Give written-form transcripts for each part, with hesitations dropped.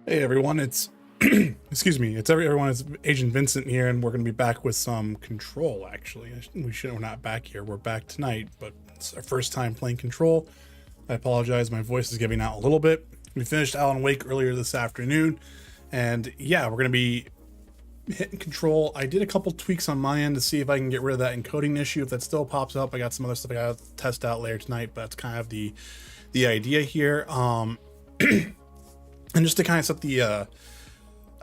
Hey everyone, it's excuse me, everyone. It's Agent Vincent here, and we're going to be back with some Control. Actually, we're not back here. We're back tonight, but it's our first time playing Control. I apologize, my voice is giving out a little bit. We finished Alan Wake earlier this afternoon, and yeah, we're going to be hitting Control. I did a couple tweaks on my end to see if I can get rid of that encoding issue. If that still pops up, I got some other stuff I got to test out later tonight, but that's kind of the idea here. And just to kind of set the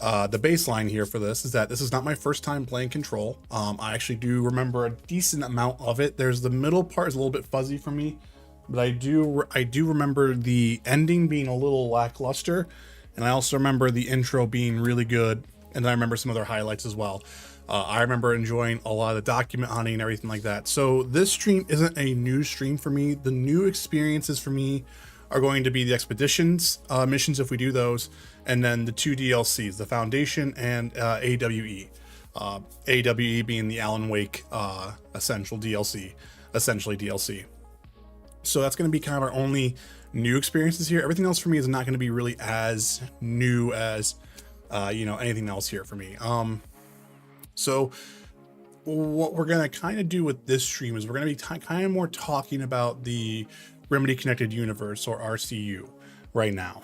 baseline here for this is that this is not my first time playing Control. I actually do remember a decent amount of it. There's the middle part is a little bit fuzzy for me, but I do remember the ending being a little lackluster, and I also remember the intro being really good, and I remember some other highlights as well. I remember enjoying a lot of the document hunting and everything like that. So this stream isn't a new stream for me. The new experiences for me are going to be the expeditions missions if we do those, and then the two DLCs, the Foundation and AWE. AWE being the Alan Wake essentially DLC. So that's going to be kind of our only new experiences here. Everything else for me is not going to be really as new as anything else here for me. So what we're going to kind of do with this stream is we're going to be kind of more talking about the Remedy Connected Universe, or RCU, right now.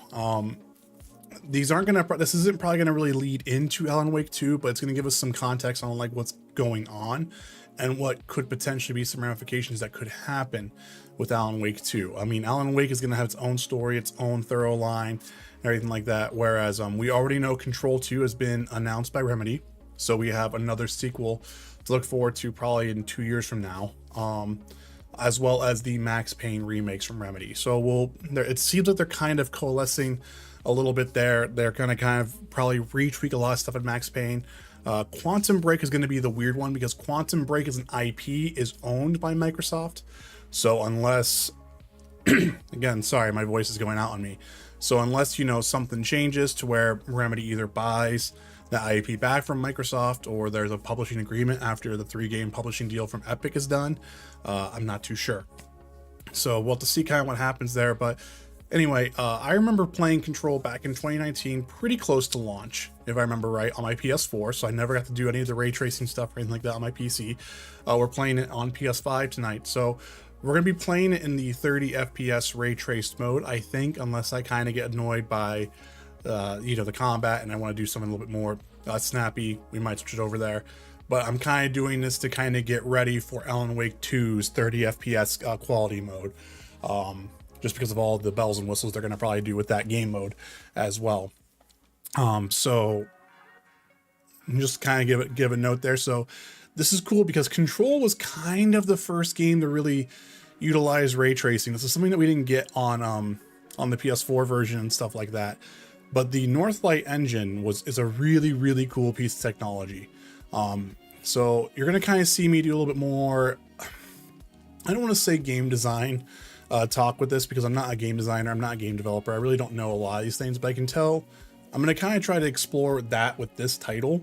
This isn't probably gonna really lead into Alan Wake 2, but it's gonna give us some context on like what's going on and what could potentially be some ramifications that could happen with Alan Wake 2. I mean, Alan Wake is gonna have its own story, its own thorough line, and everything like that. Whereas we already know Control 2 has been announced by Remedy, so we have another sequel to look forward to probably in 2 years from now. As well as the Max Payne remakes from Remedy. So it seems like they're kind of coalescing a little bit there. They're gonna kind of probably retweak a lot of stuff at Max Payne. Quantum Break is going to be the weird one because Quantum Break as an IP is owned by Microsoft. So unless, again, sorry, my voice is going out on me. So unless, something changes to where Remedy either buys the IP back from Microsoft or there's a publishing agreement after the 3-game publishing deal from Epic is done, I'm not too sure. So we'll have to see kind of what happens there. But anyway, I remember playing Control back in 2019, pretty close to launch, if I remember right, on my PS4. So I never got to do any of the ray tracing stuff or anything like that on my PC. We're playing it on PS5 tonight. So we're going to be playing it in the 30 FPS ray traced mode, I think, unless I kind of get annoyed by the combat and I want to do something a little bit more snappy. We might switch it over there. But I'm kind of doing this to kind of get ready for Alan Wake 2's 30 FPS quality mode, just because of all the bells and whistles they're going to probably do with that game mode as well. So just kind of give a note there. So this is cool because Control was kind of the first game to really utilize ray tracing. This is something that we didn't get on the PS4 version and stuff like that. But the Northlight engine is a really, really cool piece of technology. So you're going to kind of see me do a little bit more, I don't want to say game design talk with this because I'm not a game designer. I'm not a game developer. I really don't know a lot of these things, but I can tell I'm going to kind of try to explore that with this title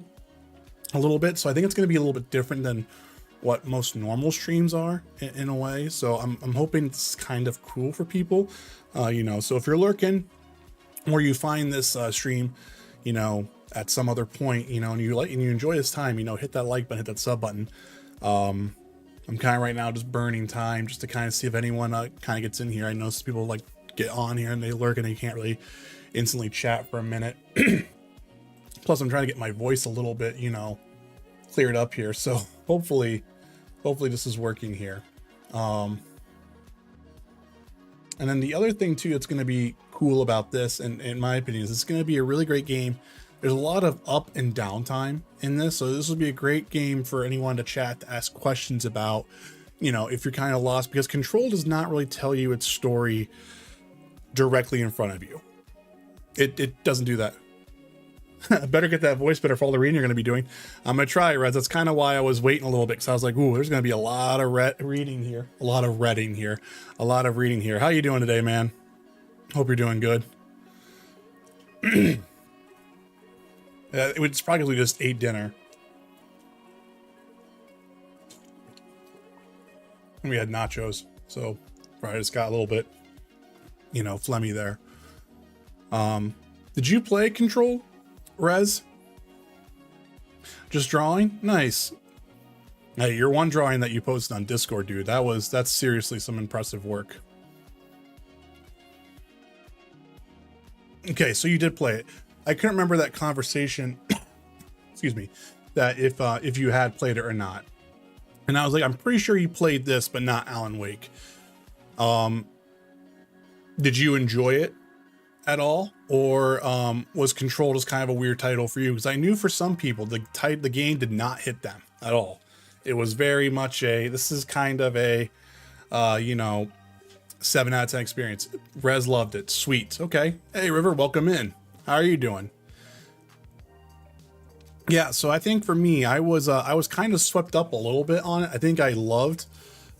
a little bit. So I think it's going to be a little bit different than what most normal streams are in a way. So I'm hoping it's kind of cool for people, so if you're lurking, or you find this stream, at some other point, and you enjoy this time, hit that like button, hit that sub button. I'm kind of right now just burning time just to kind of see if anyone kind of gets in here. I know some people like get on here and they lurk and they can't really instantly chat for a minute. Plus I'm trying to get my voice a little bit, cleared up here. So hopefully this is working here. And then the other thing too, that's going to be cool about this, and in my opinion, is it's going to be a really great game. There's a lot of up and down time in this, so this will be a great game for anyone to chat, to ask questions about, if you're kind of lost, because Control does not really tell you its story directly in front of you. It doesn't do that. Better get that voice better for all the reading you're going to be doing. I'm going to try, Reds. That's kind of why I was waiting a little bit, because I was like, ooh, there's going to be a lot of reading here. A lot of reading here. How you doing today, man? Hope you're doing good. It's probably just ate dinner. And we had nachos, so probably just got a little bit, phlegmy there. Did you play Control, Rez? Just drawing? Nice. Hey, your one drawing that you posted on Discord, dude, that's seriously some impressive work. Okay, so you did play it. I couldn't remember that conversation, excuse me, that if you had played it or not. And I was like, I'm pretty sure you played this, but not Alan Wake. Did you enjoy it at all? Or was Control just kind of a weird title for you? Because I knew for some people, the game did not hit them at all. It was very much this is kind of a, 7 out of 10 experience. Rez loved it. Sweet. Okay. Hey, River, welcome in. How are you doing? Yeah, so I think for me, I was kind of swept up a little bit on it. I think I loved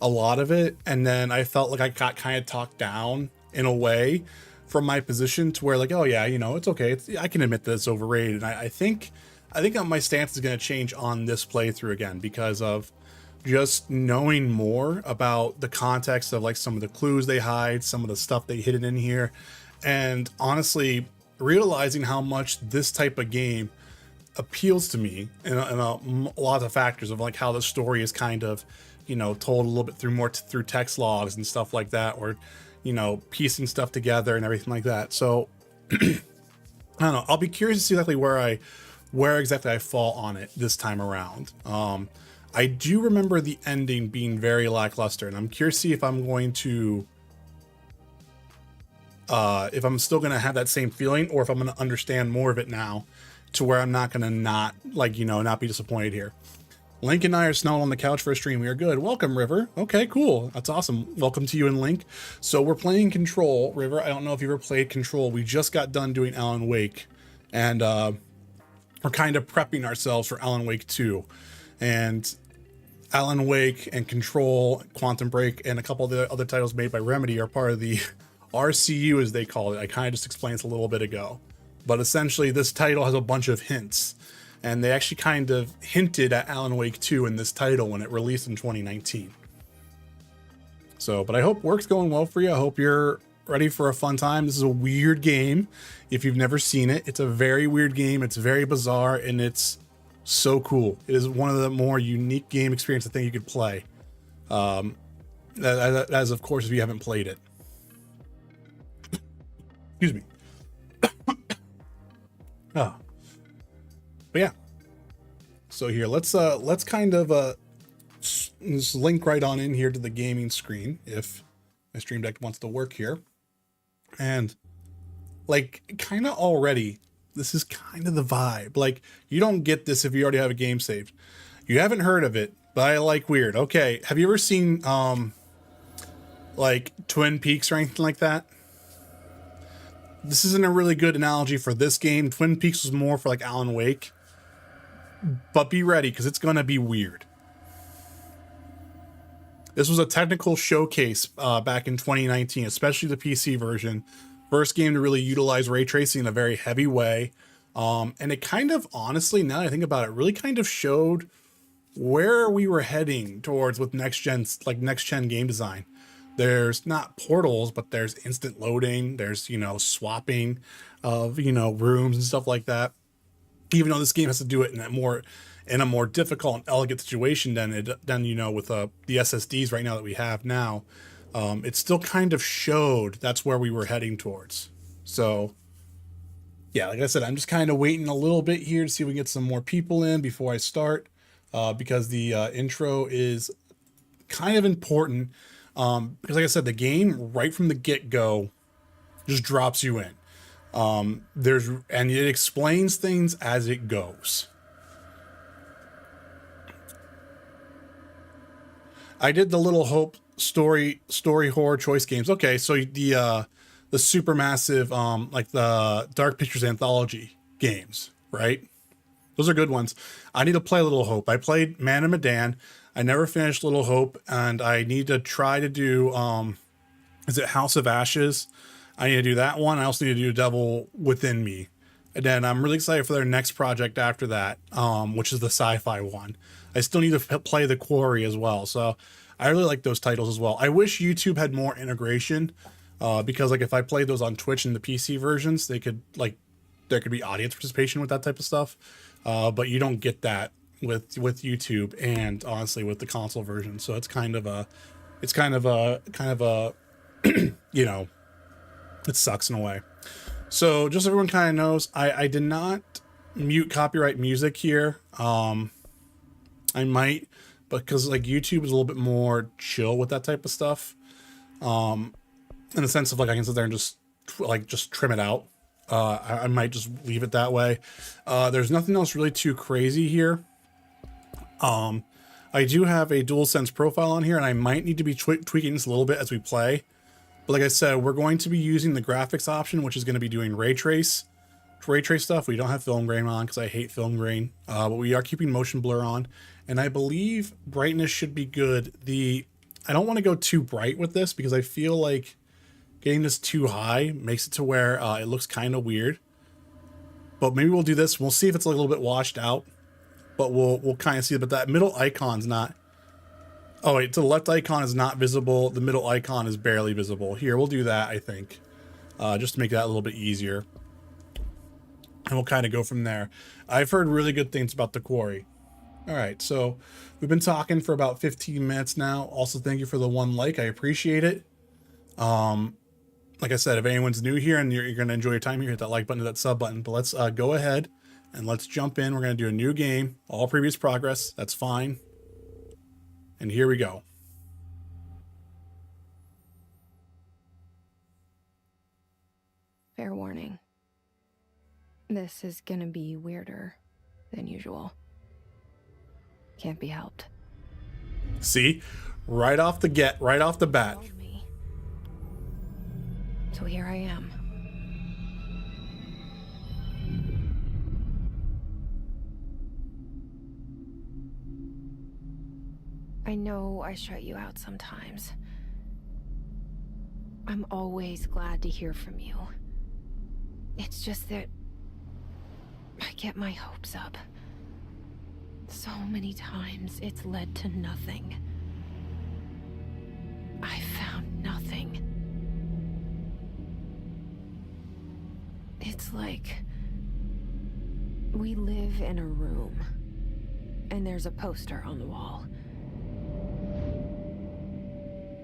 a lot of it, and then I felt like I got kind of talked down in a way from my position to where like, oh yeah, it's okay. I can admit that it's overrated. And I think my stance is going to change on this playthrough again because of just knowing more about the context of like some of the clues they hide, some of the stuff they hidden in here, and honestly realizing how much this type of game appeals to me in a lot of factors of like how the story is kind of, told a little bit through text logs and stuff like that, or, piecing stuff together and everything like that. So I don't know. I'll be curious to see exactly where exactly I fall on it this time around. I do remember the ending being very lackluster, and I'm curious to see if I'm going to, if I'm still going to have that same feeling, or if I'm going to understand more of it now to where I'm not going to not be disappointed here. Link and I are snuggled on the couch for a stream. We are good. Welcome, River. Okay, cool. That's awesome. Welcome to you and Link. So we're playing Control. River, I don't know if you ever played Control. We just got done doing Alan Wake, and we're kind of prepping ourselves for Alan Wake 2. And Alan Wake and Control, Quantum Break, and a couple of the other titles made by Remedy are part of the RCU, as they call it. I kind of just explained this a little bit ago. But essentially, this title has a bunch of hints. And they actually kind of hinted at Alan Wake 2 in this title when it released in 2019. So, but I hope work's going well for you. I hope you're ready for a fun time. This is a weird game. If you've never seen it, it's a very weird game. It's very bizarre, and it's so cool. It is one of the more unique game experiences I think you could play. As of course, if you haven't played it. Excuse me. Oh. But yeah. So here, let's kind of just link right on in here to the gaming screen if my Stream Deck wants to work here. And like kind of already, this is kind of the vibe. Like you don't get this if you already have a game saved. You haven't heard of it, but I like weird. Okay, have you ever seen like Twin Peaks or anything like that? This isn't a really good analogy for this game. Twin Peaks was more for like Alan Wake. But be ready, because it's going to be weird. This was a technical showcase back in 2019, especially the PC version. First game to really utilize ray tracing in a very heavy way. And it kind of, honestly, now that I think about it, really kind of showed where we were heading towards with next gen game design. There's not portals, but there's instant loading. There's, swapping of, rooms and stuff like that. Even though this game has to do it in a more difficult and elegant situation than with the SSDs right now that we have now, it still kind of showed that's where we were heading towards. So yeah, like I said, I'm just kind of waiting a little bit here to see if we can get some more people in before I start, because the intro is kind of important, because like I said, the game right from the get-go just drops you in. And it explains things as it goes. I did the Little Hope story horror choice games. Okay, so the supermassive like the Dark Pictures anthology games, right? Those are good ones. I need to play Little Hope. I played Man and Medan. I never finished Little Hope, and I need to try to do is it House of Ashes? I need to do that one. I also need to do Devil Within Me. And then I'm really excited for their next project after that, which is the sci-fi one. I still need to play The Quarry as well. So I really like those titles as well. I wish YouTube had more integration, because like if I played those on Twitch and the PC versions, they could like there could be audience participation with that type of stuff, but you don't get that with YouTube and honestly with the console version. So it's kind of a you know, it sucks in a way. So just so everyone kind of knows, I did not mute copyright music here. I might, because like YouTube is a little bit more chill with that type of stuff. In the sense of like I can sit there and just trim it out. I might just leave it that way. There's nothing else really too crazy here. I do have a DualSense profile on here, and I might need to be tweaking this a little bit as we play. But like I said, we're going to be using the graphics option, which is going to be doing ray trace stuff. We don't have film grain on because I hate film grain, but we are keeping motion blur on, and I believe brightness should be good. I don't want to go too bright with this because I feel like getting this too high makes it to where it looks kind of weird. But maybe we'll do this. We'll see if it's a little bit washed out, but we'll kind of see. But that middle icon's not. Oh wait, so the left icon is not visible. The middle icon is barely visible. Here, we'll do that, I think, just to make that a little bit easier. And we'll kind of go from there. I've heard really good things about the Quarry. All right, so we've been talking for about 15 minutes now. Also, thank you for the 1 like. I appreciate it. Like I said, if anyone's new here and you're going to enjoy your time here, hit that like button, hit that sub button. But let's go ahead and let's jump in. We're going to do a new game. All previous progress. That's fine. And here we go. Fair warning. This is gonna be weirder than usual. Can't be helped. See? Right off the bat. So here I am. I know I shut you out sometimes. I'm always glad to hear from you. It's just that I get my hopes up. So many times it's led to nothing. I found nothing. It's like we live in a room and there's a poster on the wall.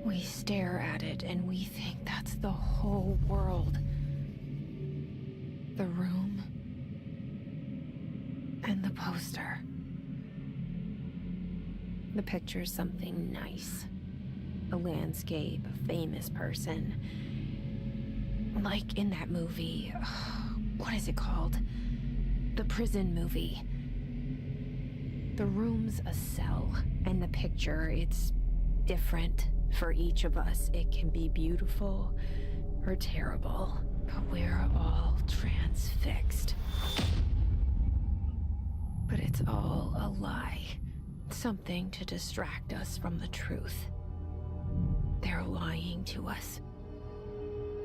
We stare at it and we think that's the whole world. The room and the poster. The picture's something nice. A landscape, a famous person. Like in that movie, what is it called? The prison movie. The room's a cell, and the picture, it's different for each of us. It can be beautiful or terrible, but we're all transfixed. But it's all a lie. Something to distract us from the truth. They're lying to us.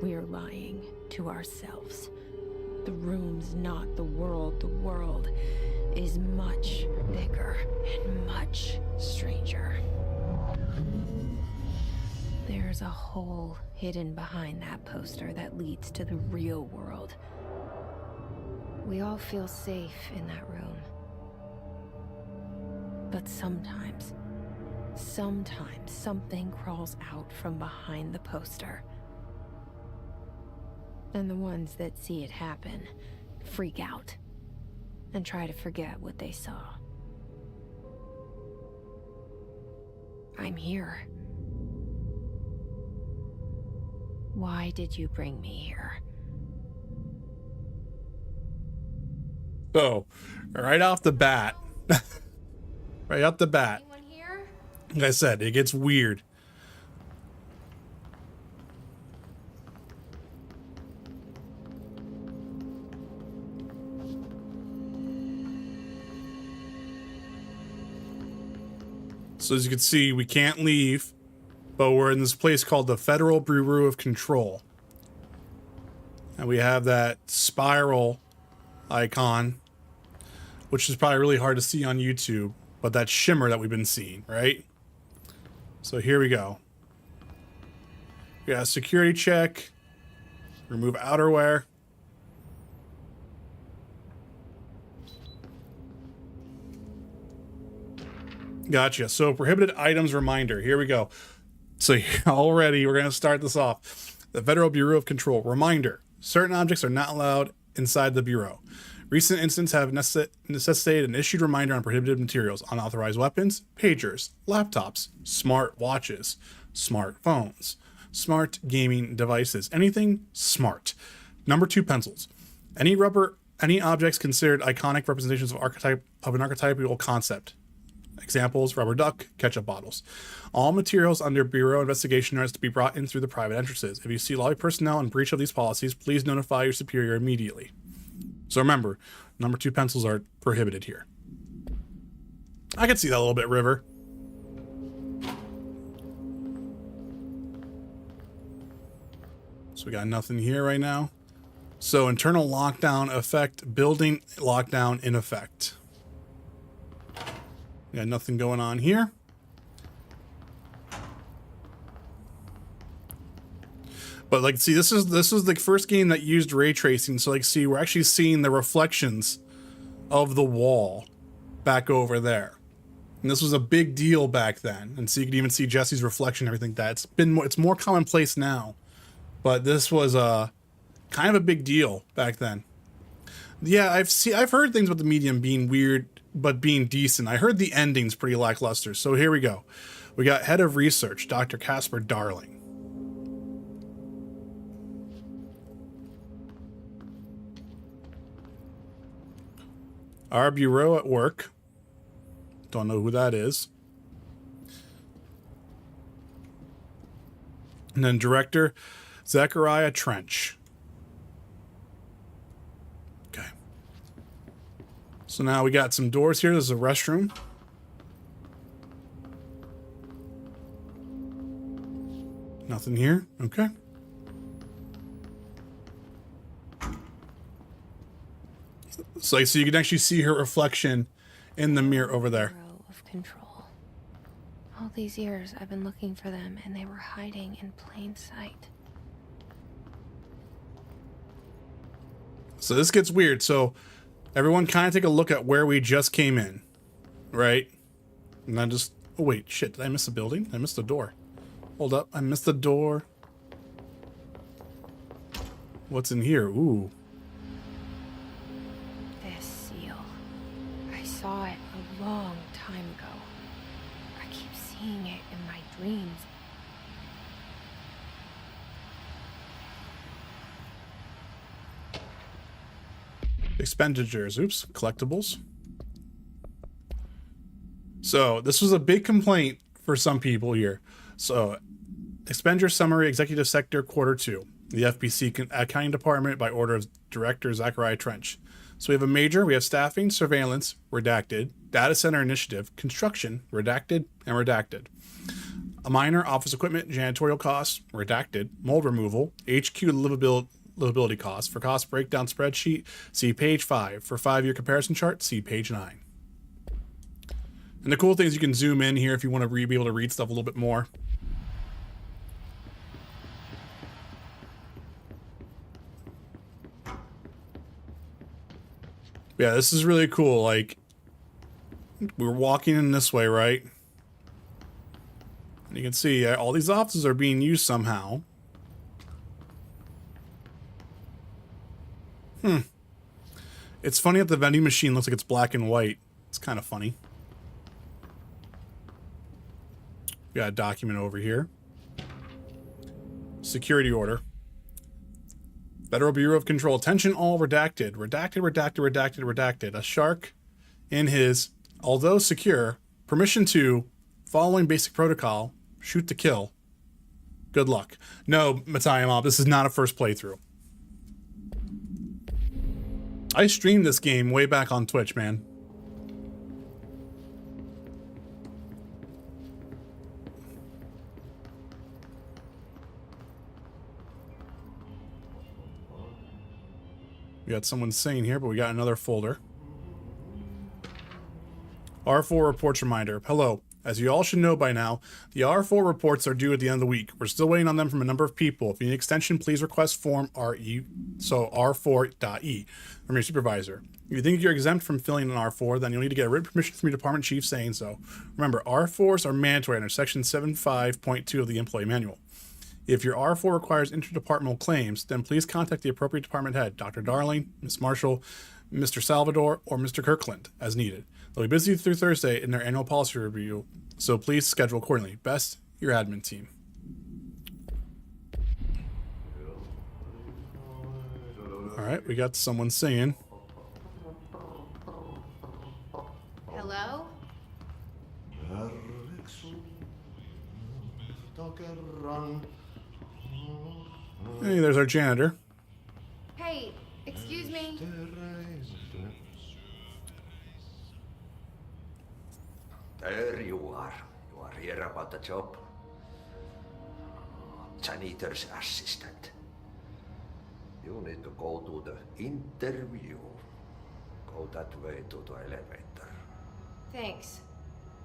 We're lying to ourselves. The room's not the world. The world is much bigger and much stranger. There's a hole hidden behind that poster that leads to the real world. We all feel safe in that room. But sometimes something crawls out from behind the poster. And the ones that see it happen freak out and try to forget what they saw. I'm here. Why did you bring me here? So, right off the bat, Anyone here? like I said, it gets weird. So as you can see, we can't leave, but we're in this place called the Federal Bureau of Control. And we have that spiral icon, which is probably really hard to see on YouTube, but that shimmer that we've been seeing, right? So here we go. We got a security check, remove outerwear. Gotcha. So prohibited items reminder. Here we go. So already we're going to start this off. The Federal Bureau of Control. Reminder. Certain objects are not allowed inside the Bureau. Recent incidents have necessitated an issued reminder on prohibited materials, unauthorized weapons, pagers, laptops, smart watches, smartphones, smart gaming devices, anything smart. Number 2, pencils. Any objects considered iconic representations of an archetypal concept. Examples: rubber duck, ketchup bottles. All materials under Bureau investigation are to be brought in through the private entrances. If you see lobby personnel in breach of these policies, please notify your superior immediately. So remember, number 2 pencils are prohibited here. I can see that a little bit, River. So we got nothing here right now. So internal lockdown effect, building lockdown in effect. We got nothing going on here. But like, see, this is the first game that used ray tracing. So like, see, we're actually seeing the reflections of the wall back over there. And this was a big deal back then. And so you could even see Jesse's reflection and everything like that. It's more commonplace now. But this was kind of a big deal back then. Yeah, I've heard things about the medium being weird, but being decent. I heard the ending's pretty lackluster. So here we go. We got head of research, Dr. Casper Darling. Our bureau at work. Don't know who that is. And then director, Zachariah Trench. Okay. So now we got some doors here. There's a restroom. Nothing here. Okay. So you can actually see her reflection in the mirror over there. Bureau of Control. All these years I've been looking for them, and they were hiding in plain sight. So this gets weird. So everyone kind of take a look at where we just came in, right? And then just, oh wait, shit, did I miss a building? I missed the door. Hold up, I missed the door. What's in here? Ooh. I saw it a long time ago. I keep seeing it in my dreams. Expenditures. Oops. Collectibles. So this was a big complaint for some people here. So expenditure summary, executive sector, quarter 2. The FBC accounting department by order of director Zachariah Trench. So we have a major, we have staffing, surveillance, redacted, data center initiative, construction, redacted, and redacted. A minor, office equipment, janitorial costs, redacted, mold removal, HQ livability costs. For cost breakdown spreadsheet, see page 5. For 5-year comparison chart, see page 9. And the cool thing is you can zoom in here if you want to be able to read stuff a little bit more. Yeah, this is really cool. Like, we're walking in this way, right? And you can see all these offices are being used somehow. It's funny that the vending machine looks like it's black and white. It's kind of funny. We got a document over here. Security order. Federal Bureau of Control. Attention all redacted. Redacted, redacted, redacted, redacted. A shark in his, although secure, permission to, following basic protocol, shoot to kill. Good luck. No, Matai Mob, this is not a first playthrough. I streamed this game way back on Twitch, man. We got someone saying here, but we got another folder. R4 reports reminder. Hello. As you all should know by now, the R4 reports are due at the end of the week. We're still waiting on them from a number of people. If you need extension, please request form RE, so R4.E from your supervisor. If you think you're exempt from filling an R4, then you'll need to get a written permission from your department chief saying so. Remember, R4s are mandatory under Section 75.2 of the Employee Manual. If your R4 requires interdepartmental claims, then please contact the appropriate department head, Dr. Darling, Ms. Marshall, Mr. Salvador, or Mr. Kirkland, as needed. They'll be busy through Thursday in their annual policy review, so please schedule accordingly. Best, your admin team. All right, we got someone singing. Hello? Hey, there's our janitor. Hey, excuse me. There you are. You are here about the job. Janitor's assistant. You need to go to the interview. Go that way to the elevator. Thanks.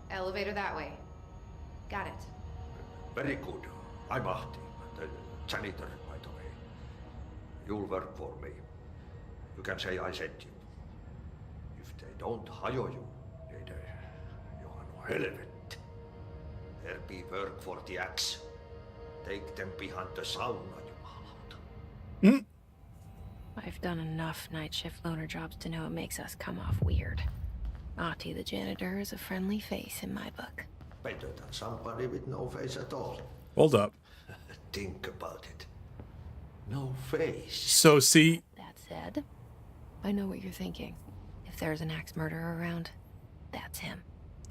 Elevator that way. Got it. Very good. I'm Ahti, the janitor, by the way. You'll work for me. You can say I sent you. If they don't hire you, then you are no relevant. There be work for the axe. Take them behind the sauna, you malauta. I've done enough night shift loner jobs to know it makes us come off weird. Ahti the janitor is a friendly face in my book. Better than somebody with no face at all. Hold up. Think about it. No face. So, see, That said, I know what you're thinking. If there's an axe murderer around, that's him.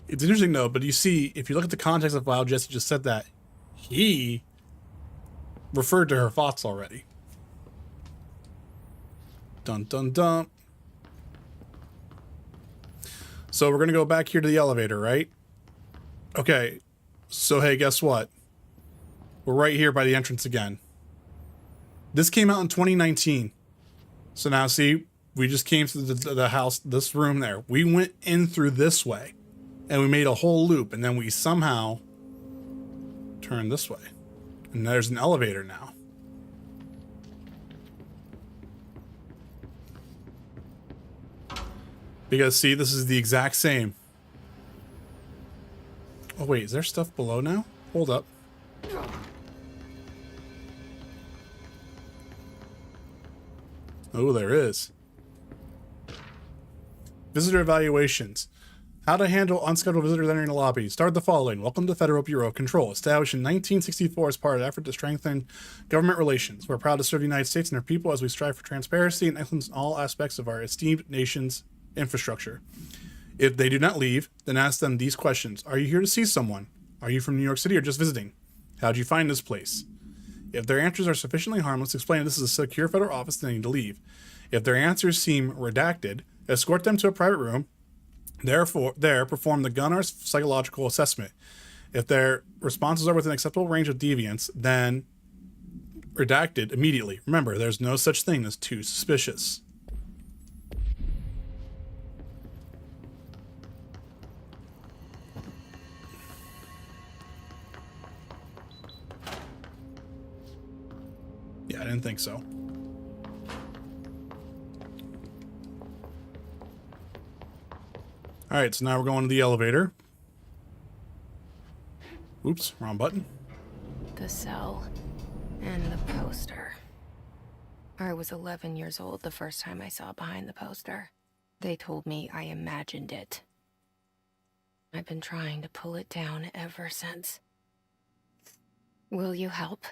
it's interesting though, but you see, if you look at the context of why Jesse just said that, he referred to her thoughts already. Dun dun dun. So we're gonna go back here to the elevator, right? Okay. So hey, guess what? We're right here by the entrance again. This came out in 2019. So now see, we just came through the house, this room there. We went in through this way and we made a whole loop and then we somehow turned this way. And there's an elevator now. Because see, this is the exact same. Oh wait, is there stuff below now? Hold up. Oh, there is. Visitor evaluations. How to handle unscheduled visitors entering the lobby. Start the following. Welcome to the Federal Bureau of Control. Established in 1964 as part of an effort to strengthen government relations. We're proud to serve the United States and our people as we strive for transparency and excellence in all aspects of our esteemed nation's infrastructure. If they do not leave, then ask them these questions. Are you here to see someone? Are you from New York City or just visiting? How did you find this place? If their answers are sufficiently harmless, explain this is a secure federal office and they need to leave. If their answers seem redacted, escort them to a private room. Therefore, perform the Gunnar's psychological assessment. If their responses are within acceptable range of deviance, then redacted immediately. Remember, there's no such thing as too suspicious. Yeah, I didn't think so. All right, so now we're going to the elevator. Oops, wrong button. The cell and the poster. I was 11 years old the first time I saw behind the poster. They told me I imagined it. I've been trying to pull it down ever since. Will you help?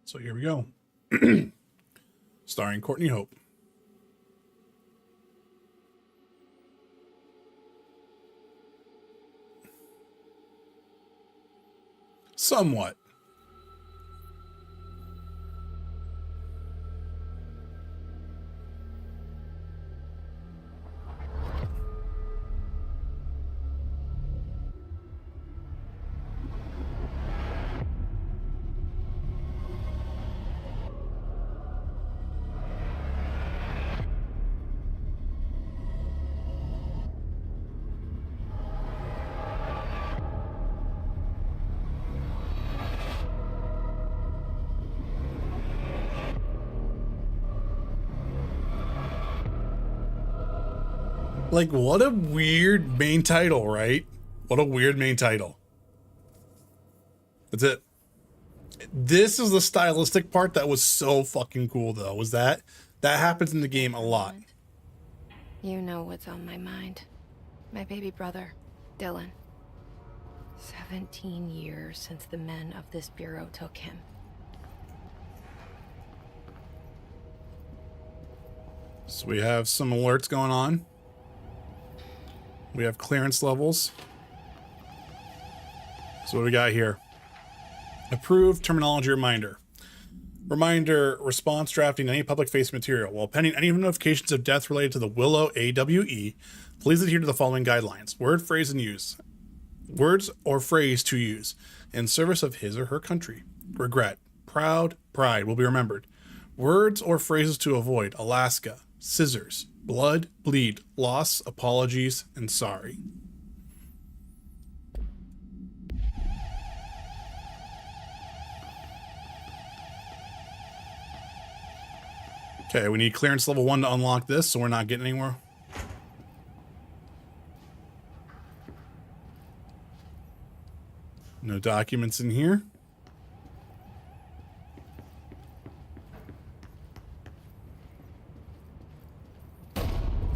So here we go. Starring Courtney Hope. Somewhat. Like, what a weird main title, right? What a weird main title. That's it. This is the stylistic part that was so fucking cool, though, was that happens in the game a lot. You know what's on my mind. My baby brother, Dylan. 17 years since the men of this bureau took him. So we have some alerts going on. We have clearance levels. So what do we got here? Approved terminology reminder. Reminder, response drafting any public facing material. While pending any notifications of death related to the Willow AWE, please adhere to the following guidelines. Word, phrase, and use. Words or phrase to use in service of his or her country. Regret, proud, pride will be remembered. Words or phrases to avoid. Alaska, scissors, blood, bleed, loss, apologies, and sorry. Okay, we need clearance level 1 to unlock this, so we're not getting anywhere. No documents in here.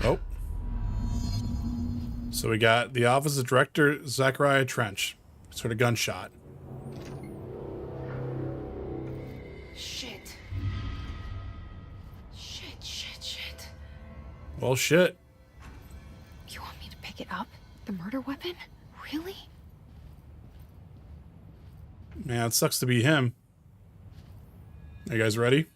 Oh. So we got the office of Director Zachariah Trench. Sort of gunshot. Shit. Shit. Well, shit. You want me to pick it up? The murder weapon? Really? Man, it sucks to be him. Are you guys ready?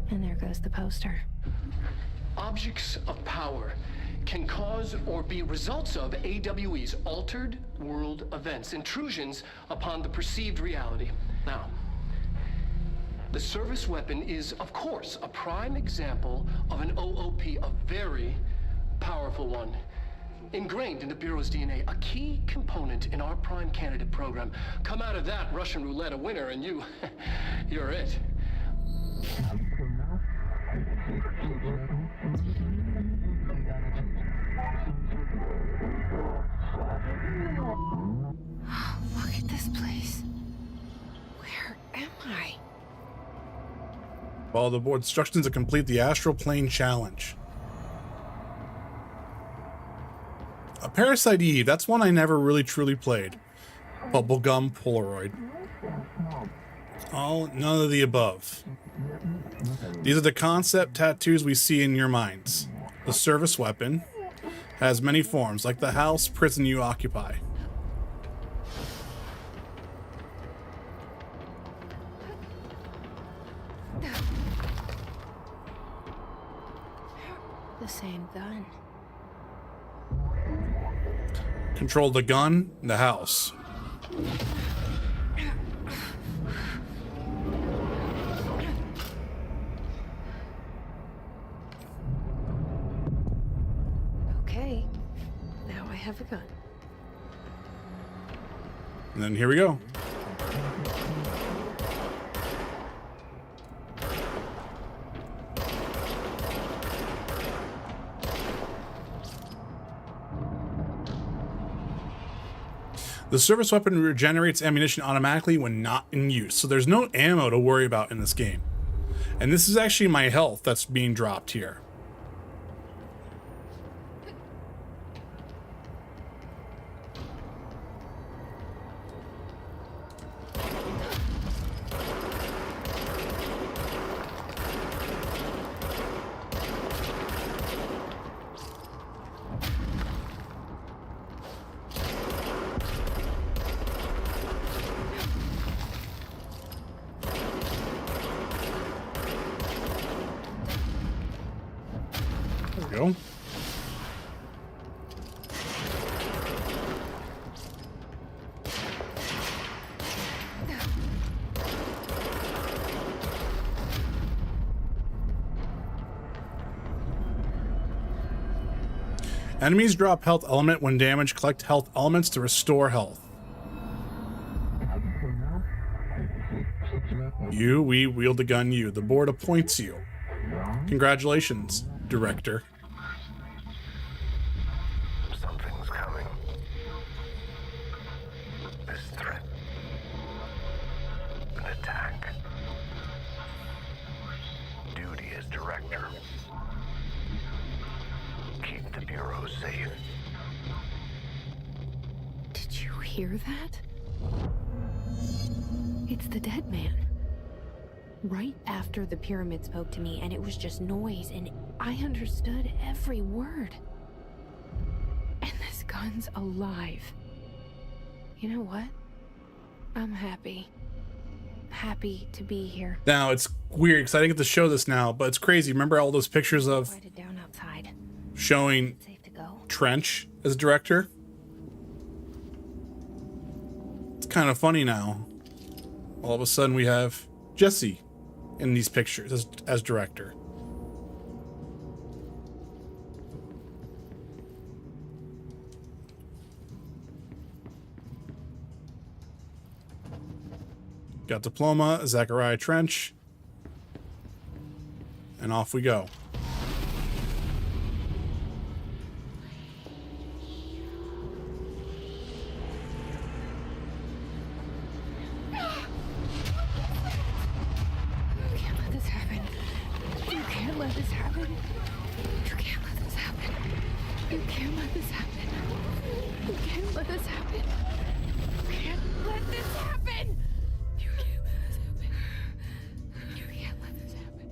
And there goes the poster. Objects of power can cause or be results of AWE's altered world events, intrusions upon the perceived reality. Now, the service weapon is, of course, a prime example of an OOP, a very powerful one. Ingrained in the Bureau's DNA, a key component in our prime candidate program. Come out of that Russian roulette a winner and you're it. Look at this place. Where am I? Follow the board instructions to complete the Astral Plane Challenge. A Parasite Eve, that's one I never really truly played. Bubblegum Polaroid. None of the above. These are the concept tattoos we see in your minds. The service weapon has many forms, like the house, prison you occupy. The same gun. Control the gun, the house. Okay, now I have a gun. And then here we go. The service weapon regenerates ammunition automatically when not in use, so there's no ammo to worry about in this game. And this is actually my health that's being dropped here. There we go. Enemies drop health element when damaged. Collect health elements to restore health. We wield the gun you. The board appoints you. Congratulations, director. Something's coming. This threat. An attack. Duty as director. Keep the Bureau safe. Did you hear that? It's the dead man. Right after the pyramid spoke to me, and it was just noise, and I understood every word. And this gun's alive. You know what? I'm happy. Happy to be here. Now, it's weird because I didn't get to show this now, but it's crazy. Remember all those pictures of Write it down outside. showing Safe to go. Trench as director? It's kind of funny now. All of a sudden we have Jesse in these pictures as director. Got diploma, Zachariah Trench, and off we go. You can't let this happen. You can't let this happen. You can't let this happen. You can't let this happen. You can't let this happen. You can't let this happen. You can't let this happen. You can't let this happen.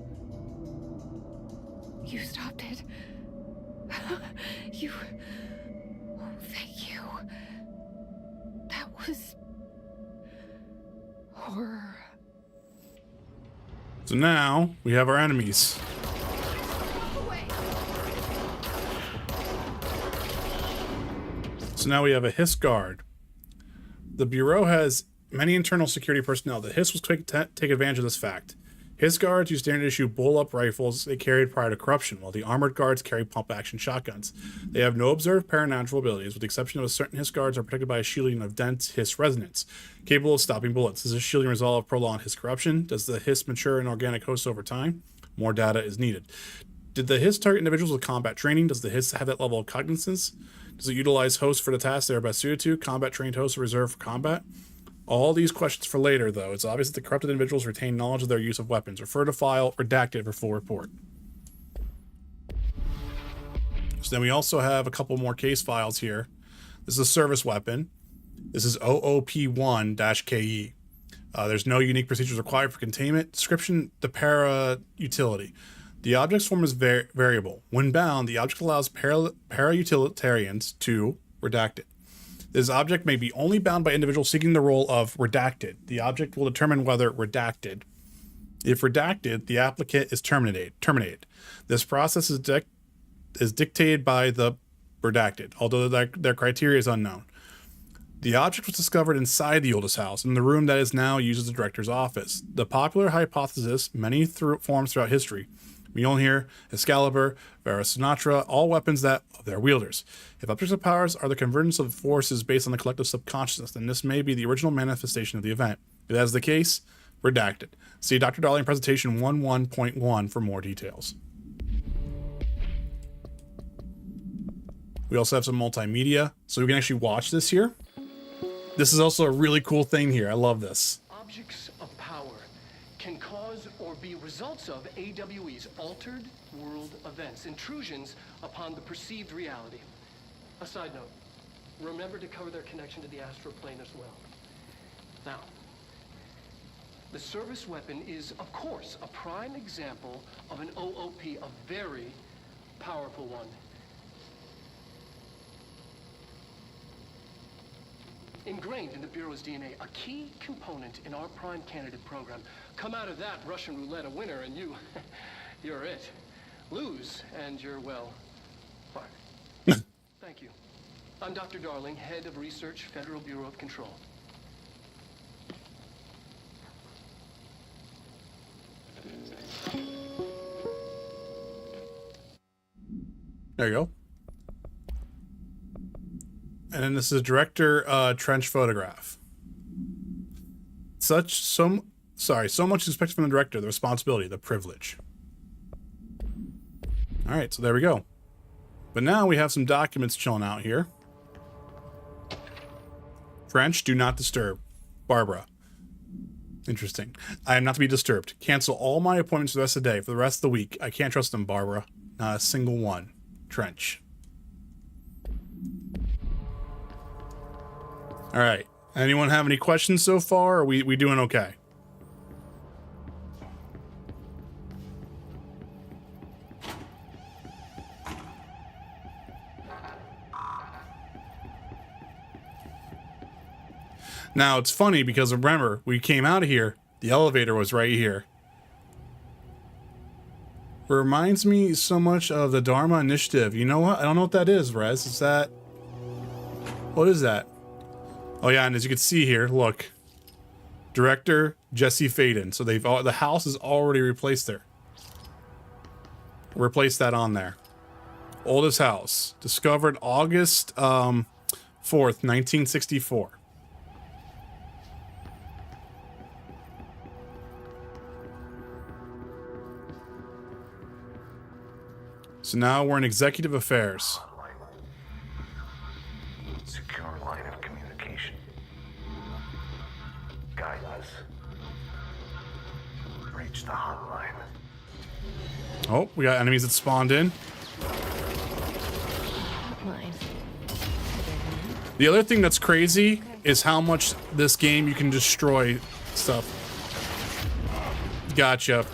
You stopped it. You. Oh, thank you. That was horror. So now we have our enemies. So now we have a Hiss guard. The Bureau has many internal security personnel. The Hiss was quick to take advantage of this fact. Hiss guards use standard issue bull-up rifles they carried prior to corruption, while the armored guards carry pump-action shotguns. They have no observed paranatural abilities, with the exception of a certain Hiss guards are protected by a shielding of dense Hiss resonance, capable of stopping bullets. Does this shielding resolve prolonged Hiss corruption? Does the Hiss mature in organic hosts over time? More data is needed. Did the Hiss target individuals with combat training? Does the Hiss have that level of cognizance? Does it utilize hosts for the tasks they are best suited to? Combat trained hosts are reserved for combat? All these questions for later, though. It's obvious that the corrupted individuals retain knowledge of their use of weapons. Refer to file redacted for full report. So then we also have a couple more case files here. This is a service weapon. This is OOP1-KE. There's no unique procedures required for containment. Description, the para utility. The object's form is variable. When bound, the object allows para-utilitarians to redact it. This object may be only bound by individuals seeking the role of redacted. The object will determine whether redacted. If redacted, the applicant is terminated. This process is dictated by the redacted, although their criteria is unknown. The object was discovered inside the oldest house, in the room that is now used as the director's office. The popular hypothesis, many forms throughout history, Mjolnir, Excalibur, Varus Sinatra, all weapons that of their wielders. If objects of powers are the convergence of forces based on the collective subconsciousness, then this may be the original manifestation of the event. If that is the case, redacted. See Dr. Darling presentation 11.1 for more details. We also have some multimedia, so we can actually watch this here. This is also a really cool thing here. I love this. Objects of power can cause or be results of AWE's altered world events, intrusions upon the perceived reality. A side note, remember to cover their connection to the astral plane as well. Now, the service weapon is, of course, a prime example of an OOP, a very powerful one. Ingrained in the Bureau's DNA, a key component in our prime candidate program. Come out of that Russian roulette a winner and you're it. Lose and you're, well, fired. Thank you. I'm Dr. Darling, head of research, Federal Bureau of Control. There you go. And then this is director trench photograph. So much is expected from the director, the responsibility, the privilege. All right, so there we go. But now we have some documents chilling out here. Trench, do not disturb. Barbara. Interesting. I am not to be disturbed. Cancel all my appointments for the rest of the day, for the rest of the week. I can't trust them, Barbara. Not a single one. Trench. All right. Anyone have any questions so far? Or are we doing okay? Now, it's funny because remember, we came out of here, the elevator was right here. Reminds me so much of the Dharma Initiative. You know what? I don't know what that is, Rez. Is that... What is that? Oh yeah, and as you can see here, look. Director, Jesse Faden. So the house is already replaced there. Replace that on there. Oldest house. Discovered August 4th, 1964. So now we're in executive affairs. Secure line of communication. Guidance. Reach the hotline. Oh, we got enemies that spawned in. Mine. The other thing that's crazy is how much this game you can destroy stuff. Gotcha.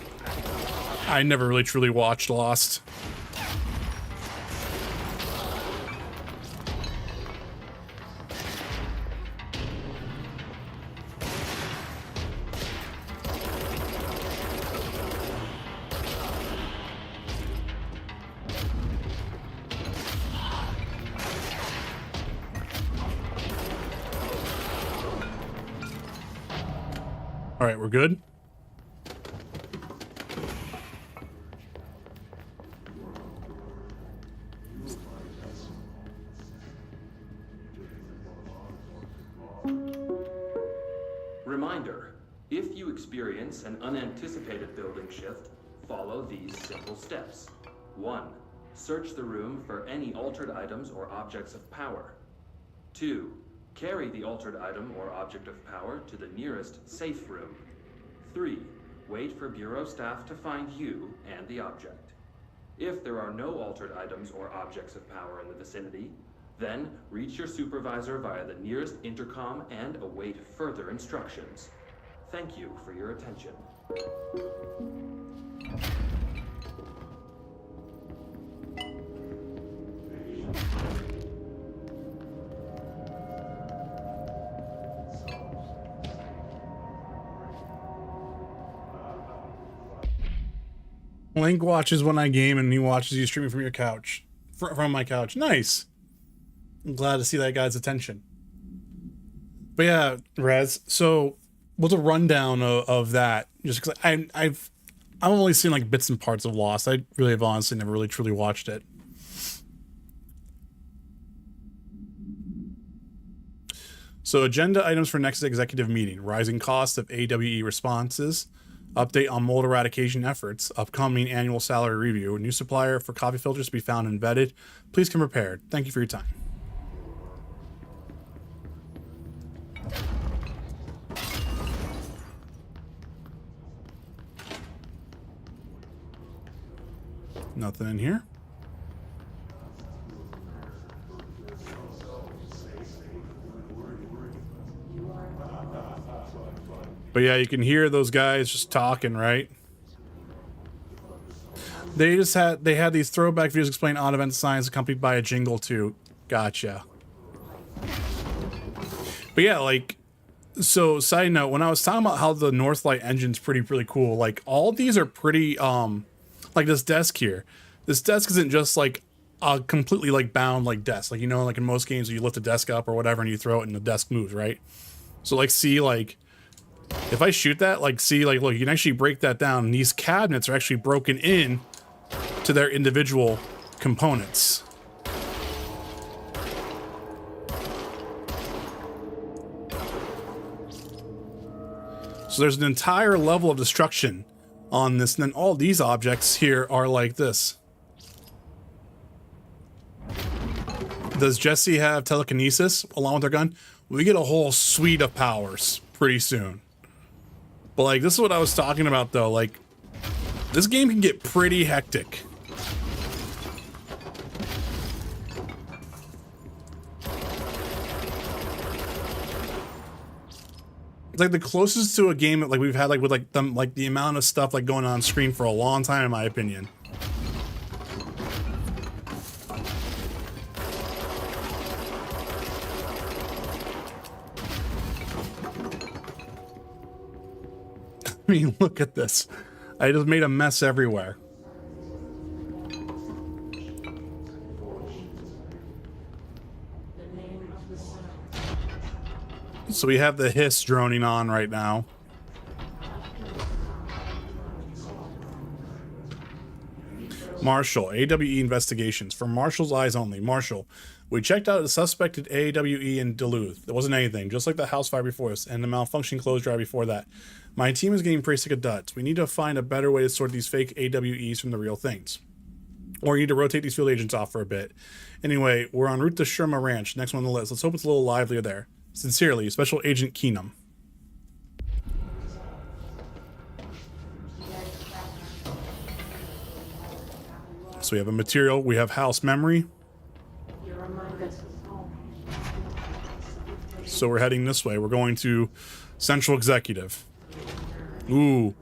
I never really truly watched Lost. All right, we're good. Reminder, if you experience an unanticipated building shift, follow these simple steps. 1. Search the room for any altered items or objects of power. 2. Carry the altered item or object of power to the nearest safe room. 3. Wait for Bureau staff to find you and the object. If there are no altered items or objects of power in the vicinity, then reach your supervisor via the nearest intercom and await further instructions. Thank you for your attention. Link watches when I game and he watches you streaming from your couch. From my couch. Nice. I'm glad to see that guy's attention. But yeah, Rez, so what's a rundown of that? Just because I've only seen like bits and parts of Lost. I really have honestly never really truly watched it. So agenda items for next executive meeting. Rising costs of AWE responses. Update on mold eradication efforts. Upcoming annual salary review. A new supplier for coffee filters to be found and vetted. Please come prepared. Thank you for your time. Nothing in here. But yeah, you can hear those guys just talking, right? They had these throwback videos explaining odd event signs accompanied by a jingle too. Gotcha. But yeah, like, so side note, when I was talking about how the Northlight engine's really cool, like all these are pretty, like this desk here. This desk isn't just like a completely like bound like desk. Like, you know, like in most games you lift a desk up or whatever and you throw it and the desk moves, right? So like, see, like, if I shoot that, like, see, like, look, you can actually break that down. And these cabinets are actually broken in to their individual components. So there's an entire level of destruction on this, and then all these objects here are like this. Does Jesse have telekinesis along with her gun? We get a whole suite of powers pretty soon. But like, this is what I was talking about though. Like, this game can get pretty hectic. It's like the closest to a game that like we've had like with like the amount of stuff like going on screen for a long time, in my opinion. I mean, look at this. I just made a mess everywhere. So we have the hiss droning on right now. Marshall, AWE investigations. For Marshall's eyes only. Marshall, we checked out a suspected AWE in Duluth. There wasn't anything, just like the house fire before us and the malfunctioning clothes drive before that. My team is getting pretty sick of duds. We need to find a better way to sort these fake AWEs from the real things. Or you need to rotate these field agents off for a bit. Anyway, we're en route to Sherma Ranch, next one on the list. Let's hope it's a little livelier there. Sincerely, Special Agent Keenum. So we have a material, we have house memory. So we're heading this way. We're going to Central Executive. Ooh.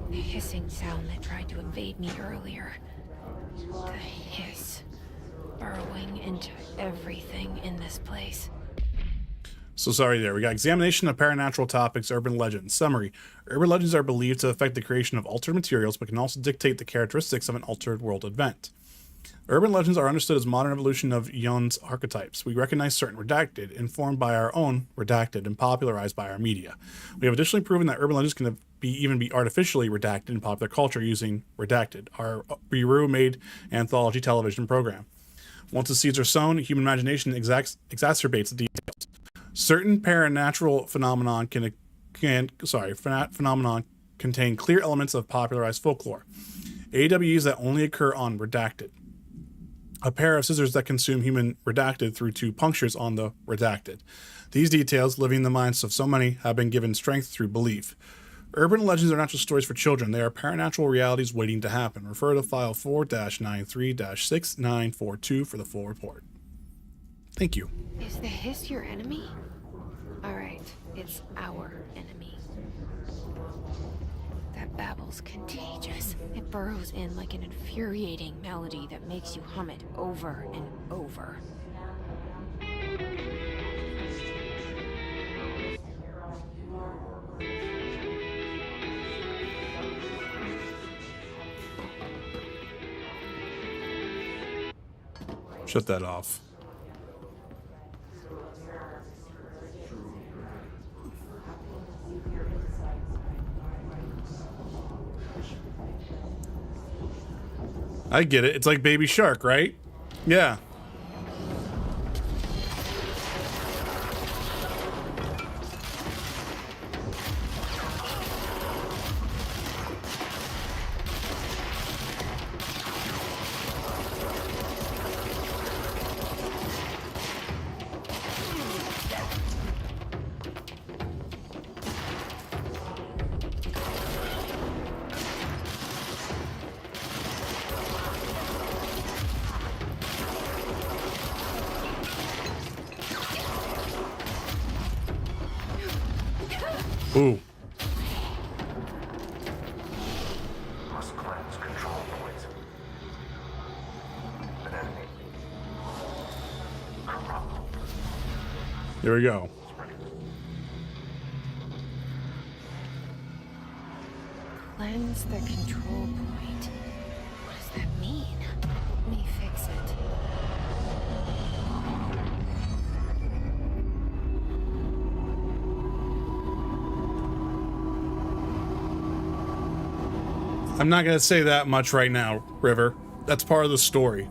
The hissing sound that tried to invade me earlier. The hiss burrowing into everything in this place. So sorry there. We got examination of paranatural topics, urban legends. Summary. Urban legends are believed to affect the creation of altered materials, but can also dictate the characteristics of an altered world event. Urban legends are understood as modern evolution of Jung's archetypes. We recognize certain redacted, informed by our own redacted, and popularized by our media. We have additionally proven that urban legends can even be artificially redacted in popular culture using Redacted, our Beru-made anthology television program. Once the seeds are sown, human imagination exacerbates the details. Certain paranatural phenomenon phenomenon contain clear elements of popularized folklore. AWEs that only occur on Redacted. A pair of scissors that consume human Redacted through 2 punctures on the Redacted. These details, living in the minds of so many, have been given strength through belief. Urban legends are not just stories for children, they are paranatural realities waiting to happen. Refer to file 4-93-6942 for the full report. Thank you. Is the hiss your enemy? Alright, it's our enemy. That babble's contagious. It burrows in like an infuriating melody that makes you hum it over and over. Shut that off. I get it. It's like Baby Shark, right? Yeah. Ooh. Must cleanse control points. An enemy. Corrupt. There we go. Cleanse the control point. What does that mean? Let me fix it. I'm not going to say that much right now, River. That's part of the story.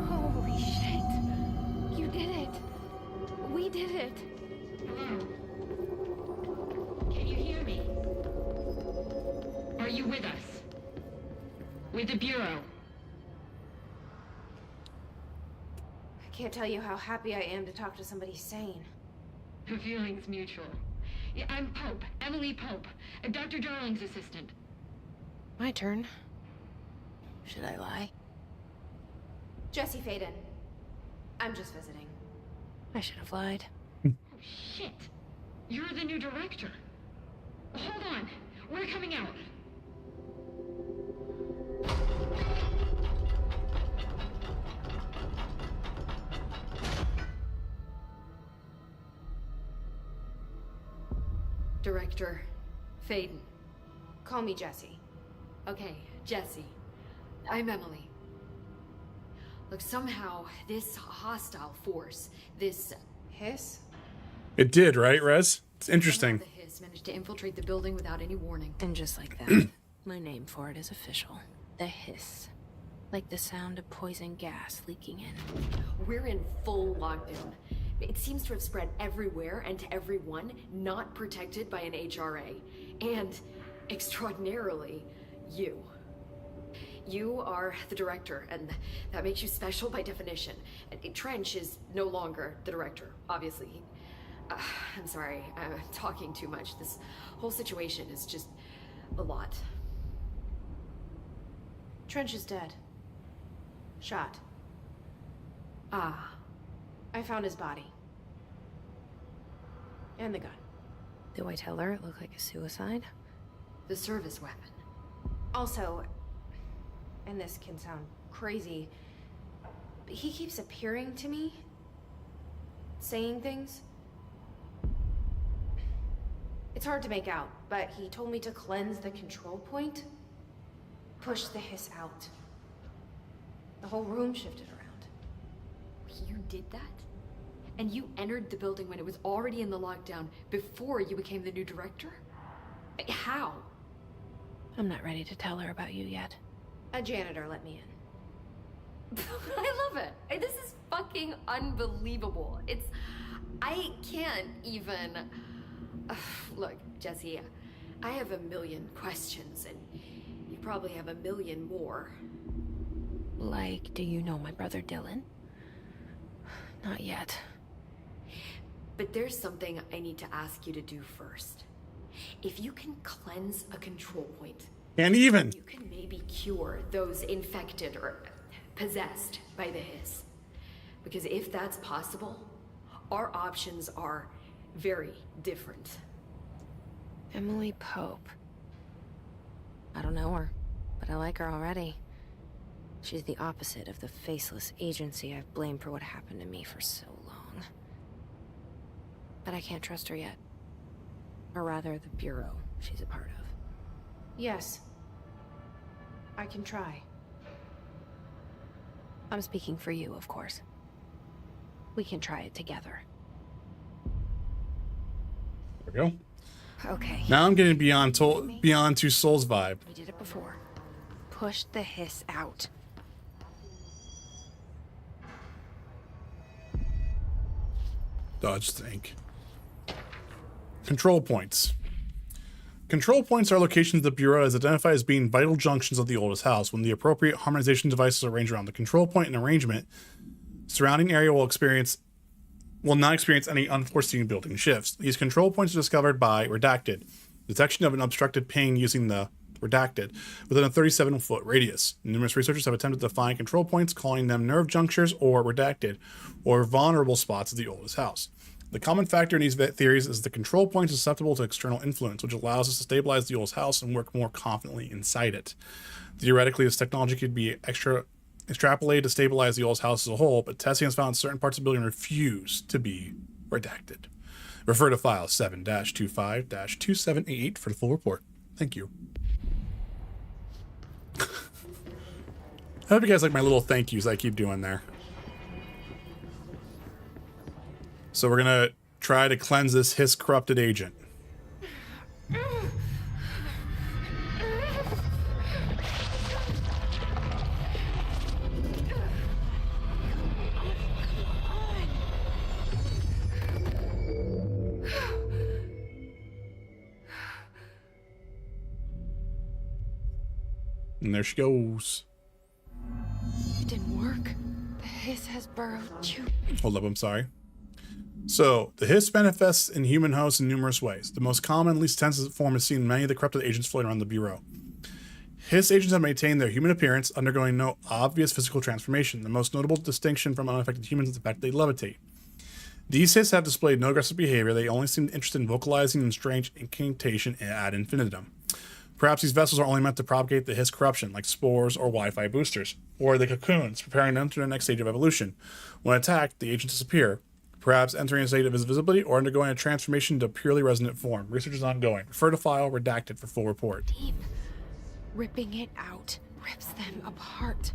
Holy shit. You did it. We did it. Are you with us? With the Bureau? I can't tell you how happy I am to talk to somebody sane. The feeling's mutual. Yeah, I'm Pope, Emily Pope, Dr. Darling's assistant. My turn. Should I lie? Jesse Faden. I'm just visiting. I should have lied. Oh, shit. You're the new director. Hold on. We're coming out. Director Faden. Call me Jesse. Okay, Jesse. I'm Emily. Look, somehow this hostile force, this Hiss? It did, right, Rez? It's interesting. the Hiss managed to infiltrate the building without any warning. And just like that, my name for it is official. The hiss. Like the sound of poison gas leaking in. We're in full lockdown. It seems to have spread everywhere and to everyone not protected by an HRA. And, extraordinarily, you. You are the director, and that makes you special by definition. And Trench is no longer the director, obviously. I'm sorry, I'm talking too much. This whole situation is just a lot. Trench is dead. Shot. Ah, I found his body. And the gun. Do I tell her it looked like a suicide? the service weapon. Also, and this can sound crazy, but he keeps appearing to me, saying things. It's hard to make out, but he told me to cleanse the control point, push the hiss out. The whole room shifted around. You did that? And you entered the building when it was already in the lockdown before you became the new director? How? I'm not ready to tell her about you yet. A janitor let me in. I love it. This is fucking unbelievable. I can't even... Look, Jesse, I have a million questions, and you probably have a million more. Like, do you know my brother Dylan? Not yet. But there's something I need to ask you to do first. If you can cleanse a control point... And even. You can maybe cure those infected or possessed by the hiss. Because if that's possible, our options are very different. Emily Pope. I don't know her, but I like her already. She's the opposite of the faceless agency I've blamed for what happened to me for so long. But I can't trust her yet. Or rather, the Bureau she's a part of. Yes. I can try. I'm speaking for you, of course. We can try it together. There we go. Okay. Now I'm getting beyond Two Souls vibe. We did it before. Push the hiss out. Dodge think. Control points. Control points are locations the Bureau has identified as being vital junctions of the oldest house. When the appropriate harmonization devices are arranged around the control point and arrangement, surrounding area will not experience any unforeseen building shifts. These control points are discovered by redacted detection of an obstructed ping using the redacted within a 37-foot radius. Numerous researchers have attempted to define control points, calling them nerve junctures or redacted, or vulnerable spots of the oldest house. The common factor in these theories is the control point is susceptible to external influence, which allows us to stabilize the oldest house and work more confidently inside it. Theoretically, this technology could be extrapolated to stabilize the oldest house as a whole, but testing has found certain parts of the building refuse to be redacted. Refer to file 7-25-2788 for the full report. Thank you. I hope you guys like my little thank yous I keep doing there. So we're gonna try to cleanse this hiss corrupted agent. And there she goes. It didn't work. The hiss has burrowed too. Hold up, I'm sorry. So, the hiss manifests in human hosts in numerous ways. The most common and least intensive form is seen in many of the corrupted agents floating around the Bureau. Hiss agents have maintained their human appearance, undergoing no obvious physical transformation. The most notable distinction from unaffected humans is the fact that they levitate. These hiss have displayed no aggressive behavior. They only seem interested in vocalizing in strange incantation ad infinitum. Perhaps these vessels are only meant to propagate the hiss corruption, like spores or Wi-Fi boosters, or the cocoons, preparing them to the next stage of evolution. When attacked, the agents disappear, perhaps entering a state of invisibility or undergoing a transformation into a purely resonant form. Research is ongoing. Refer to file redacted for full report. Deep. Ripping it out rips them apart.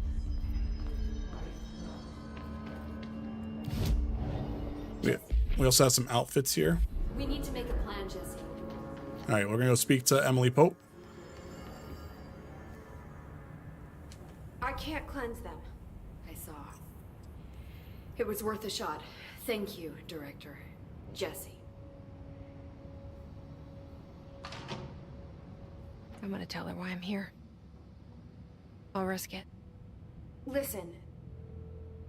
We also have some outfits here. We need to make a plan, Jesse. All right, we're going to go speak to Emily Pope. I can't cleanse them. I saw. It was worth a shot. Thank you, Director. Jesse. I'm gonna tell her why I'm here. I'll risk it. Listen,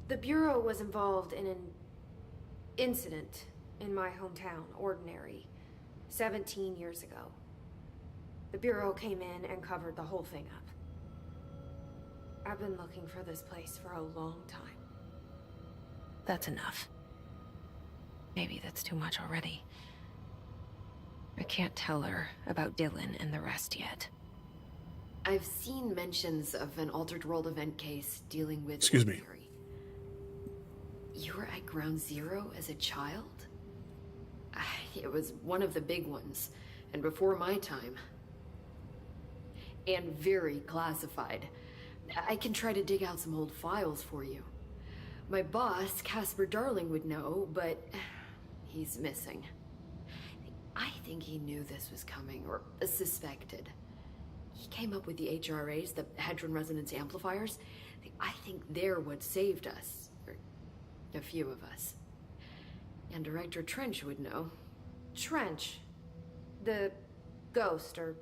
the Bureau was involved in an incident in my hometown, Ordinary, 17 years ago. The Bureau came in and covered the whole thing up. I've been looking for this place for a long time. That's enough. Maybe that's too much already. I can't tell her about Dylan and the rest yet. I've seen mentions of an Altered World event case dealing with Excuse me. Ordinary. You were at Ground Zero as a child? It was one of the big ones, and before my time. And very classified. I can try to dig out some old files for you. My boss, Casper Darling, would know, but he's missing. I think he knew this was coming, or suspected. He came up with the HRAs, the Hadron Resonance Amplifiers. I think they're what saved us. Or a few of us. And Director Trench would know. Trench, the ghost, or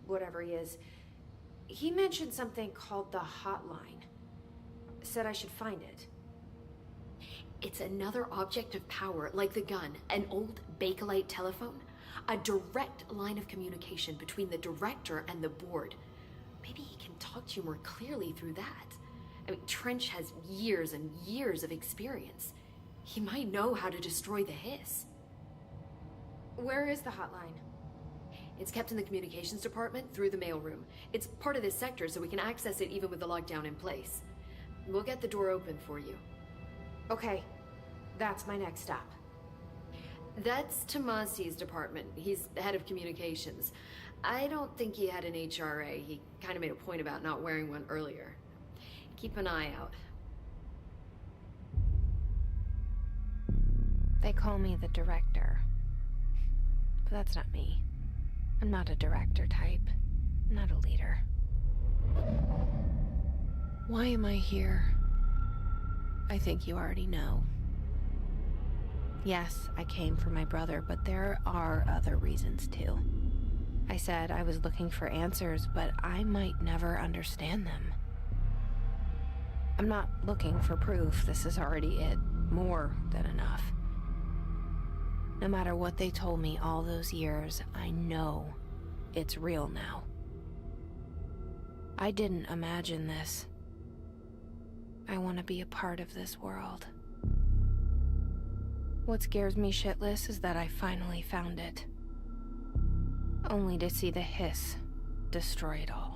whatever he is, he mentioned something called the Hotline. Said I should find it. It's another object of power, like the gun, an old Bakelite telephone. A direct line of communication between the director and the board. Maybe he can talk to you more clearly through that. I mean, Trench has years and years of experience. He might know how to destroy the hiss. Where is the hotline? It's kept in the communications department through the mailroom. It's part of this sector, so we can access it even with the lockdown in place. We'll get the door open for you. Okay, that's my next stop. That's Tomasi's department. He's the head of communications. I don't think he had an HRA. He kind of made a point about not wearing one earlier. Keep an eye out. They call me the director. But that's not me. I'm not a director type. I'm not a leader. Why am I here? I think you already know. Yes, I came for my brother, but there are other reasons too. I said I was looking for answers, but I might never understand them. I'm not looking for proof. This is already it. More than enough. No matter what they told me all those years, I know it's real now. I didn't imagine this. I want to be a part of this world. What scares me shitless is that I finally found it. Only to see the hiss destroy it all.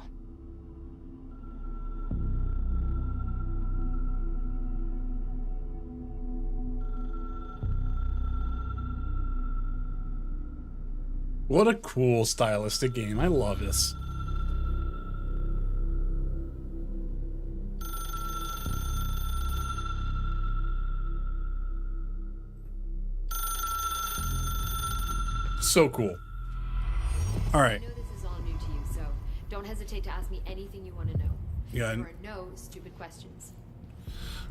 What a cool stylistic game. I love this. So cool. All right. I know this is all new to you, so don't hesitate to ask me anything you want to know. Yeah. There are no stupid questions.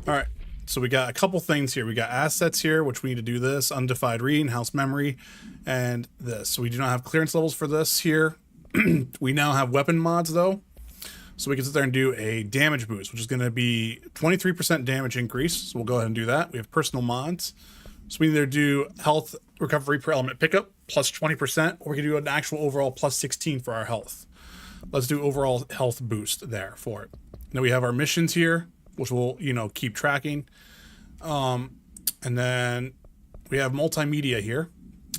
All right. So we got a couple things here. We got assets here, which we need to do this, undefined read, house memory, and this. So we do not have clearance levels for this here. We now have weapon mods though. So we can sit there and do a damage boost, which is going to be 23% damage increase. So we'll go ahead and do that. We have personal mods. So we either do health recovery per element pickup plus 20%, or we can do an actual overall plus 16 for our health. Let's do overall health boost there for it. Then we have our missions here, which we'll, keep tracking. And then we have multimedia here.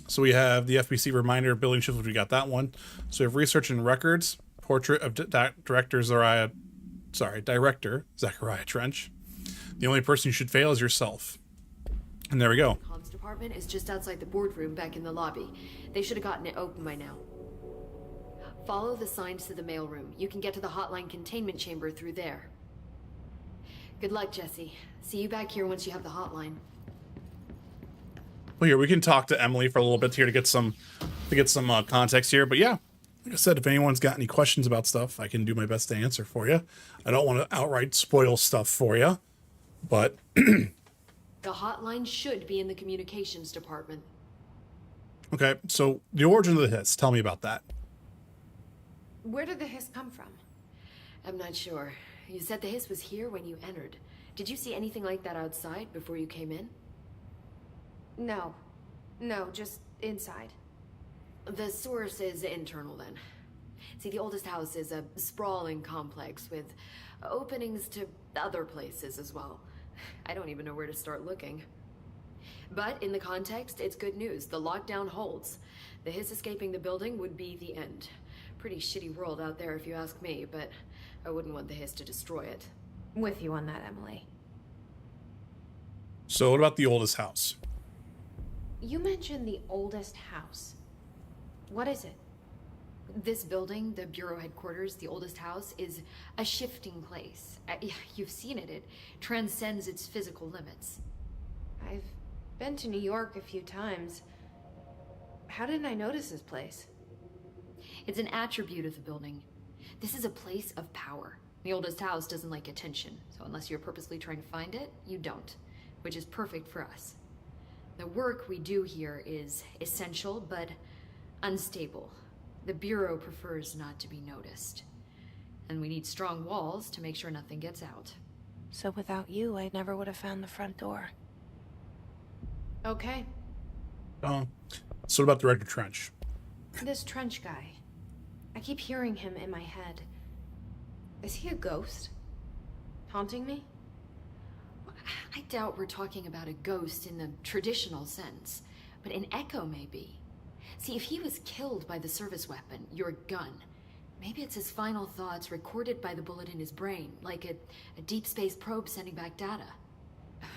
So we have the FBC reminder building shift, which we got that one. So we have research and records, portrait of director Zachariah Trench. The only person you should fail is yourself. And there we go. Comms department is just outside the boardroom back in the lobby. They should have gotten it open by now. Follow the signs to the mailroom. You can get to the hotline containment chamber through there. Good luck, Jesse. See you back here once you have the hotline. Well, here we can talk to Emily for a little bit here to get some context here. But yeah, like I said, if anyone's got any questions about stuff, I can do my best to answer for you. I don't want to outright spoil stuff for you, but the hotline should be in the communications department. Okay, so the origin of the hiss. Tell me about that. Where did the hiss come from? I'm not sure. You said the hiss was here when you entered. Did you see anything like that outside before you came in? No, just inside. The source is internal then. See, the oldest house is a sprawling complex with openings to other places as well. I don't even know where to start looking. But in the context, it's good news. The lockdown holds. The hiss escaping the building would be the end. Pretty shitty world out there if you ask me, but I wouldn't want the hiss to destroy it. With you on that, Emily. So what about the oldest house? You mentioned the oldest house. What is it? This building, the Bureau headquarters, the oldest house, is a shifting place. You've seen it. It transcends its physical limits. I've been to New York a few times. How didn't I notice this place? It's an attribute of the building. This is a place of power. The oldest house doesn't like attention, so unless you're purposely trying to find it, you don't, which is perfect for us. The work we do here is essential, but unstable. The Bureau prefers not to be noticed. And we need strong walls to make sure nothing gets out. So without you, I never would have found the front door. Okay. So what about Director Trench? This Trench guy. I keep hearing him in my head. Is he a ghost? Haunting me? I doubt we're talking about a ghost in the traditional sense, but an echo maybe. See, if he was killed by the service weapon, your gun, maybe it's his final thoughts recorded by the bullet in his brain, like a deep space probe sending back data.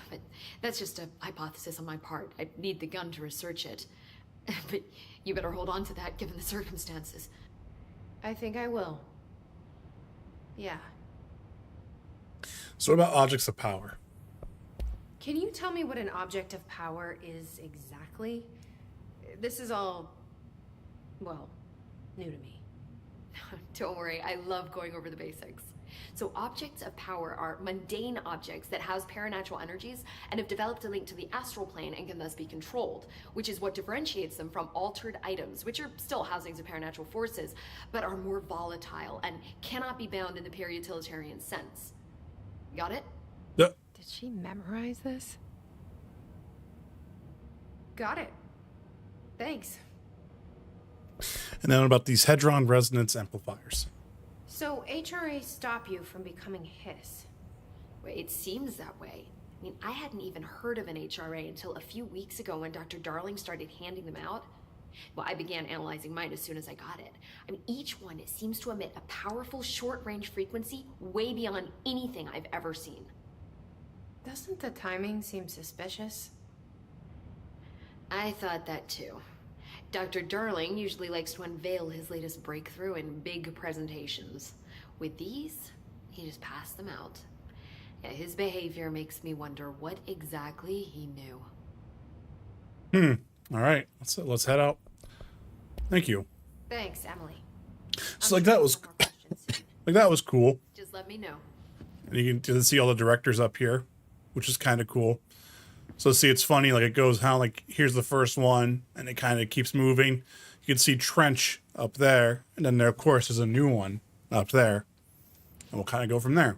But that's just a hypothesis on my part. I'd need the gun to research it. But you better hold on to that given the circumstances. I think I will. Yeah. So what about objects of power? Can you tell me what an object of power is exactly? This is all, well, new to me. Don't worry, I love going over the basics. So objects of power are mundane objects that house paranatural energies and have developed a link to the astral plane and can thus be controlled, which is what differentiates them from altered items, which are still housings of paranatural forces, but are more volatile and cannot be bound in the peri-utilitarian sense. Got it? Yeah. Did she memorize this? Got it. Thanks. And then about these Hedron resonance amplifiers. So HRA stop you from becoming Hiss? Well, it seems that way. I mean, I hadn't even heard of an HRA until a few weeks ago when Dr. Darling started handing them out. Well, I began analyzing mine as soon as I got it. I mean, each one seems to emit a powerful short-range frequency way beyond anything I've ever seen. Doesn't the timing seem suspicious? I thought that too. Dr. Darling usually likes to unveil his latest breakthrough in big presentations. With these, he just passed them out. Yeah, his behavior makes me wonder what exactly he knew. All right, let's head out. Thank you. Thanks, Emily. So that was cool. Just let me know. And you can see all the directors up here, which is kind of cool. So see, it's funny, like it goes how like here's the first one, and it kind of keeps moving. You can see Trench up there, and then there of course is a new one up there. we'll kind of go from there.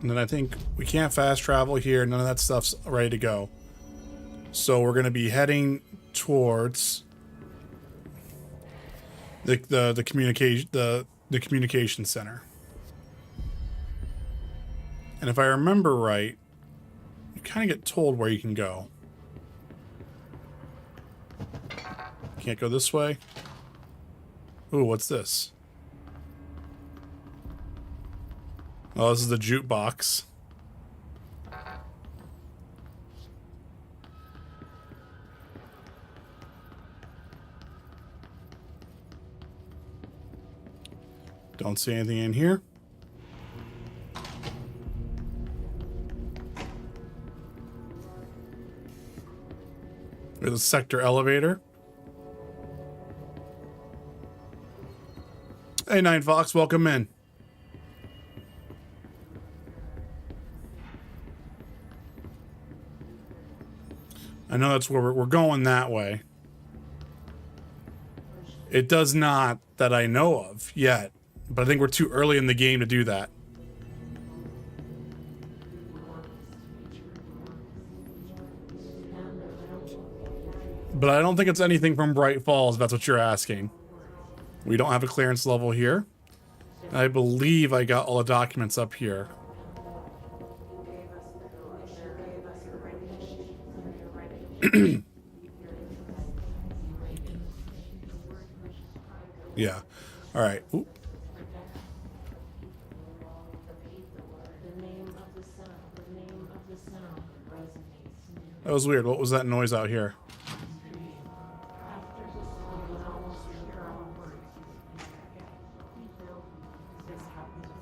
And then I think we can't fast travel here. None of that stuff's ready to go. So we're going to be heading towards the communication center. And if I remember right, you kind of get told where you can go. Can't go this way. Ooh, what's this? Oh, this is the jukebox. Don't see anything in here. There's a sector elevator. Hey, Nine Fox, welcome in. I know that's where we're going that way. It does not that I know of yet, but I think we're too early in the game to do that. But I don't think it's anything from Bright Falls, if that's what you're asking. We don't have a clearance level here. I believe I got all the documents up here. Yeah. All right. Ooh. That was weird. What was that noise out here?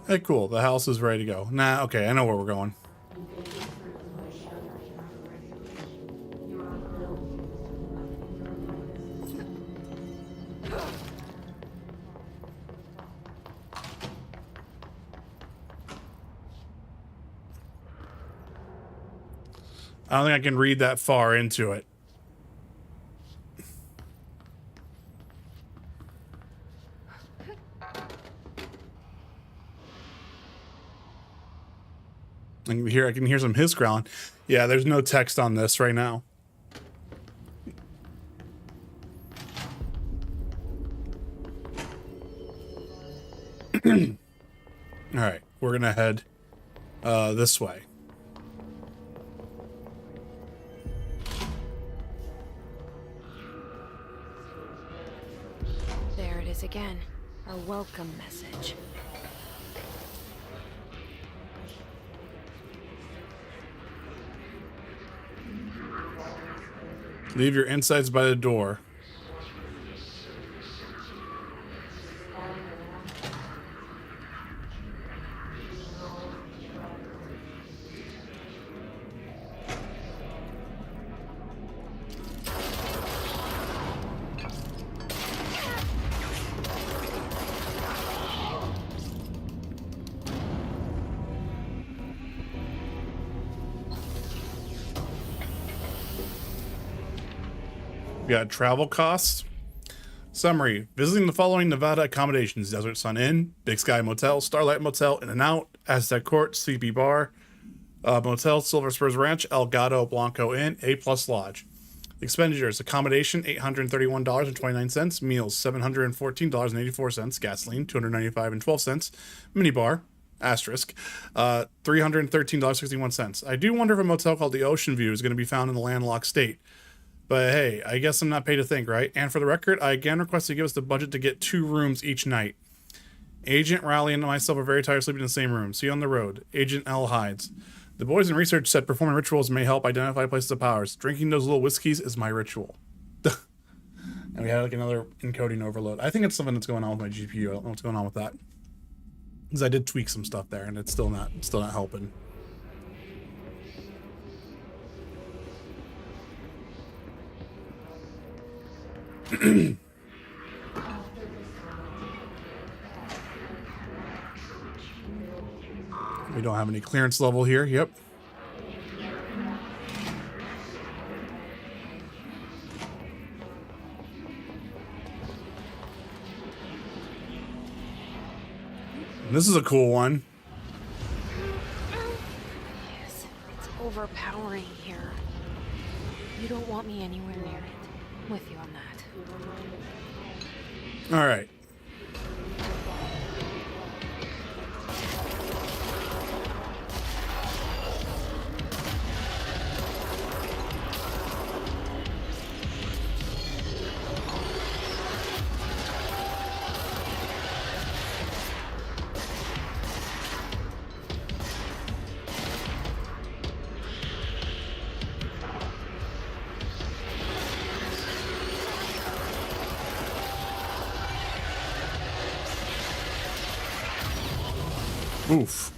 Hey, cool. The house is ready to go. Nah, okay. I know where we're going. I don't think I can read that far into it. I can hear some hiss growling. Yeah, there's no text on this right now. All right, we're gonna head this way. There it is again. Our welcome message. Leave your insides by the door. We got travel costs. Summary. Visiting the following Nevada accommodations: Desert Sun Inn, Big Sky Motel, Starlight Motel, In-N-Out, Aztec Court, Sleepy Bar, Motel, Silver Spurs Ranch, El Gato Blanco Inn, A+ Lodge. Expenditures: accommodation $831.29, meals $714.84, gasoline $295.12, minibar asterisk $313.61. I do wonder if a motel called the Ocean View is going to be found in the landlocked state. But hey, I guess I'm not paid to think, right? And for the record, I again request to give us the budget to get 2 rooms each night. Agent Riley and myself are very tired of sleeping in the same room. See you on the road. Agent L. Hides. The boys in research said performing rituals may help identify places of powers. Drinking those little whiskeys is my ritual. And we had like another encoding overload. I think it's something that's going on with my GPU. I don't know what's going on with that. Because I did tweak some stuff there and it's still not helping. We don't have any clearance level here. Yep. This is a cool one. Yes, it's overpowering here. You don't want me anywhere near it. I'm with you on that. All right. Oof.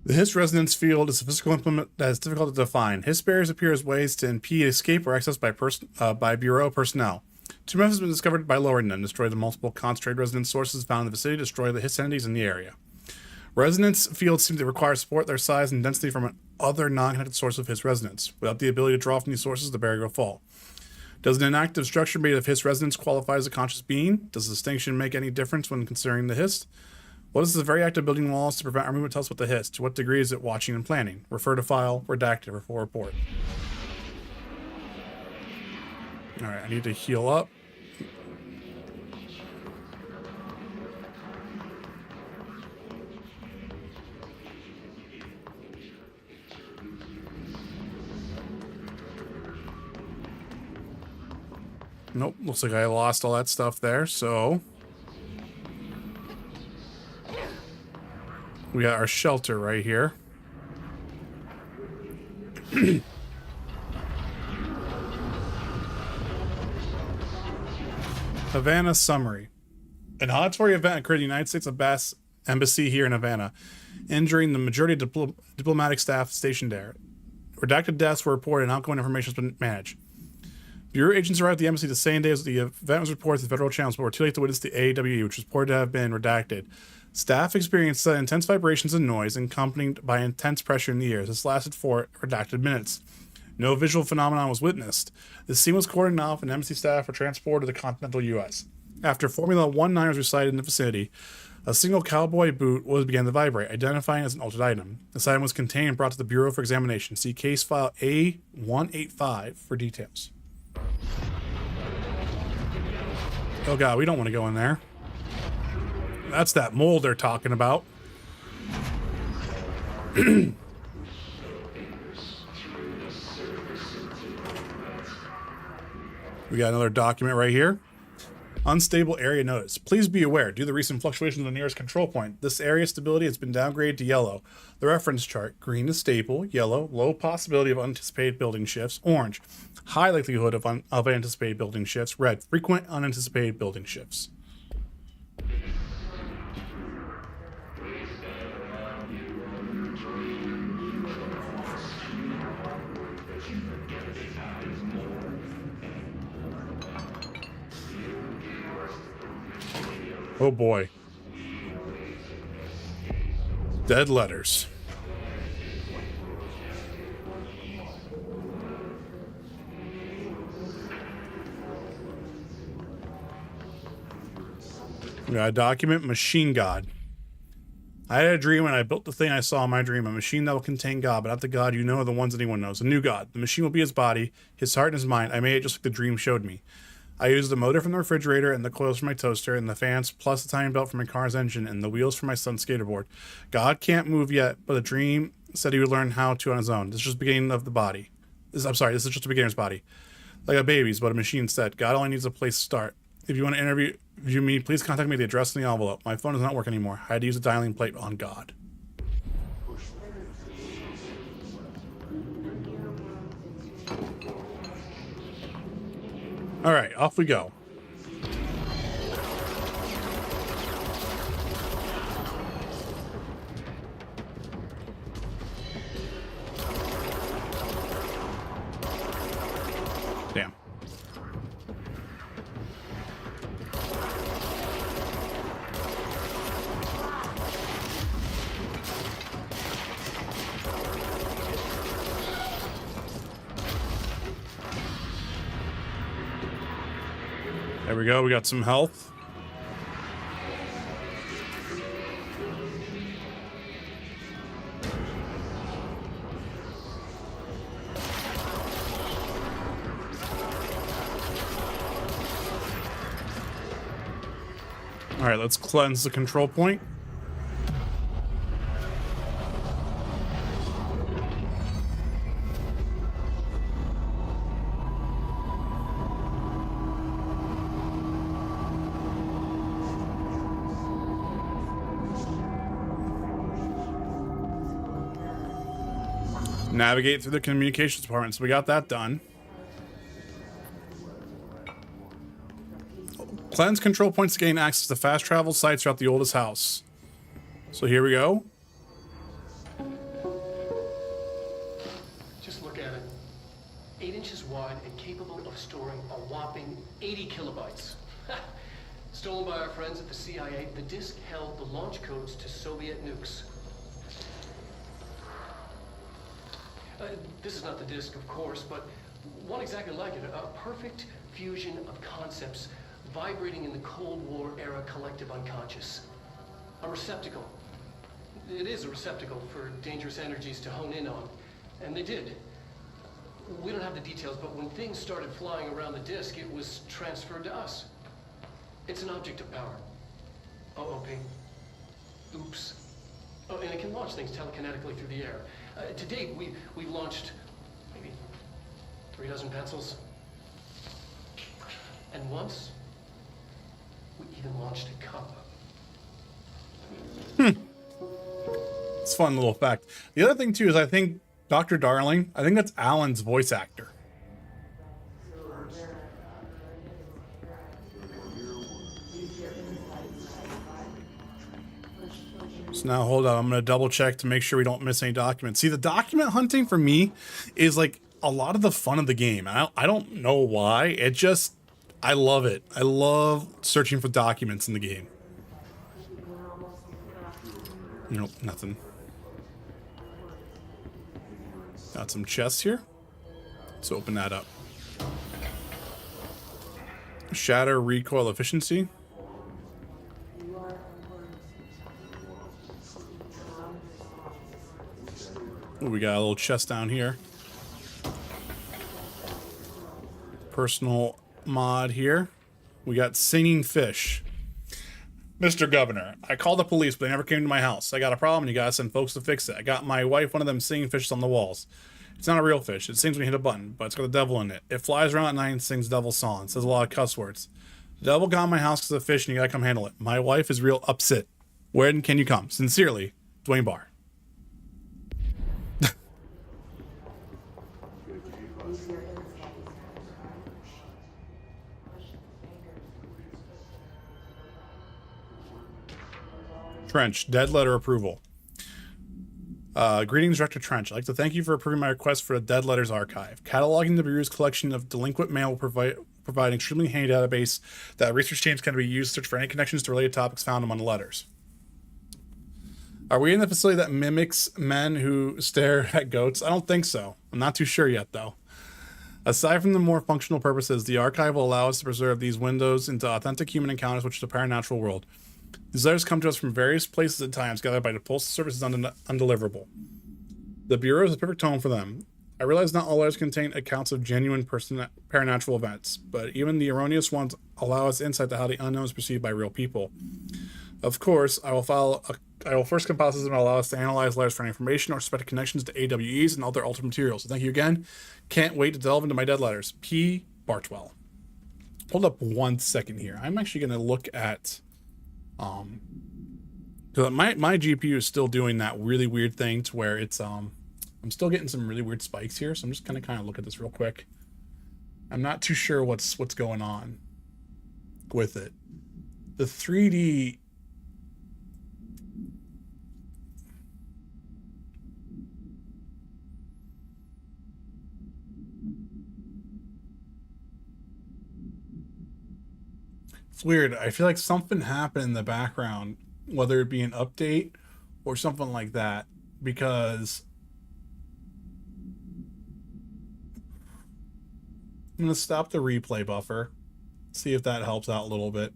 The Hiss resonance field is a physical implement that is difficult to define. Hiss barriers appear as ways to impede escape or access by Bureau personnel. Two methods have been discovered by lowering them: destroy the multiple concentrated resonance sources found in the vicinity, destroy the Hiss entities in the area. Resonance fields seem to require support their size and density from an other non-connected source of Hiss resonance. Without the ability to draw from these sources, the barrier will fall. Does an inactive structure made of Hiss resonance qualify as a conscious being? Does the distinction make any difference when considering the Hiss? What is the very act of building walls to prevent our movement tell us about the Hiss? To what degree is it watching and planning? Refer to file, redacted, or full report. Alright, I need to heal up. Nope, looks like I lost all that stuff there, so... We got our shelter right here. Havana summary. An auditory event occurred in the United States Embassy here in Havana, injuring the majority of diplomatic staff stationed there. Redacted deaths were reported and outgoing information has been managed. Bureau agents arrived at the embassy the same day as the event was reported to the federal channels, but were too late to witness the AWE, which was reported to have been redacted. Staff experienced intense vibrations and noise, accompanied by intense pressure in the ears. This lasted for redacted minutes. No visual phenomenon was witnessed. The scene was cordoned off, and embassy staff were transported to the continental U.S. After Formula 19 was recited in the vicinity, a single cowboy boot began to vibrate, identifying as an altered item. This item was contained and brought to the Bureau for examination. See case file A185 for details. Oh god, we don't want to go in there. That's that mold they're talking about. We got another document right here. Unstable area notice. Please be aware, due to the recent fluctuations of the nearest control point, this area stability has been downgraded to yellow. The reference chart: green is stable, yellow, low possibility of unanticipated building shifts, orange, high likelihood of anticipated building shifts, red, frequent unanticipated building shifts. Oh boy. Dead letters. We got a document: Machine God. I had a dream and I built the thing I saw in my dream, a machine that will contain God, but not the God you know or the ones anyone knows. A new God. The machine will be his body, his heart, and his mind. I made it just like the dream showed me. I used the motor from the refrigerator and the coils from my toaster and the fans plus the timing belt from my car's engine and the wheels for my son's skateboard. God can't move yet, but the dream said he would learn how to on his own. This is just the beginning of the body. This is just a beginner's body. Like a baby's, but a machine said. God only needs a place to start. If you want to interview me, please contact me at the address in the envelope. My phone does not work anymore. I had to use a dialing plate on God. All right, off we go. Damn. There we go. We got some health. All right, let's cleanse the control point. Navigate through the communications department. So we got that done. Cleanse control points to gain access to fast travel sites throughout the oldest house. So here we go. Just look at it. 8 inches wide and capable of storing a whopping 80 kilobytes. Stolen by our friends at the CIA, the disk held the launch codes to Soviet nukes. This is not the disk, of course, but one exactly like it. A perfect fusion of concepts vibrating in the Cold War era collective unconscious. A receptacle. It is a receptacle for dangerous energies to hone in on. And they did. We don't have the details, but when things started flying around the disk, it was transferred to us. It's an object of power. OOP. Oops. Oh, and it can launch things telekinetically through the air. To date, we've launched maybe 3 dozen pencils. And once, we even launched a cup. It's a fun little fact. The other thing, too, is I think Dr. Darling, I think that's Alan's voice actor. So now, hold on. I'm going to double check to make sure we don't miss any documents. See, the document hunting for me is like a lot of the fun of the game. I don't know why. It just, I love it. I love searching for documents in the game. Nope, nothing. Got some chests here. Let's open that up. Shatter recoil efficiency. Ooh, we got a little chest down here. Personal mod here. We got singing fish. Mr. Governor, I called the police, but they never came to my house. I got a problem, and you gotta send folks to fix it. I got my wife one of them singing fishes on the walls. It's not a real fish. It sings when you hit a button, but it's got the devil in it. It flies around at night and sings devil songs. Says a lot of cuss words. The devil got in my house because of the fish, and you gotta come handle it. My wife is real upset. When can you come? Sincerely, Dwayne Barr. Trench, dead letter approval. Greetings, Director Trench. I'd like to thank you for approving my request for a Dead Letters archive. Cataloging the Bureau's collection of delinquent mail will provide an extremely handy database that research teams can be used to search for any connections to related topics found among the letters. Are we in the facility that mimics men who stare at goats? I don't think so. I'm not too sure yet, though. Aside from the more functional purposes, the archive will allow us to preserve these windows into authentic human encounters, which is the paranatural world. These letters come to us from various places at times, gathered by the Postal Service as undeliverable. The Bureau is the perfect home for them. I realize not all letters contain accounts of genuine paranatural events, but even the erroneous ones allow us insight to how the unknown is perceived by real people. Of course, I will first compile a system that allow us to analyze letters for any information or suspected connections to AWEs and other altered materials. So thank you again. Can't wait to delve into my dead letters. P. Bartwell. Hold up 1 second here. I'm actually going to look at... because my GPU is still doing that really weird thing to where it's I'm still getting some really weird spikes here, so I'm just gonna kind of look at this real quick. I'm not too sure what's going on with it. The 3D it's weird. I feel like something happened in the background, whether it be an update or something like that, because I'm going to stop the replay buffer. See if that helps out a little bit.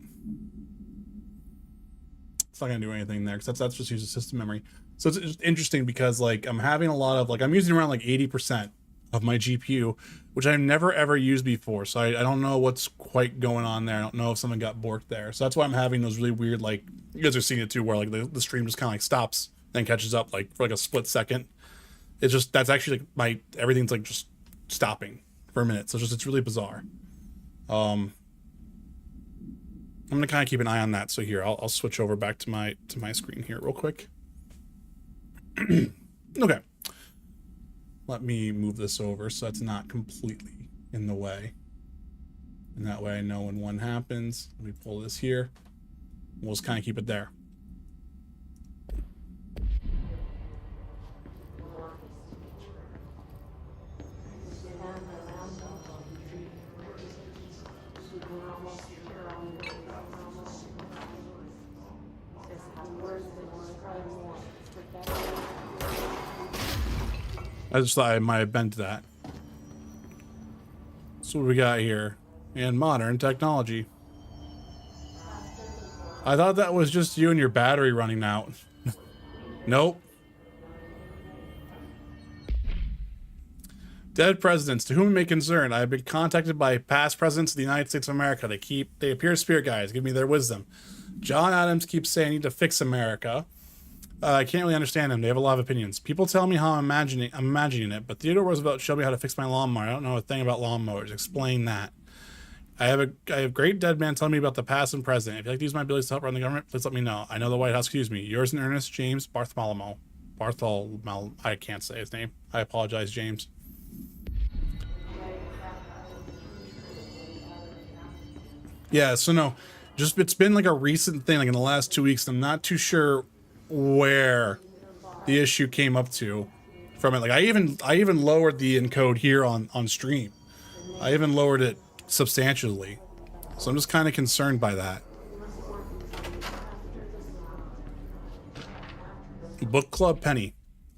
It's not gonna do anything there because that's just using system memory. So it's just interesting because like I'm having a lot of like I'm using around like 80% of my GPU, which I've never ever used before. So I don't know what's quite going on there. I don't know if someone got borked there. So that's why I'm having those really weird, like you guys are seeing it too, where like the stream just kind of like stops, then catches up like for like a split second. It's just that's actually like my everything's like just stopping for a minute. So it's really bizarre. I'm gonna kind of keep an eye on that. So here, I'll switch over back to my screen here real quick. Okay. Let me move this over so that's not completely in the way. And that way I know when one happens. Let me pull this here. We'll just kind of keep it there. I just thought I might have been to that. So what we got here? And modern technology. I thought that was just you and your battery running out. Nope. Dead presidents, to whom it may concern, I have been contacted by past presidents of the United States of America. They appear as spirit guides, give me their wisdom. John Adams keeps saying I need to fix America. I can't really understand them. They have a lot of opinions. People tell me how I'm imagining it, but Theodore Roosevelt showed me how to fix my lawnmower. I don't know a thing about lawnmowers. Explain that. I have great dead man telling me about the past and present. If you'd like to use my abilities to help run the government, please let me know. I know the White House, excuse me. Yours in earnest, James Bartholomew. I can't say his name. I apologize, James. Yeah, so no, just it's been like a recent thing, like in the last 2 weeks. I'm not too sure where the issue came up to from it. Like I even lowered the encode here on stream. I even lowered it substantially. So I'm just kind of concerned by that. Book Club Penny.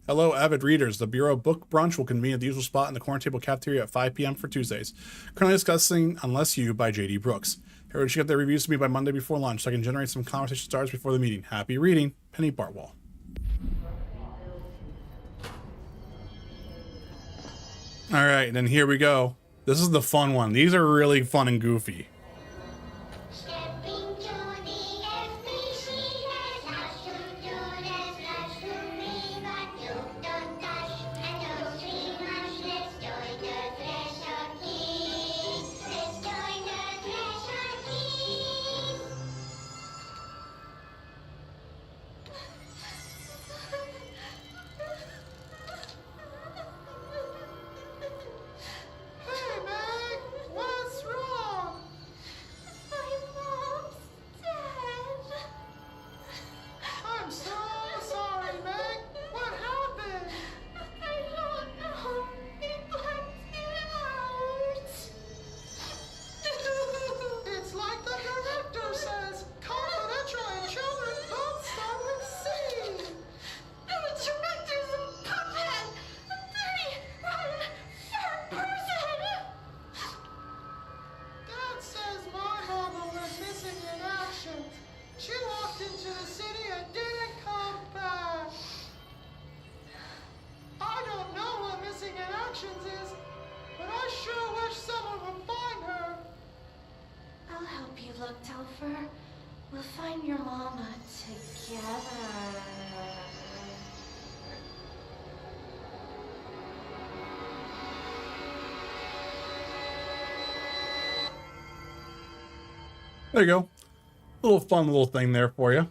Hello, avid readers. The Bureau Book Brunch will convene at the usual spot in the corner table cafeteria at 5 p.m. for Tuesdays. Currently discussing Unless You by J.D. Brooks. Everyone should get their reviews to me by Monday before lunch so I can generate some conversation starters before the meeting. Happy reading, Penny Bartwell. All right, and then here we go. This is the fun one. These are really fun and goofy. We'll find your mama together. There you go. Little fun little thing there for you.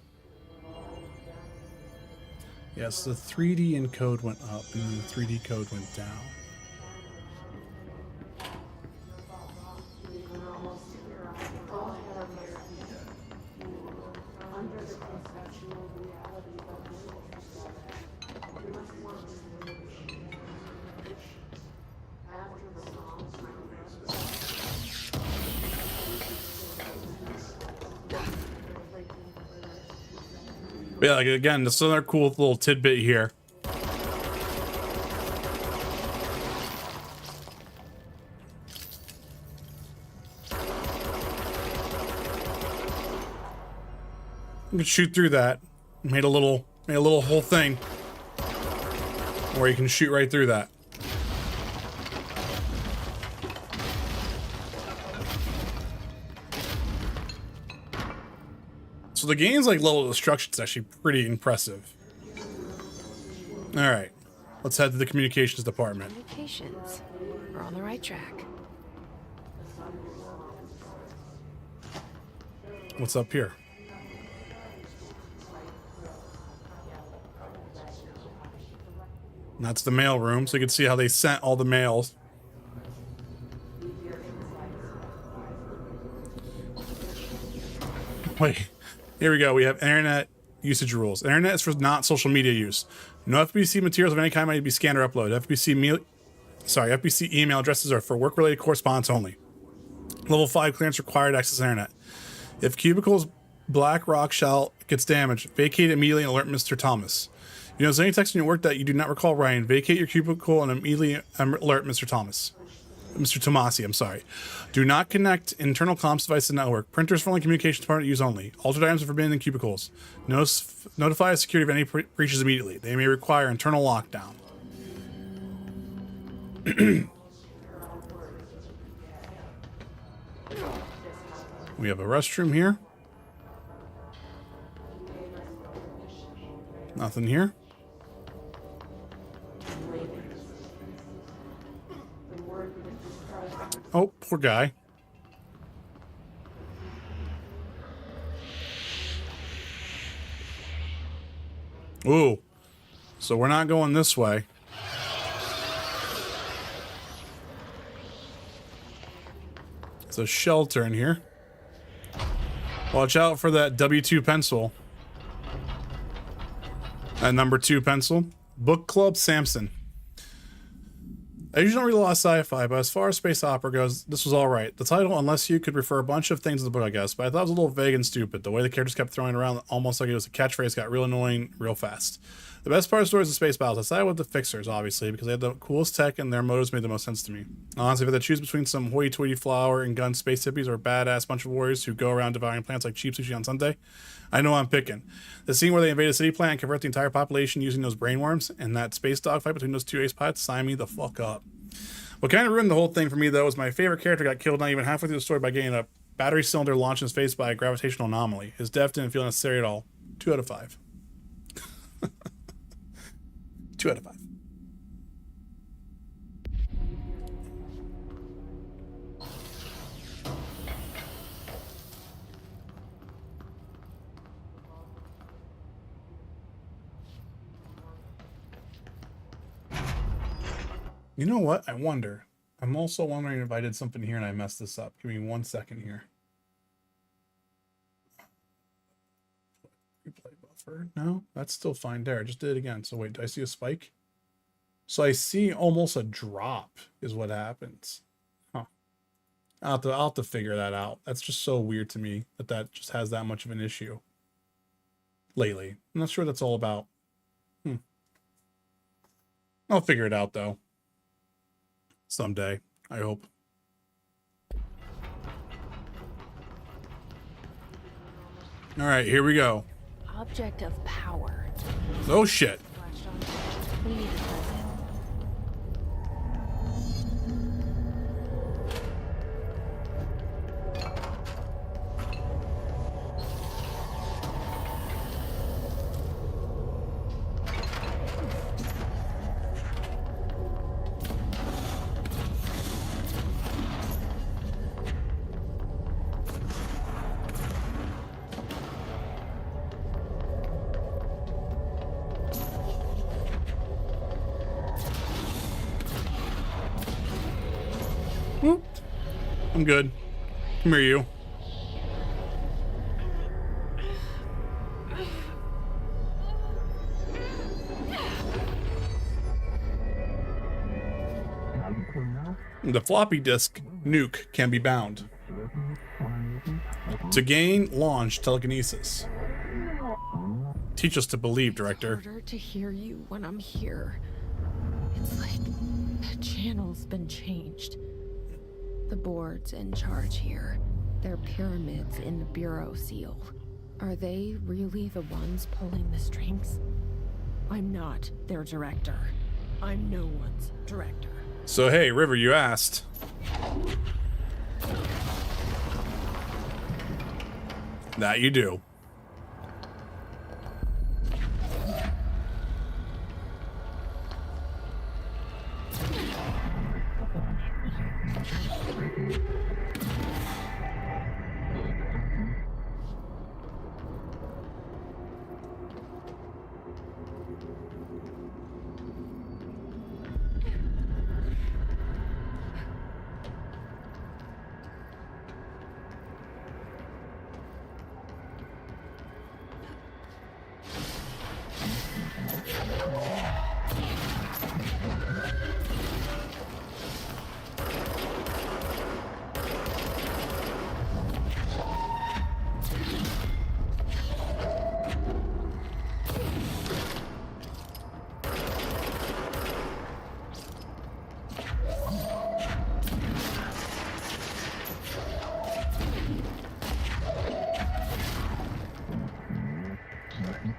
Yes, the 3D encode went up and then the 3D code went down. But yeah, like again, this is another cool little tidbit here. You can shoot through that. Made a little whole thing where you can shoot right through that. So the game's like level of destruction is actually pretty impressive. All right, let's head to the communications department. Communications. We're on the right track. What's up here? And that's the mail room, so you can see how they sent all the mails. Wait, here we go. We have internet usage rules. Internet is for not social media use. No FBC materials of any kind might be scanned or uploaded. FBC email addresses are for work-related correspondence only. Level 5 clearance required to access internet. If Cubicle's black rock shell gets damaged, vacate immediately and alert Mr. Thomas. You know, there's any text in your work that you do not recall writing, vacate your cubicle and immediately alert Mr. Thomas. Mr. Tomasi, I'm sorry. Do not connect internal comms device to network. Printers for only communications department use only. Altered items are forbidden in cubicles. Notify security of any breaches immediately. They may require internal lockdown. We have a restroom here. Nothing here. Oh, poor guy. Ooh. So we're not going this way. There's a shelter in here. Watch out for that W2 pencil. That number 2 pencil. Book Club Samson. I usually don't read a lot of sci-fi, but as far as space opera goes, this was alright. The title, Unless You, could refer a bunch of things in the book, I guess, but I thought it was a little vague and stupid. The way the characters kept throwing it around almost like it was a catchphrase got real annoying real fast. The best part of the story is the space battles. I sided with the Fixers, obviously, because they had the coolest tech and their motives made the most sense to me. Honestly, if I had to choose between some hoity-toity flower and gun space hippies or a badass bunch of warriors who go around devouring plants like cheap sushi on Sunday, I know I'm picking. The scene where they invade a city plant and convert the entire population using those brainworms and that space dogfight between those two ace pilots sign me the fuck up. What kind of ruined the whole thing for me, though, was my favorite character got killed not even halfway through the story by getting a battery cylinder launched in his face by a gravitational anomaly. His death didn't feel necessary at all. 2 out of 5. 2 out of 5. You know what? I wonder. I'm also wondering if I did something here and I messed this up. Give me 1 second here. Replay buffer. No, that's still fine there. I just did it again. So wait, do I see a spike? So I see almost a drop is what happens. Huh. I'll have to figure that out. That's just so weird to me that just has that much of an issue lately. I'm not sure what that's all about. I'll figure it out though. Someday, I hope. All right, here we go. Object of power. Oh shit. We need to present. I'm good. Come here, you. The floppy disk nuke can be bound. To gain launch telekinesis. Teach us to believe, Director. It's harder to hear you when I'm here. It's like the channel's been changed. The board's in charge here. They're pyramids in the Bureau seal. Are they really the ones pulling the strings? I'm not their director. I'm no one's director. So hey, River, you asked. That you do.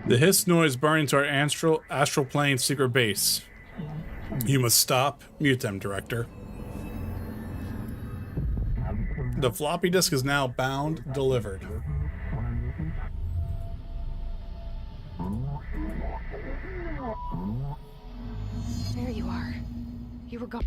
The hiss noise burning to our astral plane secret base. You must stop. Mute them, Director. The floppy disk is now bound, delivered. There you are. You were gone.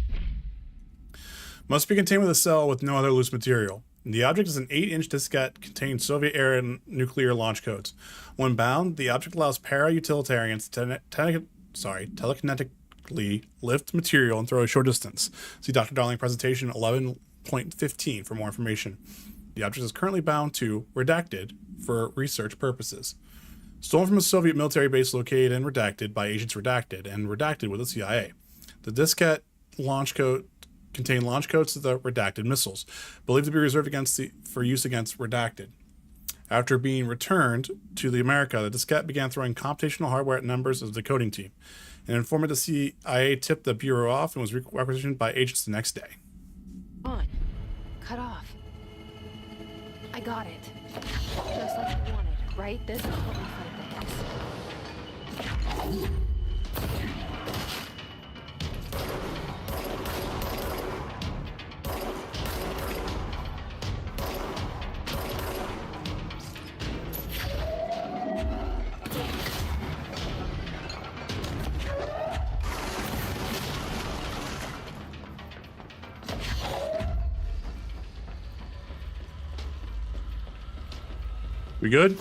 Must be contained with a cell with no other loose material. The object is an 8-inch diskette containing Soviet-era nuclear launch codes. When bound, the object allows para-utilitarians to telekinetically lift material and throw a short distance. See Dr. Darling presentation 11.15 for more information. The object is currently bound to Redacted for research purposes. Stolen from a Soviet military base located in Redacted by Agents Redacted and Redacted with the CIA. The diskette launch code contain launch codes to the Redacted missiles, believed to be reserved for use against Redacted. After being returned to the America, the diskette began throwing computational hardware at members of the decoding team. An informant at the CIA tipped the Bureau off and was requisitioned by agents the next day. On. Cut off. I got it. Just like you wanted, right? This is what we fight the hiss. We good?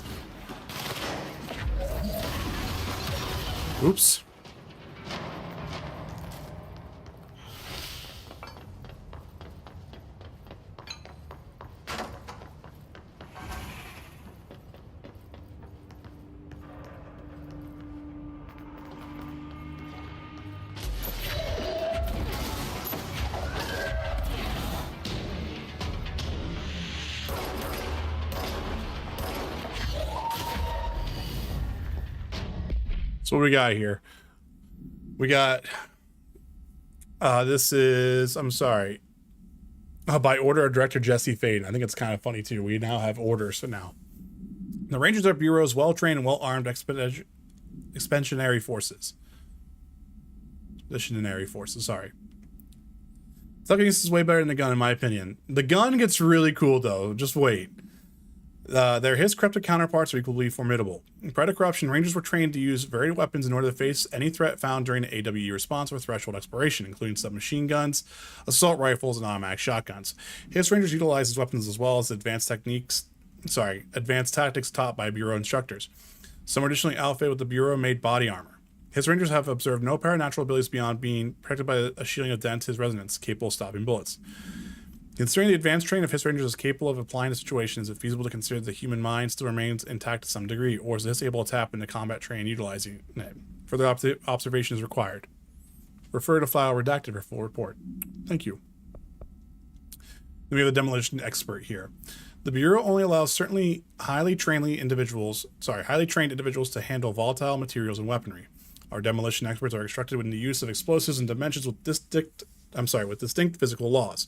Oops. So what we got here? We got, this is, I'm sorry, by order of director Jesse Faden. I think it's kind of funny too. We now have orders now. The Rangers are Bureau's well-trained and well-armed expeditionary forces. Expeditionary forces, sorry. Telekinesis is way better than the gun in my opinion. The gun gets really cool though, just wait. His cryptic counterparts are equally formidable. In Predator Corruption, Rangers were trained to use varied weapons in order to face any threat found during the AWE response or threshold exploration, including submachine guns, assault rifles, and automatic shotguns. His Rangers utilize his weapons as well as advanced tactics taught by Bureau instructors. Some are additionally outfitted with the Bureau-made body armor. His Rangers have observed no paranatural abilities beyond being protected by a shielding of dents his resonance, capable of stopping bullets. Considering the advanced training of Hiss Rangers is capable of applying to situations, is it feasible to consider the human mind still remains intact to some degree, or is this able to tap into combat training utilizing it? Further observation is required. Refer to file redacted for full report. Thank you. Then we have the demolition expert here. The Bureau only allows certainly highly trained individuals to handle volatile materials and weaponry. Our demolition experts are instructed in the use of explosives and dimensions with distinct physical laws,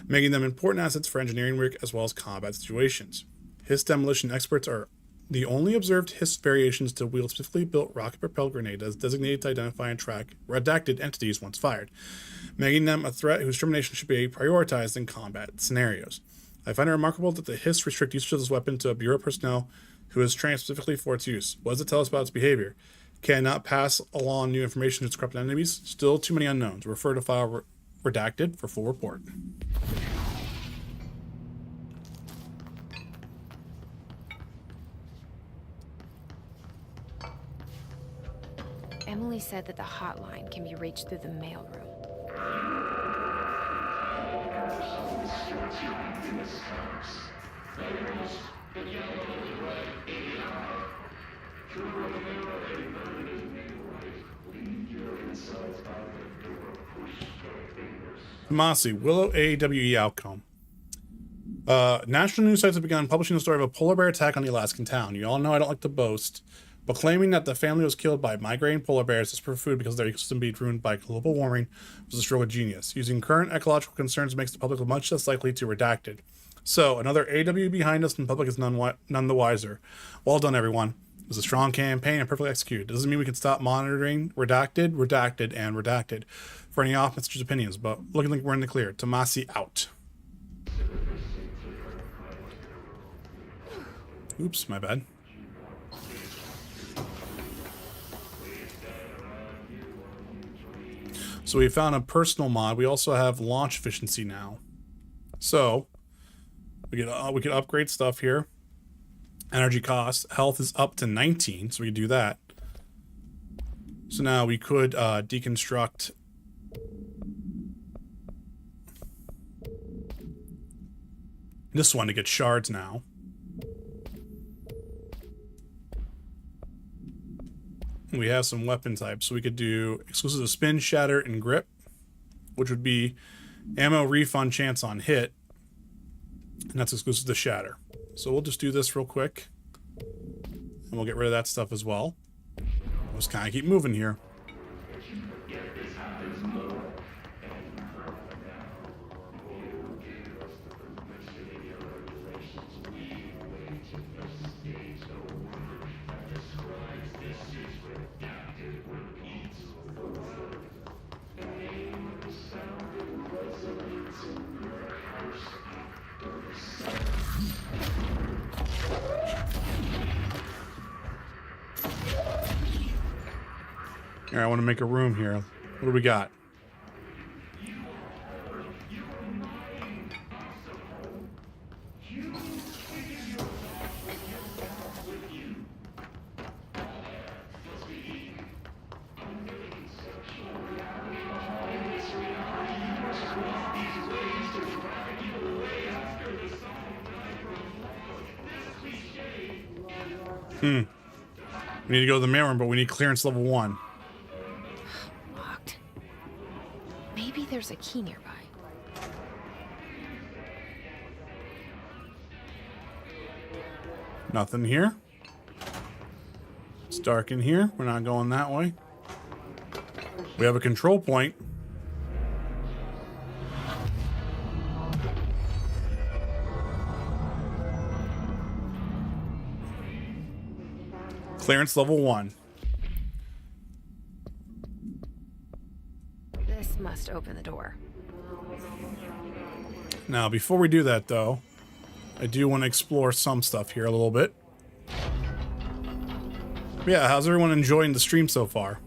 making them important assets for engineering work as well as combat situations. His demolition experts are the only observed Hiss variations to wield specifically built rocket-propelled grenade as designated to identify and track redacted entities once fired, making them a threat whose termination should be prioritized in combat scenarios. I find it remarkable that the Hiss restrict use of this weapon to Bureau personnel who is trained specifically for its use. What does it tell us about its behavior? Cannot pass along new information to its corrupt enemies? Still too many unknowns. Refer to file redacted for full report. Emily said that the hotline can be reached through the mailroom. Tomasi, Willow AWE outcome. National news sites have begun publishing the story of a polar bear attack on the Alaskan town. You all know I don't like to boast, but claiming that the family was killed by migrating polar bears as for food because their ecosystem being ruined by global warming was a stroke of genius. Using current ecological concerns makes the public much less likely to redact it. So, another AW behind us and the public is none the wiser. Well done, everyone. It was a strong campaign and perfectly executed. It doesn't mean we can stop monitoring redacted, and redacted for any off messages opinions, but looking like we're in the clear. Tomasi out. Oops, my bad. So we found a personal mod. We also have launch efficiency now. So we could upgrade stuff here. Energy cost. Health is up to 19, so we can do that. So now we could deconstruct this one to get shards now. We have some weapon types, so we could do exclusive to spin, shatter, and grip, which would be ammo refund chance on hit, and that's exclusive to shatter. So we'll just do this real quick, and we'll get rid of that stuff as well. We'll just kind of keep moving here. All right, I want to make a room here. What do we got? We need to go to the mail room, but we need clearance level 1. Locked. Maybe there's a key nearby. Nothing here. It's dark in here. We're not going that way. We have a control point. Clearance level 1. This must open the door. Now, before we do that, though, I do want to explore some stuff here a little bit. Yeah, how's everyone enjoying the stream so far?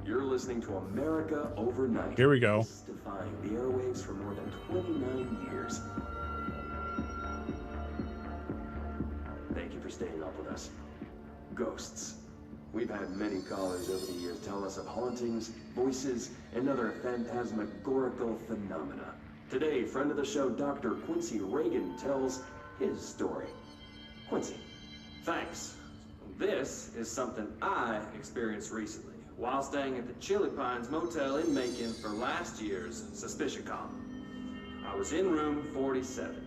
You're listening to America Overnight. Here we go. Defying the airwaves for more than 29 years. Thank you for staying up with us. Ghosts. We've had many callers over the years tell us of hauntings, voices, and other phantasmagorical phenomena. Today, friend of the show, Dr. Quincy Reagan, tells his story. Quincy, thanks. This is something I experienced recently. while staying at the Chili Pines Motel in Macon for last year's Suspicion Con. I was in room 47.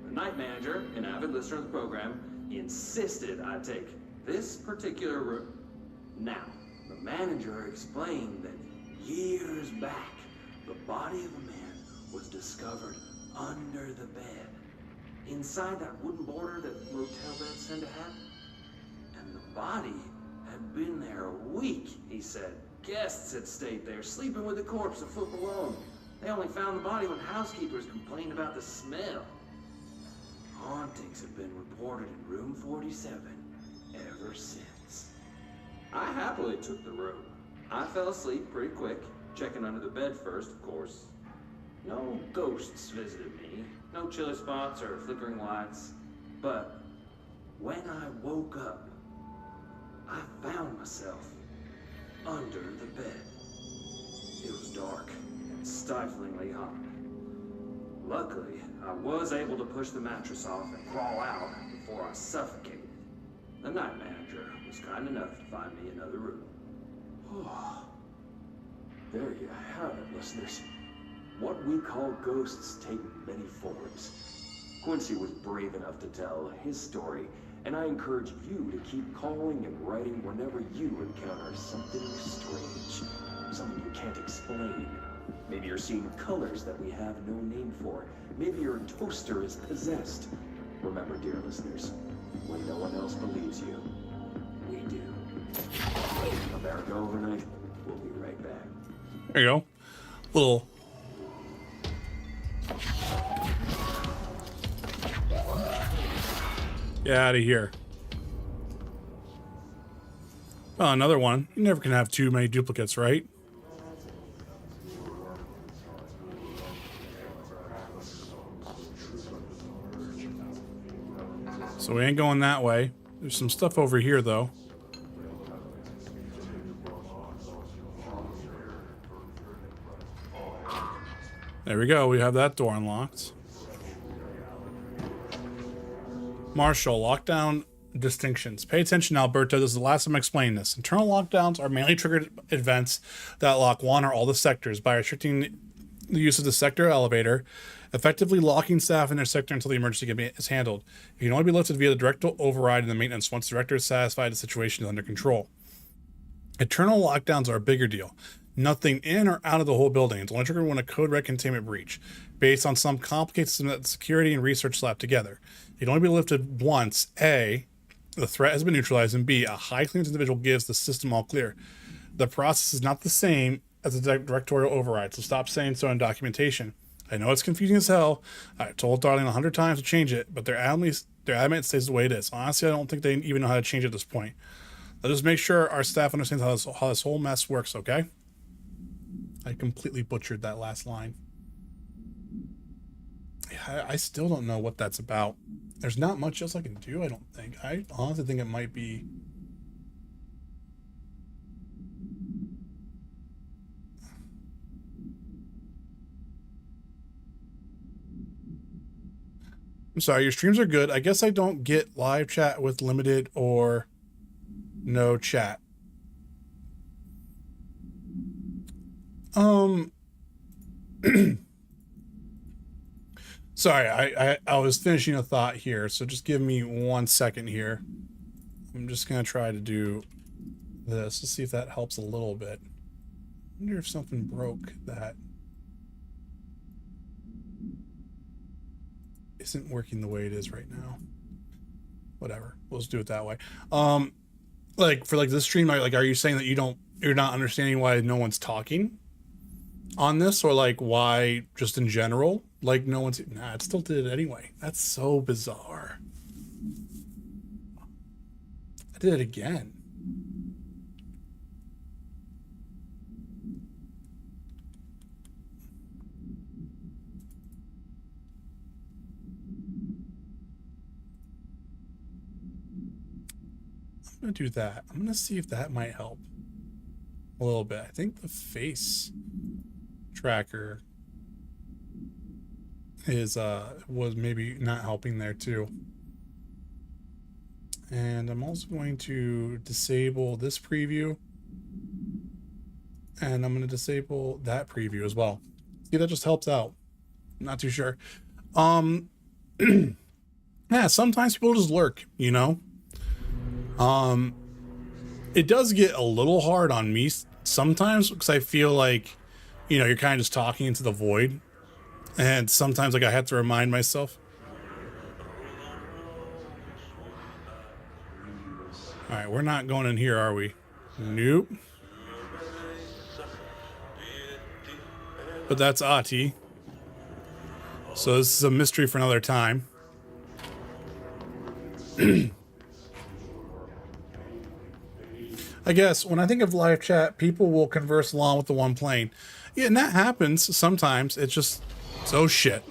The night manager, an avid listener of the program, insisted I take this particular room. Now, the manager explained that years back, the body of a man was discovered under the bed, inside that wooden border that motel beds tend to have. And the body had been there a week, he said. Guests had stayed there, sleeping with the corpse a foot below. They only found the body when housekeepers complained about the smell. Hauntings have been reported in room 47 ever since. I happily took the room. I fell asleep pretty quick, checking under the bed first, of course. No ghosts visited me, no chilly spots or flickering lights. But when I woke up, I found myself under the bed. It was dark and stiflingly hot. Luckily, I was able to push the mattress off and crawl out before I suffocated. The night manager was kind enough to find me another room. There you have it, listeners. What we call ghosts take many forms. Quincy was brave enough to tell his story, and I encourage you to keep calling and writing whenever you encounter something strange, something you can't explain. Maybe you're seeing colors that we have no name for. Maybe your toaster is possessed. Remember, dear listeners, when no one else believes you, we do. America Overnight, we'll be right back. There you go. Little. Get out of here. Oh, another one. You never can have too many duplicates, right? So we ain't going that way. There's some stuff over here, though. There we go. We have that door unlocked. Marshall, lockdown distinctions. Pay attention, Alberto. This is the last time I explain this. Internal lockdowns are mainly triggered events that lock one or all the sectors by restricting the use of the sector elevator, effectively locking staff in their sector until the emergency is handled. It can only be lifted via the direct override in the maintenance once the director is satisfied the situation is under control. Internal lockdowns are a bigger deal. Nothing in or out of the whole building. It's only triggered when a code red containment breach, based on some complicated system that security and research slapped together. It can only be lifted once, A, the threat has been neutralized, and B, a high clearance individual gives the system all clear. The process is not the same as the directorial override, so stop saying so in documentation. I know it's confusing as hell. I told Darling 100 times to change it, but they're adamant it stays the way it is. Honestly, I don't think they even know how to change it at this point. Let's just make sure our staff understands how this whole mess works, okay? I completely butchered that last line. I still don't know what that's about. There's not much else I can do, I don't think. I honestly think it might be... I'm sorry, your streams are good. I guess I don't get live chat with limited or no chat. Sorry, I was finishing a thought here, so just give me 1 second here. I'm just gonna try to do this to see if that helps a little bit. I wonder if something broke that isn't working the way it is right now. Whatever, we'll just do it that way. Like for like this stream, like are you saying that you're not understanding why no one's talking on this, or like why just in general like no one's... Nah, it still did it anyway. That's so bizarre. I did it again. I'm gonna do that. I'm gonna see if that might help a little bit. I think the face tracker is was maybe not helping there too. And I'm also going to disable this preview And I'm going to disable that preview as well. See, that just helps out. Not too sure. Yeah, sometimes people just lurk, you know? It does get a little hard on me sometimes because I feel like, you know, you're kind of just talking into the void. And sometimes, like, I have to remind myself. All right, we're not going in here, are we? Nope. But that's Ahti. So this is a mystery for another time. I guess when I think of live chat, people will converse along with the one playing. Yeah, and that happens sometimes. It's just so shit.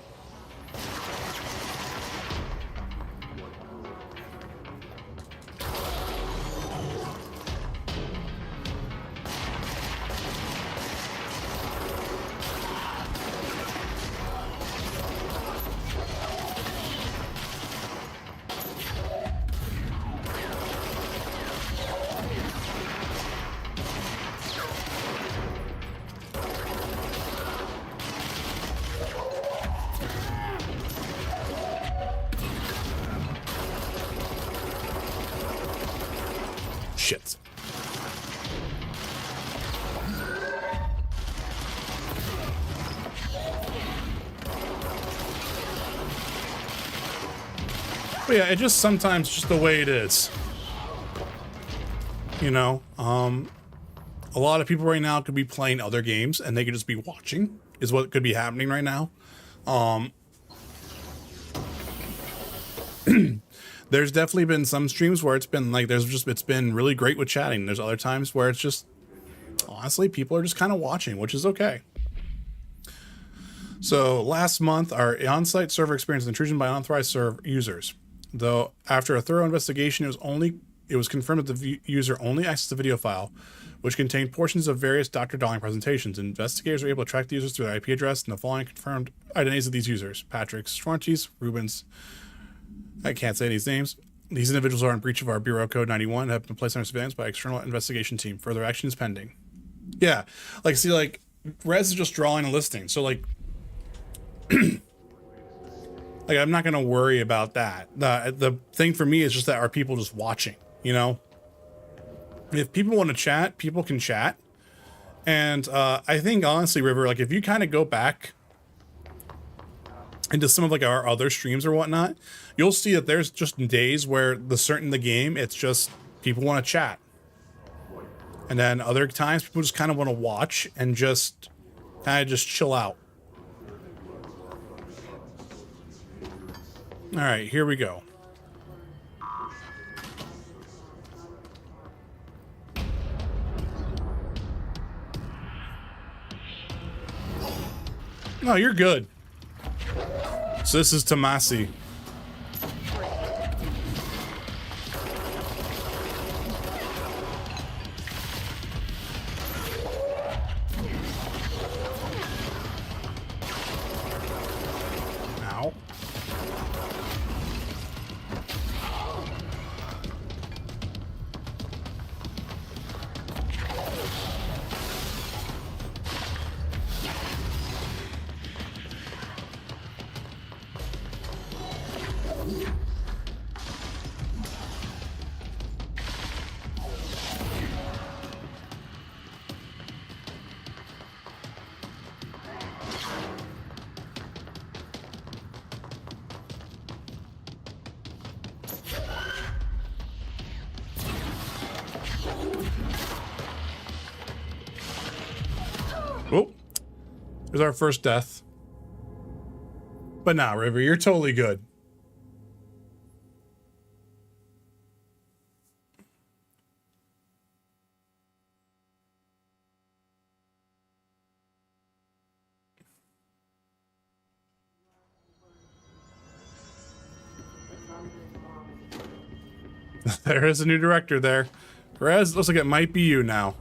Shit. But yeah, it just sometimes just the way it is. You know, a lot of people right now could be playing other games and they could just be watching is what could be happening right now. There's definitely been some streams where it's been like it's been really great with chatting. There's other times where it's just honestly people are just kind of watching, which is okay. So last month, our on-site server experienced intrusion by unauthorized server users. Though after a thorough investigation, it was confirmed that the user only accessed the video file, which contained portions of various Dr. Darling presentations. Investigators were able to track the users through their IP address and the following confirmed identities of these users: Patrick Schwantes, Rubens. I can't say these names. These individuals are in breach of our Bureau Code 91 and have been placed under surveillance by external investigation team. Further action is pending. Yeah, like, see, like, Rez is just drawing a listing. So, like, like, I'm not going to worry about that. The thing for me is just that are people just watching, you know? If people want to chat, people can chat. And I think, honestly, River, like, if you kind of go back into some of, like, our other streams or whatnot, you'll see that there's just days where the game, it's just people want to chat. And then other times people just kind of want to watch and just kind of just chill out. All right, here we go. No, you're good. So this is Tomasi. Ow. Oh, there's our first death. But nah, River, you're totally good. There is a new director there. Rez, looks like it might be you now.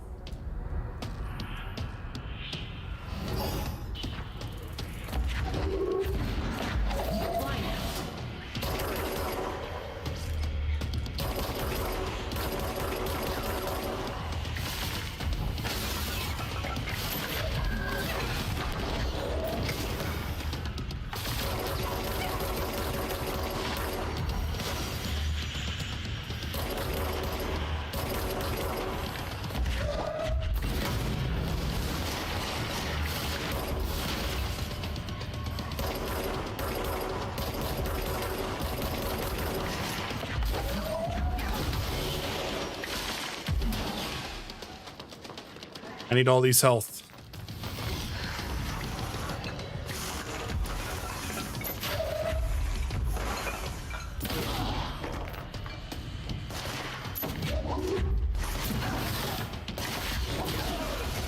I need all these health.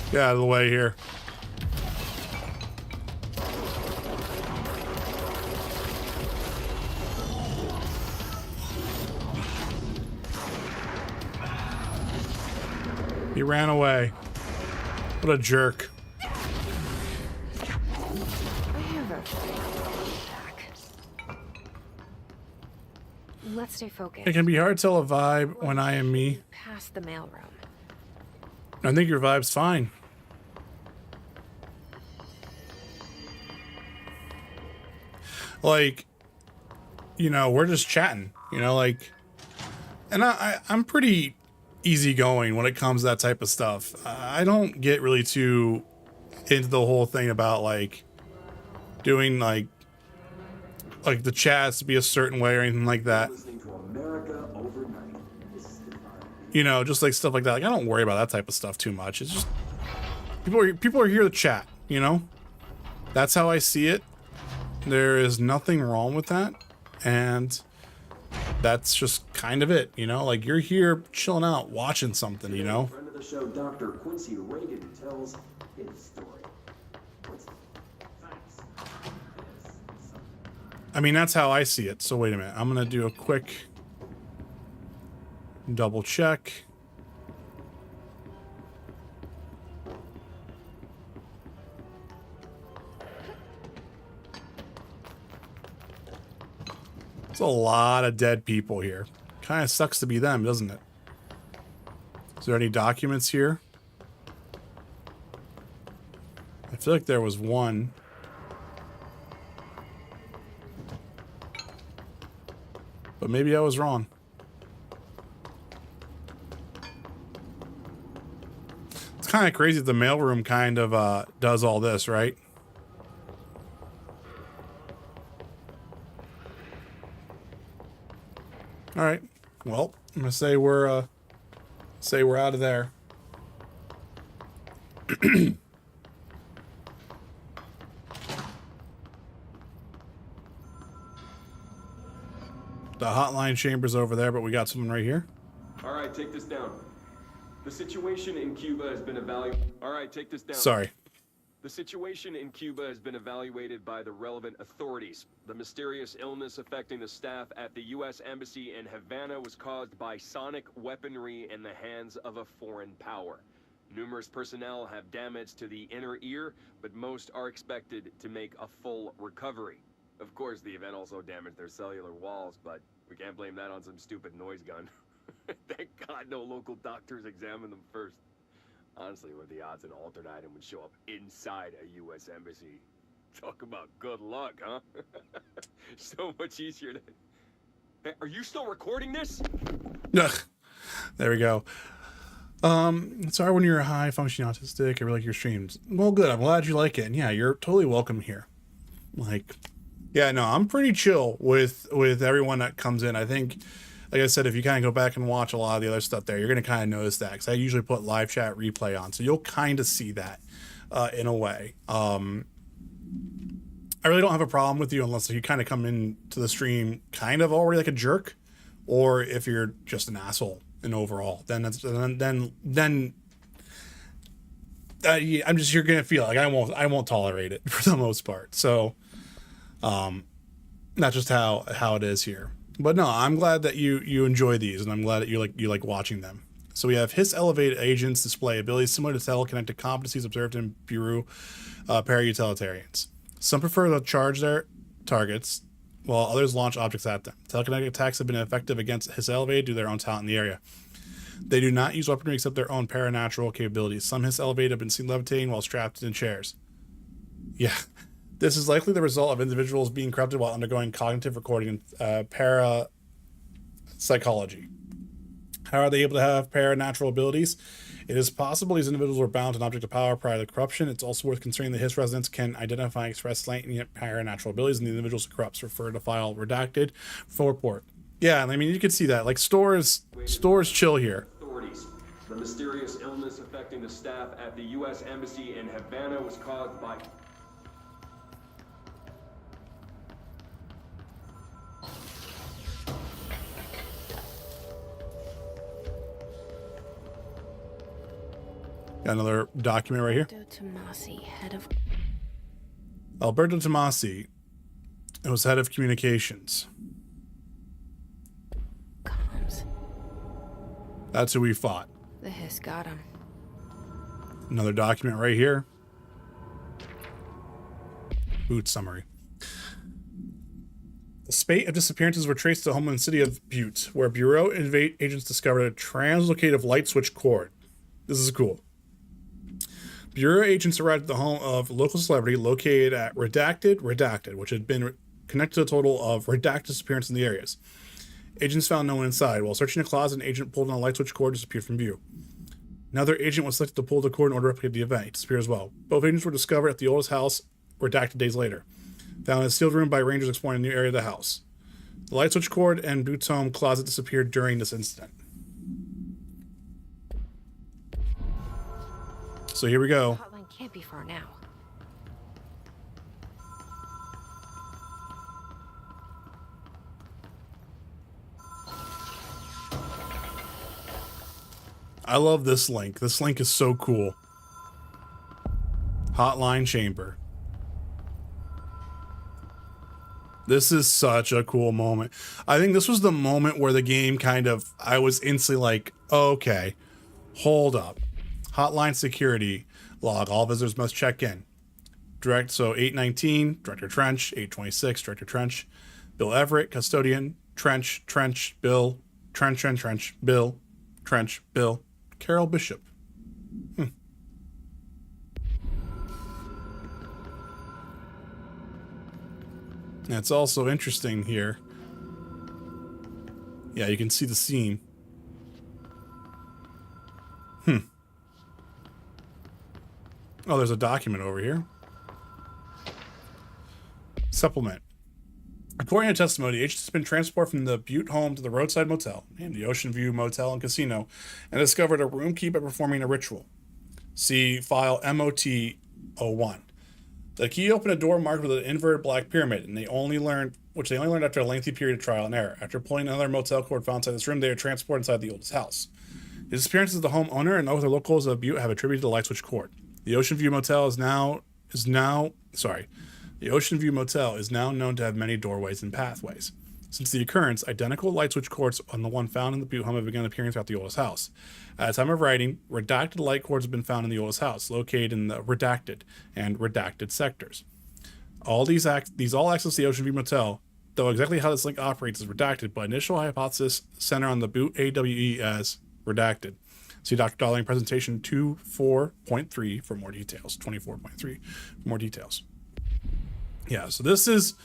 Get out of the way here. He ran away. What a jerk. Let's stay focused. It can be hard to tell a vibe when I am me. Past the mailroom. I think your vibe's fine. Like, you know, we're just chatting, you know, like, and I'm pretty easygoing when it comes to that type of stuff. I don't get really too into the whole thing about like doing like the chats to be a certain way or anything like that. You know, just like stuff like that. Like, I don't worry about that type of stuff too much. It's just people are here to chat, you know? That's how I see it. There is nothing wrong with that. And that's just kind of it, you know? Like, you're here chilling out, watching something, you know? Friend of the show, Dr. Quincy Reagan tells his story. I mean, that's how I see it. So wait a minute. I'm going to do a quick double check. There's a lot of dead people here. Kind of sucks to be them, doesn't it? Is there any documents here? I feel like there was one. But maybe I was wrong. It's kind of crazy that the mailroom kind of does all this, right? All right. Well, I'm gonna say we're out of there. The hotline chamber's over there, but we got someone right here. All right, take this down. The situation in Cuba has been evaluated. All right, take this down. Sorry. The situation in Cuba has been evaluated by the relevant authorities. The mysterious illness affecting the staff at the U.S. Embassy in Havana was caused by sonic weaponry in the hands of a foreign power. Numerous personnel have damage to the inner ear, but most are expected to make a full recovery. Of course, the event also damaged their cellular walls, but we can't blame that on some stupid noise gun. Thank God no local doctors examined them first. Honestly, what are the odds an altered item would show up inside a U.S. embassy? Talk about good luck, huh? So much easier to... Hey, are you still recording this? Ugh. There we go. Sorry when you're high functioning autistic. I really like your streams. Well, good. I'm glad you like it. And yeah, you're totally welcome here. Like... Yeah, no, I'm pretty chill with everyone that comes in. I think, like I said, if you kind of go back and watch a lot of the other stuff there, you're going to kind of notice that, because I usually put live chat replay on, so you'll kind of see that in a way. I really don't have a problem with you unless you kind of come into the stream kind of already like a jerk, or if you're just an asshole in overall. Then I'm just, you're going to feel like I won't tolerate it for the most part. So. Not just how it is here, but no, I'm glad that you enjoy these, and I'm glad that you like watching them. So we have Hiss elevated agents display abilities similar to telekinetic competencies observed in Bureau para-utilitarians. Some prefer to charge their targets, while others launch objects at them. Telekinetic attacks have been effective against Hiss elevated due to their own talent in the area. They do not use weaponry except their own paranatural capabilities. Some Hiss elevated have been seen levitating while strapped in chairs. Yeah. This is likely the result of individuals being corrupted while undergoing cognitive recording and parapsychology. How are they able to have paranatural abilities? It is possible these individuals were bound to an object of power prior to the corruption. It's also worth considering that Hiss residents can identify and express latent paranatural abilities in the individuals who corrupts. Refer to file redacted for report. Yeah, I mean, you can see that. Like, stores chill here. Authorities. The mysterious illness affecting the staff at the U.S. Embassy in Havana was caused by... Got another document right here. Tomasi, head of... Alberto Tomasi was head of communications. Comms. That's who we fought. The hiss got him. Another document right here. Boot summary. The spate of disappearances were traced to the homeland city of Butte, where Bureau agents discovered a translocative light switch cord. This is cool. Bureau agents arrived at the home of a local celebrity located at Redacted, which had been connected to a total of redacted disappearances in the areas. Agents found no one inside. While searching the closet, an agent pulled on a light switch cord and disappeared from view. Another agent was selected to pull the cord in order to replicate the event. He disappeared as well. Both agents were discovered at the oldest house, Redacted days later. Found in a sealed room by rangers exploring a new area of the house. The light switch cord and Boots' home closet disappeared during this incident. So here we go. Hotline can't be far now. I love this link. This link is so cool. Hotline chamber. This is such a cool moment. I think this was the moment where the game I was instantly like, okay, hold up. Hotline security log. All visitors must check in. So 819, Director Trench. 826, Director Trench. Bill Everett, custodian. Trench, Bill. Trench, Bill. Trench, Bill. Carol Bishop. It's also interesting here. Yeah, you can see the scene. Oh, there's a document over here. Supplement. According to testimony, agents has been transported from the Butte home to the roadside motel, named the Ocean View Motel and Casino, and discovered a room keeper performing a ritual. See file MOT-01. The key opened a door marked with an inverted black pyramid, and they only learned after a lengthy period of trial and error. After pulling another motel cord found inside this room, they were transported inside the oldest house. The disappearances of the homeowner and other locals of Butte have attributed to the light switch cord. The Ocean View Motel is now known to have many doorways and pathways. Since the occurrence, identical light switch cords on the one found in the Butte home have begun appearing throughout the oldest house. At the time of writing, redacted light cords have been found in the oldest house, located in the redacted and redacted sectors. These all access the Ocean View Motel, though exactly how this link operates is redacted, but initial hypothesis center on the Butte AWE as redacted. See Dr. Darling presentation 24.3 for more details. 24.3 for more details. Yeah, so this is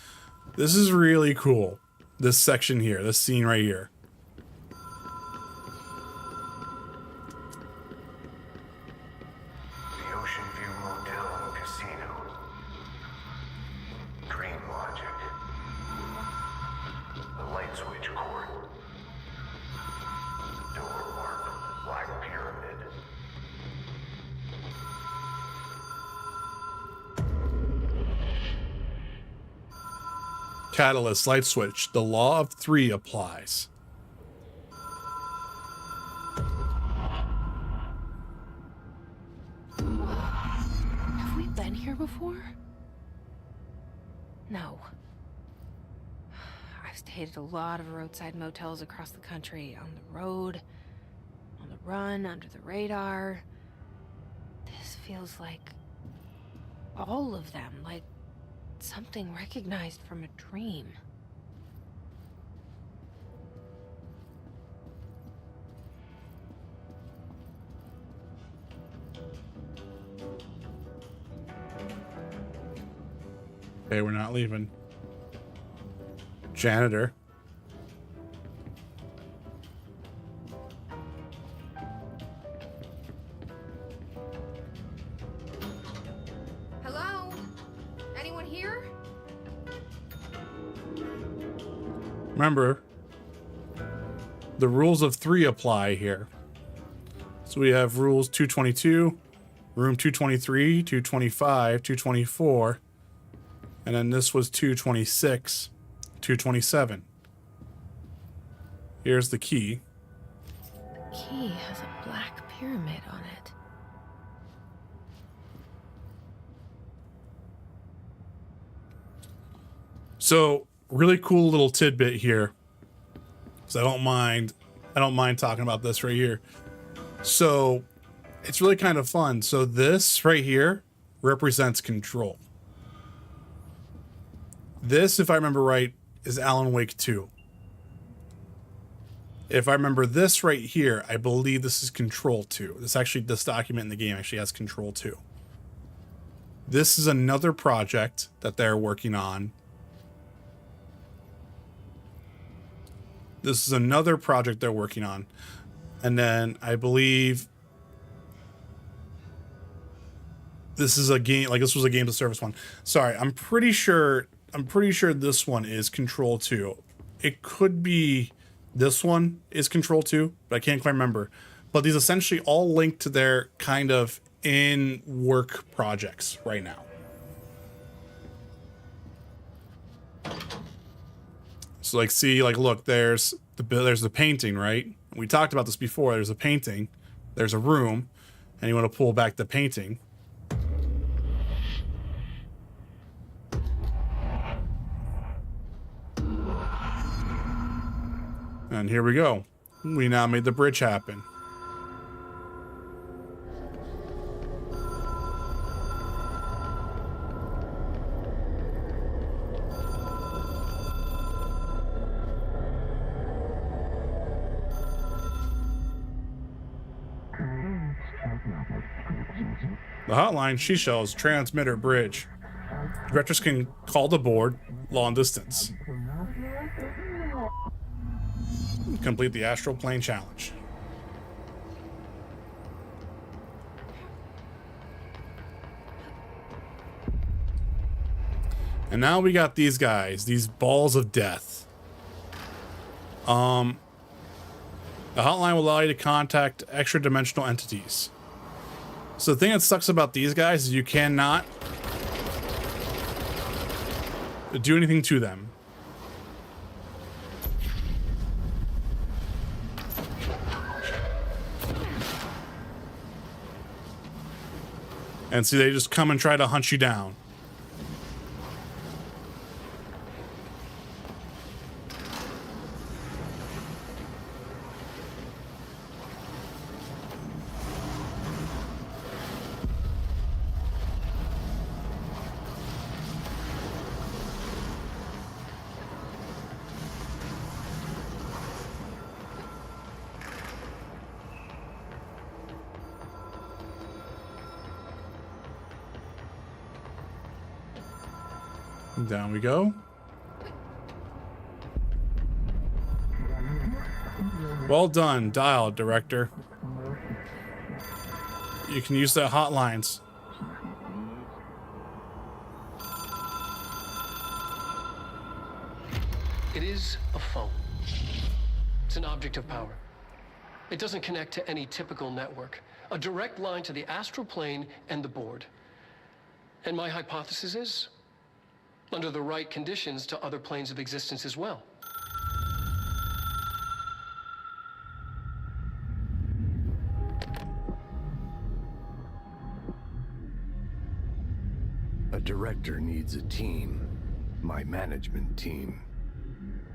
really cool. This section here, this scene right here. The Ocean View Motel and Casino. Dream logic. The light switch cord. Door marked with the black pyramid. Catalyst, light switch. The law of three applies. Have we been here before? No. I've stayed at a lot of roadside motels across the country, on the road, on the run, under the radar. This feels like all of them, like something recognized from a dream. Okay, we're not leaving. Janitor. Hello? Anyone here? Remember, the rules of three apply here. So we have rules 222, room 223, 225, 224, and then this was 226, 227. Here's the key. The key has a black pyramid on it. So, really cool little tidbit here. Because I don't mind talking about this right here. So, it's really kind of fun. So this right here represents control. This, if I remember right, is Alan Wake 2. If I remember this right here, I believe this is Control 2. This document in the game actually has Control 2. This is another project that they're working on. This is another project they're working on. And then I believe this is a game, like this was a games of service one. Sorry, I'm pretty sure this one is Control 2. It could be this one is Control 2, but I can't quite remember. But these essentially all link to their kind of in work projects right now. So like, see, like, look, there's the painting, right? We talked about this before. There's a painting, there's a room, and you want to pull back the painting. And here we go. We now made the bridge happen. The hotline she shows transmitter bridge. Directors can call the board long distance. Complete the astral plane challenge. And now we got these guys, these balls of death. The hotline will allow you to contact extra dimensional entities. So the thing that sucks about these guys is you cannot do anything to them. And see, they just come and try to hunt you down. Down we go. Well done, dial director. You can use the hotlines. It is a phone. It's an object of power. It doesn't connect to any typical network. A direct line to the astral plane and the board. And my hypothesis is, under the right conditions, to other planes of existence as well. A director needs a team. My management team.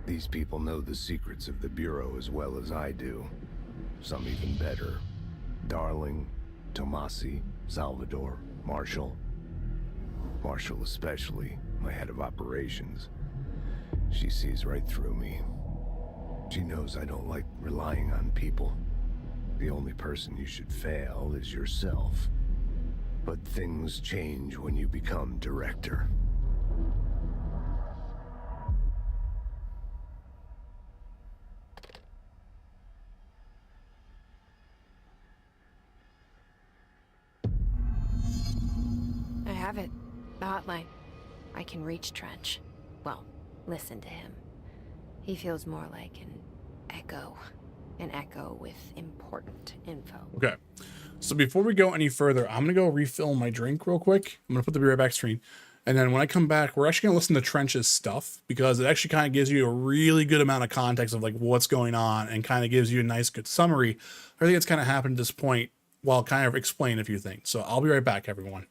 These people know the secrets of the Bureau as well as I do. Some even better. Darling, Tomasi, Salvador, Marshall. Marshall especially, my head of operations. She sees right through me. She knows I don't like relying on people. The only person you should fail is yourself. But things change when you become director. I have it. The hotline. I can reach Trench. Well, listen to him. He feels more like an echo. an echo with important info. Okay. So before we go any further, I'm going to go refill my drink real quick. I'm going to put the Be Right Back screen. And then when I come back, we're actually going to listen to Trench's stuff because it actually kind of gives you a really good amount of context of like what's going on and kind of gives you a nice, good summary of everything that's kind of happened at this point while kind of explain a few things. So I'll be right back, everyone.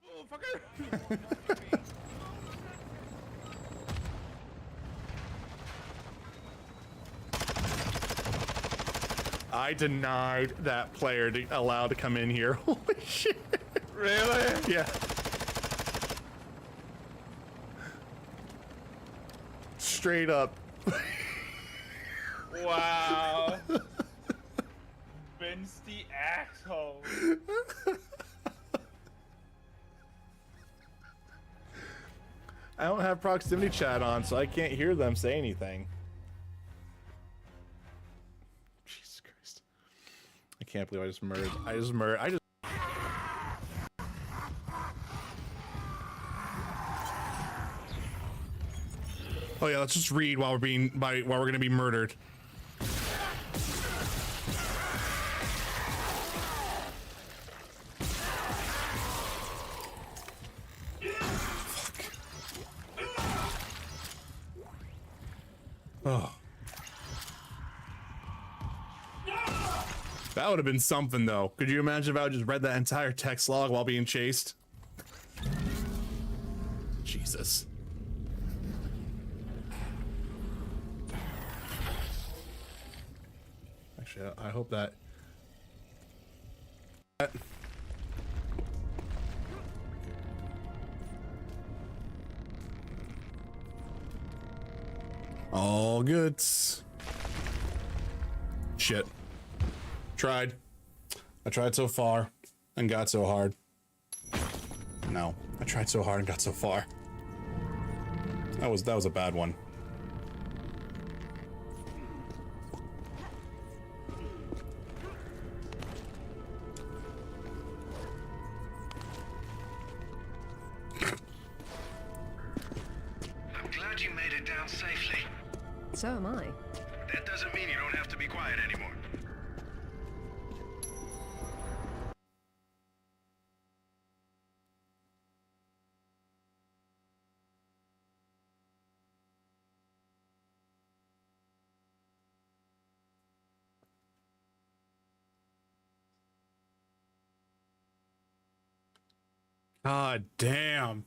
Oh, fucker. I denied that player to allowed to come in here. Holy shit. Really? Yeah. Straight up. Wow. Vince the asshole. I don't have proximity chat on, so I can't hear them say anything. Jesus Christ. I can't believe I just murdered. Oh yeah, let's just read while we're gonna be murdered. Oh. That would have been something though. Could you imagine if I just read that entire text log while being chased? Jesus. Actually, I hope that... All good. Shit. Tried. I tried so far and got so hard. No, I tried so hard and got so far. That was a bad one. I'm glad you made it down safely. So am I. That doesn't mean you don't have to be quiet anymore. God damn.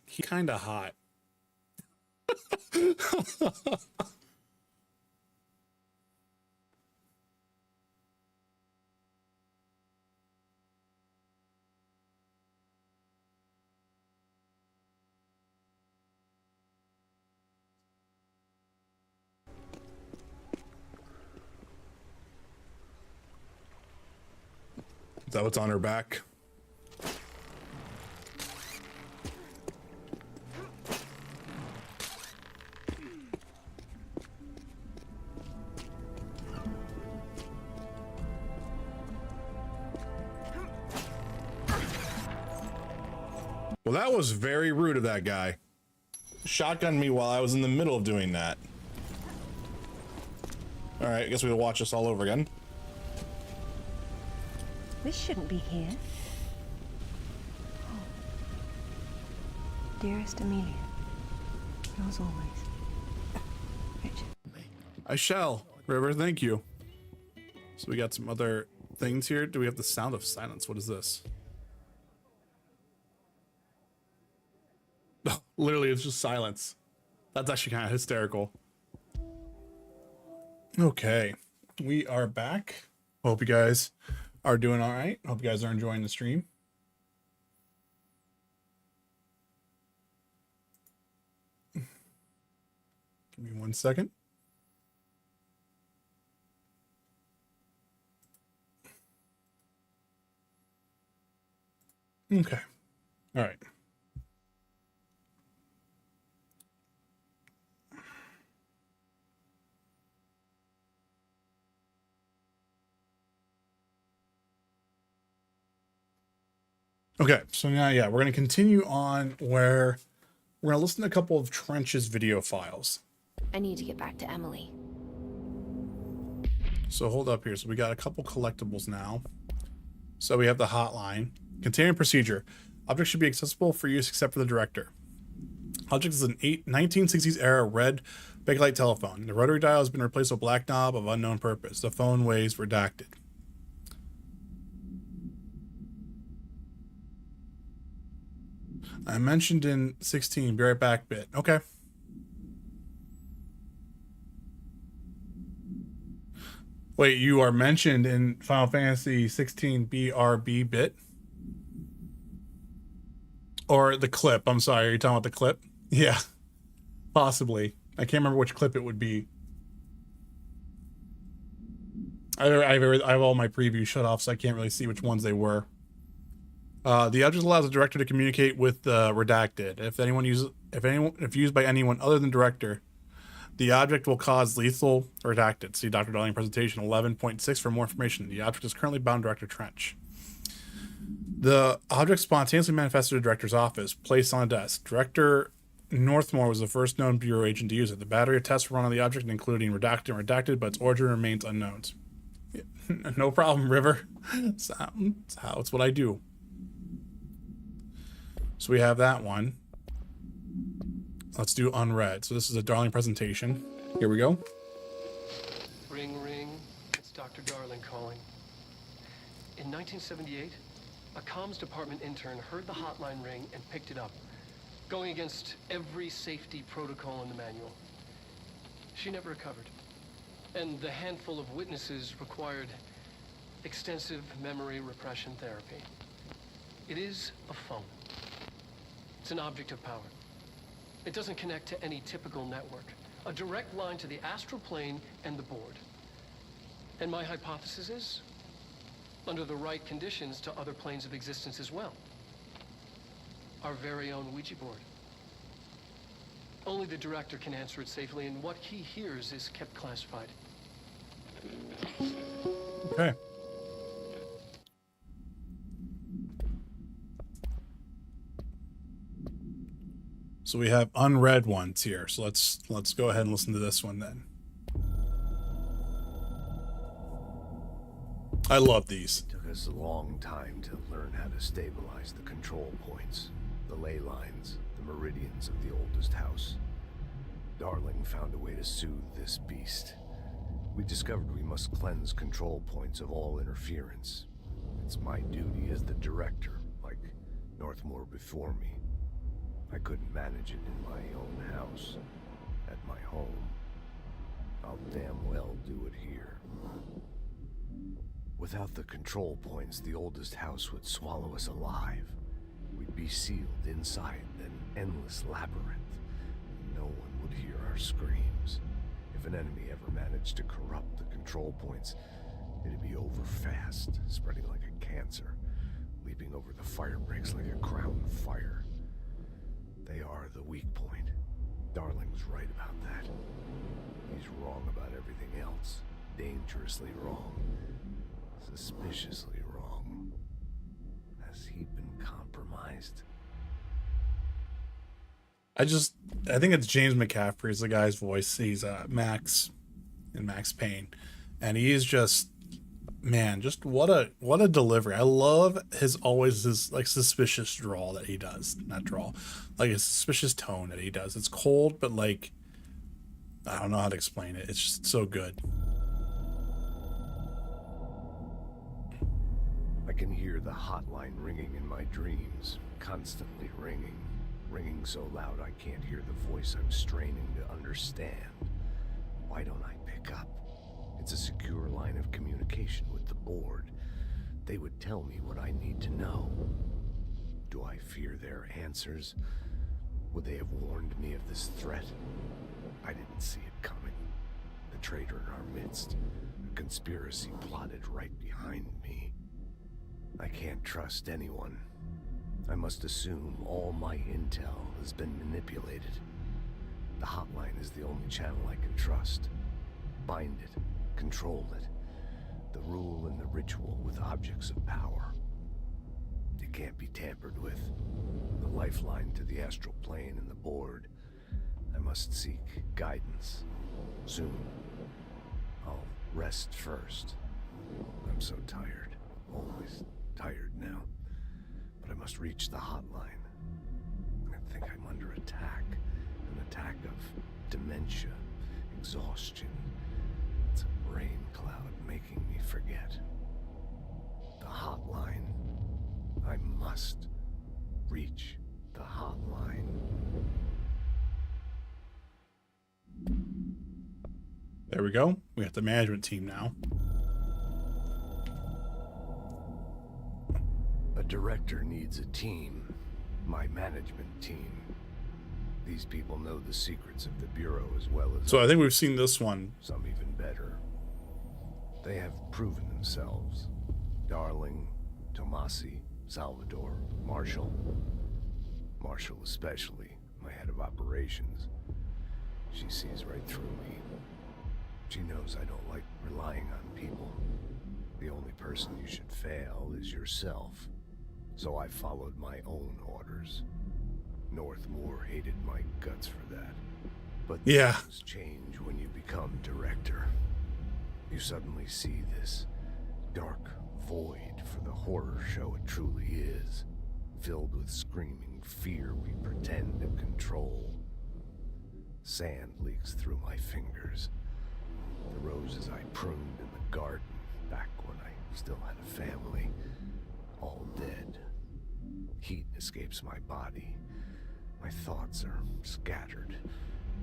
He's kinda hot. Is that what's on her back? Well, that was very rude of that guy. Shotgunned me while I was in the middle of doing that. All right, I guess we'll watch this all over again. This shouldn't be here. Oh. Dearest Amelia, yours always, Richard. I shall. River, thank you. So we got some other things here. Do we have the sound of silence? What is this? Oh, literally, it's just silence. That's actually kind of hysterical. Okay, we are back. Hope you guys are doing all right. Hope you guys are enjoying the stream. Give me 1 second. Okay. All right. Okay, so now, yeah, we're going to continue on where we're going to listen to a couple of Trench's video files. I need to get back to Emily. So hold up here. So we got a couple collectibles now. So we have the hotline. Continuing procedure. Objects should be accessible for use except for the director. Object is an 1960s era red bakelite telephone. The rotary dial has been replaced with a black knob of unknown purpose. The phone weighs redacted. I mentioned in 16, be right back bit. Okay. Wait, you are mentioned in Final Fantasy 16 BRB bit? Or the clip, I'm sorry, are you talking about the clip? Yeah, possibly. I can't remember which clip it would be. I have all my previews shut off, so I can't really see which ones they were. The object allows the director to communicate with the redacted. If used by anyone other than director, the object will cause lethal redacted. See Dr. Darling presentation 11.6 for more information. The object is currently bound Director Trench. The object spontaneously manifested at the director's office, placed on a desk. Director Northmore was the first known Bureau agent to use it. The battery of tests were run on the object, including redacted and redacted, but its origin remains unknown. No problem, River. It's what I do. So we have that one. Let's do unread. So this is a Darling presentation. Here we go. Ring, ring. It's Dr. Darling calling. In 1978, a comms department intern heard the hotline ring and picked it up, going against every safety protocol in the manual. She never recovered. And the handful of witnesses required extensive memory repression therapy. It is a phone. It's an object of power. It doesn't connect to any typical network. A direct line to the astral plane and the board. And my hypothesis is, under the right conditions, to other planes of existence as well. Our very own Ouija board. Only the director can answer it safely, and what he hears is kept classified. Okay. So we have unread ones here. So let's go ahead and listen to this one then. I love these. It took us a long time to learn how to stabilize the control points, the ley lines, the meridians of the oldest house. Darling found a way to soothe this beast. We discovered we must cleanse control points of all interference. It's my duty as the director, like Northmore before me. I couldn't manage it in my own house, at my home. I'll damn well do it here. Without the control points, the oldest house would swallow us alive. We'd be sealed inside an endless labyrinth. No one would hear our screams. If an enemy ever managed to corrupt the control points, it'd be over fast, spreading like a cancer, leaping over the fire breaks like a crown of fire. They are the weak point. Darling's right about that. He's wrong about everything else. Dangerously wrong. Suspiciously wrong. Has he been compromised? I think it's James McCaffrey is the guy's voice. He's Max in Max Payne. And he is just, man, just what a delivery. I love his like suspicious drawl that he does. Not drawl. Like a suspicious tone that he does. It's cold, but like, I don't know how to explain it. It's just so good. I can hear the hotline ringing in my dreams, constantly ringing. Ringing so loud I can't hear the voice I'm straining to understand. Why don't I pick up? It's a secure line of communication with the board. They would tell me what I need to know. Do I fear their answers? Would they have warned me of this threat? I didn't see it coming. The traitor in our midst. A conspiracy plotted right behind me. I can't trust anyone. I must assume all my intel has been manipulated. The hotline is the only channel I can trust. Bind it, control it. The rule and the ritual with objects of power. It can't be tampered with. The lifeline to the astral plane and the board. I must seek guidance. Soon. I'll rest first. I'm so tired. Always tired now. But I must reach the hotline. I think I'm under attack. An attack of dementia, exhaustion. It's a brain cloud making me forget. The hotline. I must reach the hotline. There we go. We got the management team now. A director needs a team. My management team. These people know the secrets of the Bureau as well as... So I think we've seen this one. Some even better. They have proven themselves. Darling, Tomasi, Salvador, Marshall. Marshall especially, my head of operations. She sees right through me. She knows I don't like relying on people. The only person you should fail is yourself. So I followed my own orders. Northmore hated my guts for that. But yeah, things change when you become director. You suddenly see this dark void for the horror show it truly is, filled with screaming fear we pretend to control. Sand leaks through my fingers. The roses I pruned in the garden back when I still had a family, all dead. Heat escapes my body. My thoughts are scattered.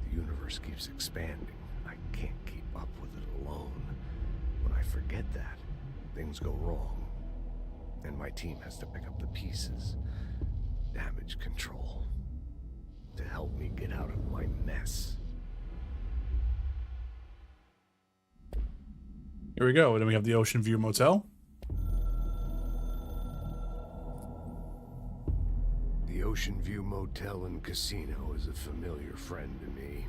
The universe keeps expanding. I can't keep up with it alone. When I forget that, things go wrong. And my team has to pick up the pieces. Damage control. To help me get out of my mess. Here we go. And then we have the Ocean View Motel. The Ocean View Motel and Casino is a familiar friend to me.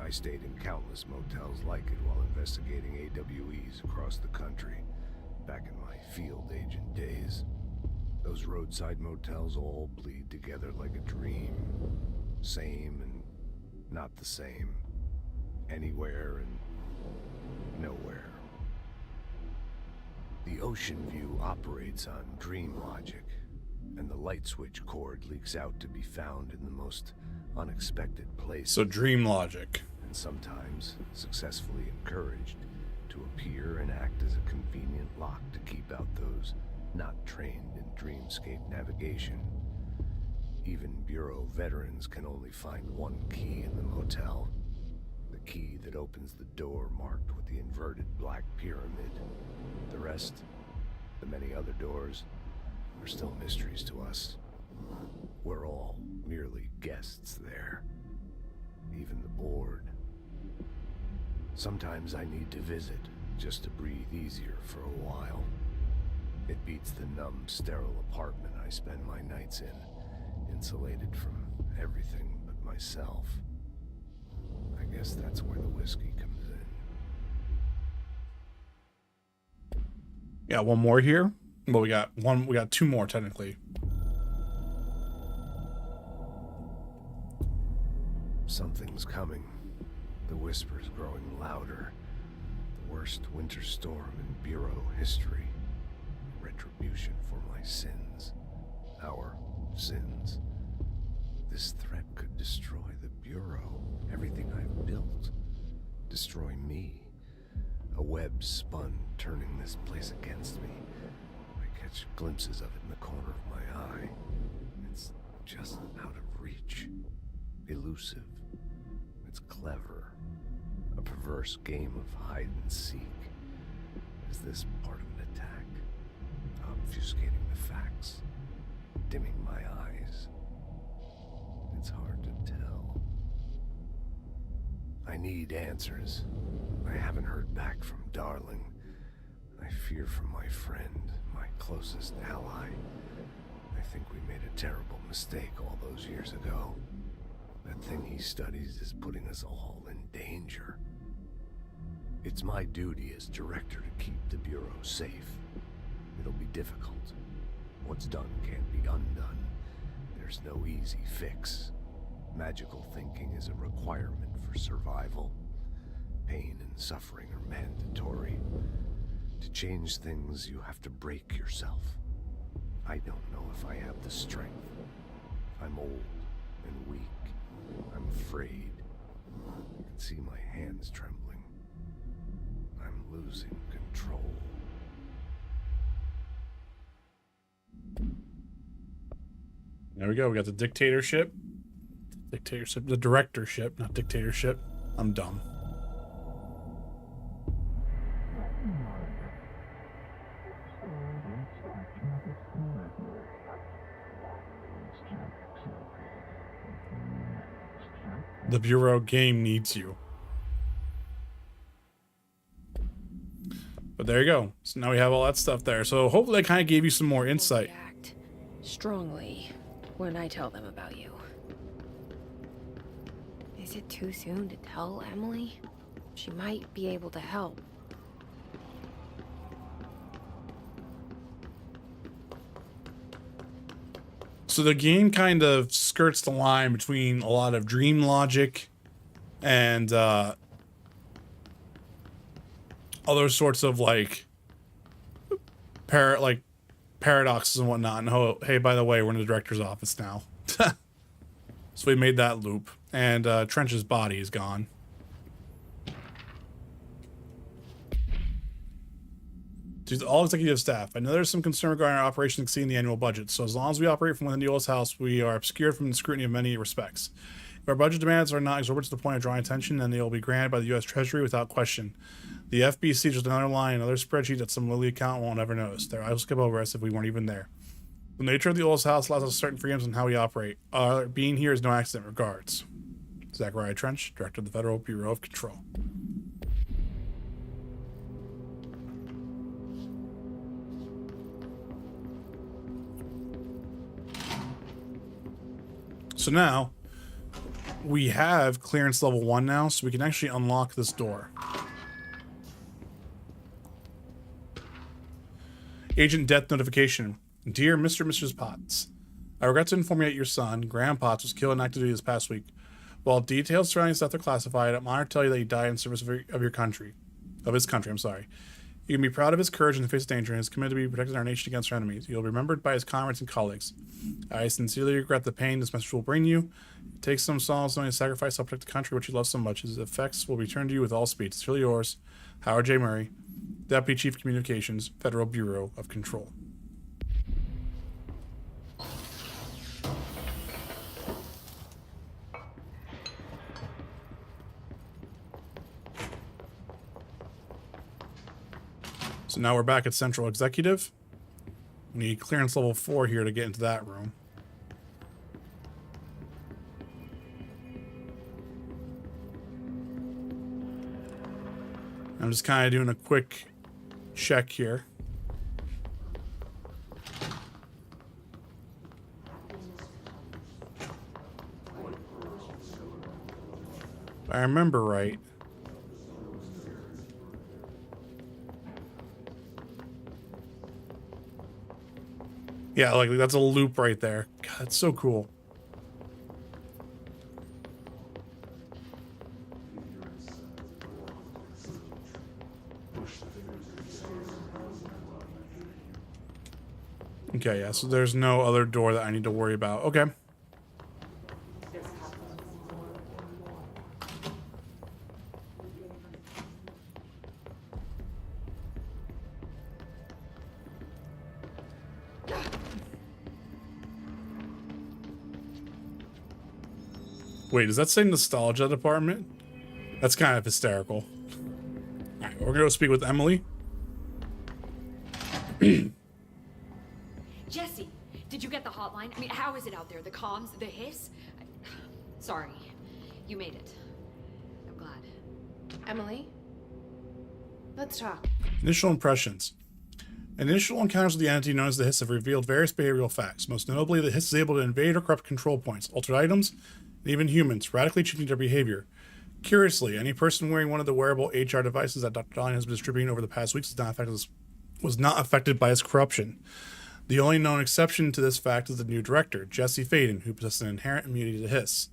I stayed in countless motels like it while investigating AWEs across the country, back in my field agent days. Those roadside motels all bleed together like a dream. Same and not the same. Anywhere and nowhere. The Ocean View operates on dream logic, and the light switch cord leaks out to be found in the most unexpected places. So dream logic. And sometimes successfully encouraged to appear and act as a convenient lock to keep out those not trained in dreamscape navigation. Even Bureau veterans can only find one key in the motel. The key that opens the door marked with the inverted black pyramid. The rest, the many other doors, are still mysteries to us. We're all merely guests there. Even the board. Sometimes I need to visit, just to breathe easier for a while. It beats the numb, sterile apartment I spend my nights in, insulated from everything but myself. I guess that's where the whiskey comes in. Yeah, one more here. Well, we got two more technically. Something's coming. The whispers growing louder. The worst winter storm in Bureau history. Retribution for my sins. Our sins. This threat could destroy the Bureau. Everything I've built. Destroy me. A web spun, turning this place against me. I catch glimpses of it in the corner of my eye. It's just out of reach. Elusive. It's clever. A perverse game of hide and seek. Is this part of an attack? Obfuscating the facts. Dimming my eyes. It's hard to tell. I need answers. I haven't heard back from Darling. I fear for my friend, my closest ally. I think we made a terrible mistake all those years ago. That thing he studies is putting us all in danger. It's my duty as director to keep the Bureau safe. It'll be difficult. What's done can't be undone. There's no easy fix. Magical thinking is a requirement for survival. Pain and suffering are mandatory. To change things, you have to break yourself. I don't know if I have the strength. I'm old and weak. I'm afraid. You can see my hands trembling. I'm losing control. There we go. We got the dictatorship. The directorship, not dictatorship. I'm dumb. The Bureau game needs you. But there you go. So now we have all that stuff there. So hopefully that kind of gave you some more insight. React strongly when I tell them about you. Is it too soon to tell Emily? She might be able to help. So the game kind of skirts the line between a lot of dream logic and other sorts of like paradoxes and whatnot. And oh, hey, by the way, we're in the director's office now. So we made that loop, and Trench's body is gone. To all executive staff, I know there's some concern regarding our operation exceeding the annual budget, so as long as we operate from within the oldest house, we are obscured from the scrutiny of many respects. If our budget demands are not exorbitant to the point of drawing attention, then they will be granted by the U.S. Treasury without question. The FBC is just another line, another spreadsheet that some lowly accountant won't ever notice. Their eyes will skip over us if we weren't even there. The nature of the oldest house allows us certain freedoms in how we operate. Our being here is no accident. Regards. Zachariah Trench, Director of the Federal Bureau of Control. So now, we have clearance level 1 now, so we can actually unlock this door. Agent death notification. Dear Mr. and Mrs. Potts, I regret to inform you that your son, Graham Potts, was killed in active duty this past week. While details surrounding his death are classified, I'm honored to tell you that he died in service of your country. Of his country, I'm sorry. You can be proud of his courage in the face of danger and his commitment to be protecting our nation against our enemies. You'll be remembered by his comrades and colleagues. I sincerely regret the pain this message will bring you. It takes some solace knowing the sacrifice to protect the country which you love so much. His effects will be returned to you with all speed. Sincerely yours, Howard J. Murray, Deputy Chief of Communications, Federal Bureau of Control. So now we're back at Central Executive. We need clearance level 4 here to get into that room. I'm just kind of doing a quick check here. If I remember right. Yeah, like that's a loop right there. God, it's so cool. Okay, yeah, so there's no other door that I need to worry about. Okay. Wait, does that say nostalgia department? That's kind of hysterical. All right, we're gonna go speak with Emily. Jesse, did you get the hotline? I mean, how is it out there? The comms, the hiss? Sorry, you made it. I'm glad. Emily? Let's talk. Initial impressions. Initial encounters with the entity known as the Hiss have revealed various behavioral facts. Most notably, the Hiss is able to invade or corrupt control points, altered items, and even humans, radically changing their behavior. Curiously, any person wearing one of the wearable HR devices that Dr. Dahlia has been distributing over the past weeks was not affected by its corruption. The only known exception to this fact is the new director, Jesse Faden, who possesses an inherent immunity to hiss.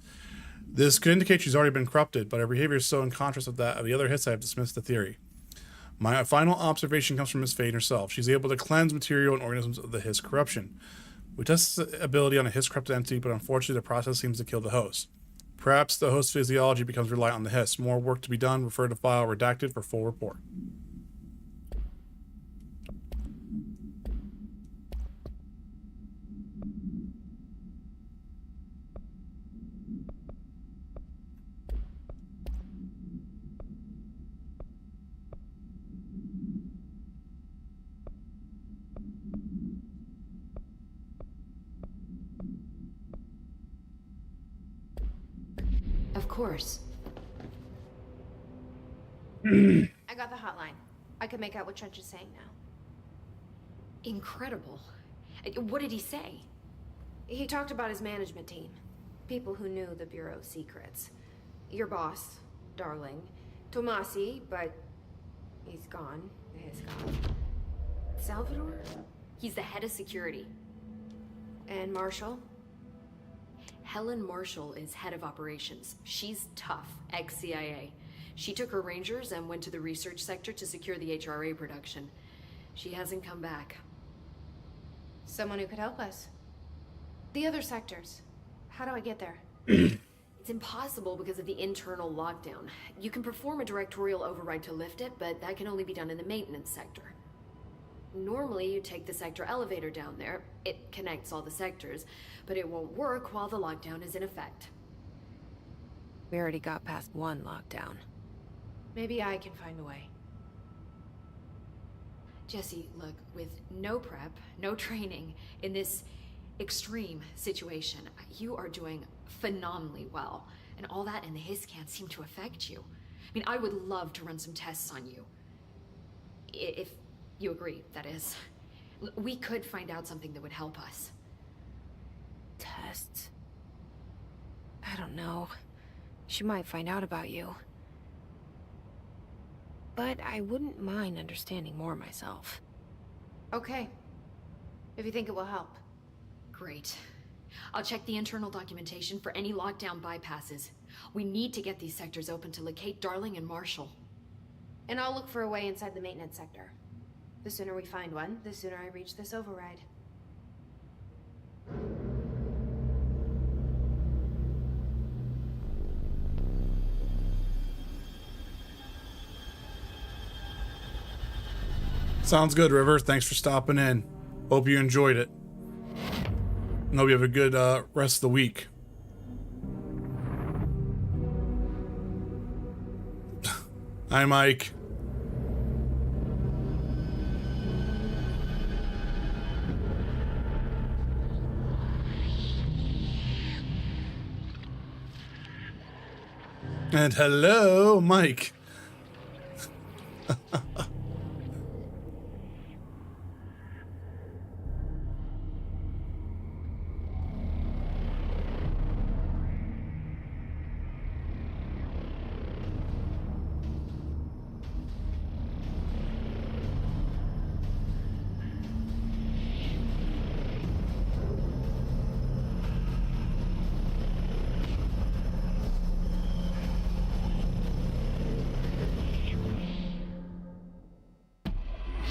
This could indicate she's already been corrupted, but her behavior is so in contrast with that of the other hiss I have dismissed the theory. My final observation comes from Miss Faden herself. She's able to cleanse material and organisms of the hiss corruption. We test this ability on a hiss corrupted entity, but unfortunately the process seems to kill the host. Perhaps the host's physiology becomes reliant on the hiss. More work to be done. Refer to file redacted for full report. Of course. I got the hotline. I can make out what Trench is saying now. Incredible. What did he say? He talked about his management team. People who knew the Bureau's secrets. Your boss, Darling. Tomasi, but he's gone. He's gone. Salvador? He's the head of security. And Marshall? Helen Marshall is head of operations. She's tough, ex-CIA. She took her Rangers and went to the research sector to secure the HRA production. She hasn't come back. Someone who could help us. The other sectors. How do I get there? It's impossible because of the internal lockdown. You can perform a directorial override to lift it, but that can only be done in the maintenance sector. Normally, you take the sector elevator down there. It connects all the sectors, but it won't work while the lockdown is in effect. We already got past one lockdown. Maybe I can find a way. Jesse, look, with no prep, no training, in this extreme situation, you are doing phenomenally well. And all that and the hiss can't seem to affect you. I mean, I would love to run some tests on you. If you agree, that is. We could find out something that would help us. Tests? I don't know. She might find out about you. But I wouldn't mind understanding more myself. Okay. If you think it will help. Great. I'll check the internal documentation for any lockdown bypasses. We need to get these sectors open to locate Darling and Marshall. And I'll look for a way inside the maintenance sector. The sooner we find one, the sooner I reach this override. Sounds good, River. Thanks for stopping in. Hope you enjoyed it. And hope you have a good rest of the week. Hi, Mike. And hello, Mike.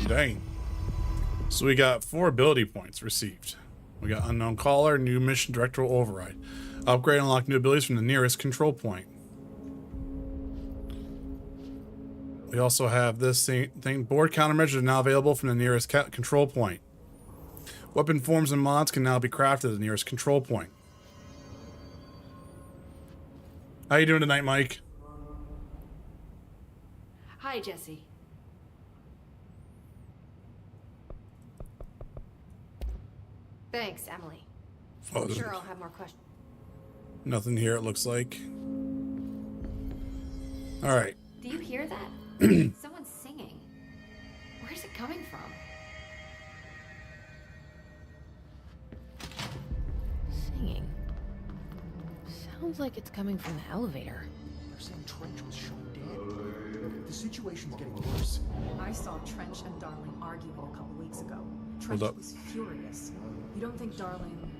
Dang. So we got 4 ability points received. We got Unknown Caller, new mission directorial override. Upgrade and unlock new abilities from the nearest control point. We also have this thing. Board countermeasures are now available from the nearest control point. Weapon forms and mods can now be crafted at the nearest control point. How you doing tonight, Mike? Hi, Jesse. Thanks, Emily. Oh, I'm sure I'll have more questions. Nothing here, it looks like. All right. Do you hear that? Someone's singing. Where's it coming from? Singing. Sounds like it's coming from the elevator. They're saying Trench was shot dead. The situation's getting worse. I saw Trench and Darling arguing a couple weeks ago. Hold Trench up. was furious. You don't think Darling...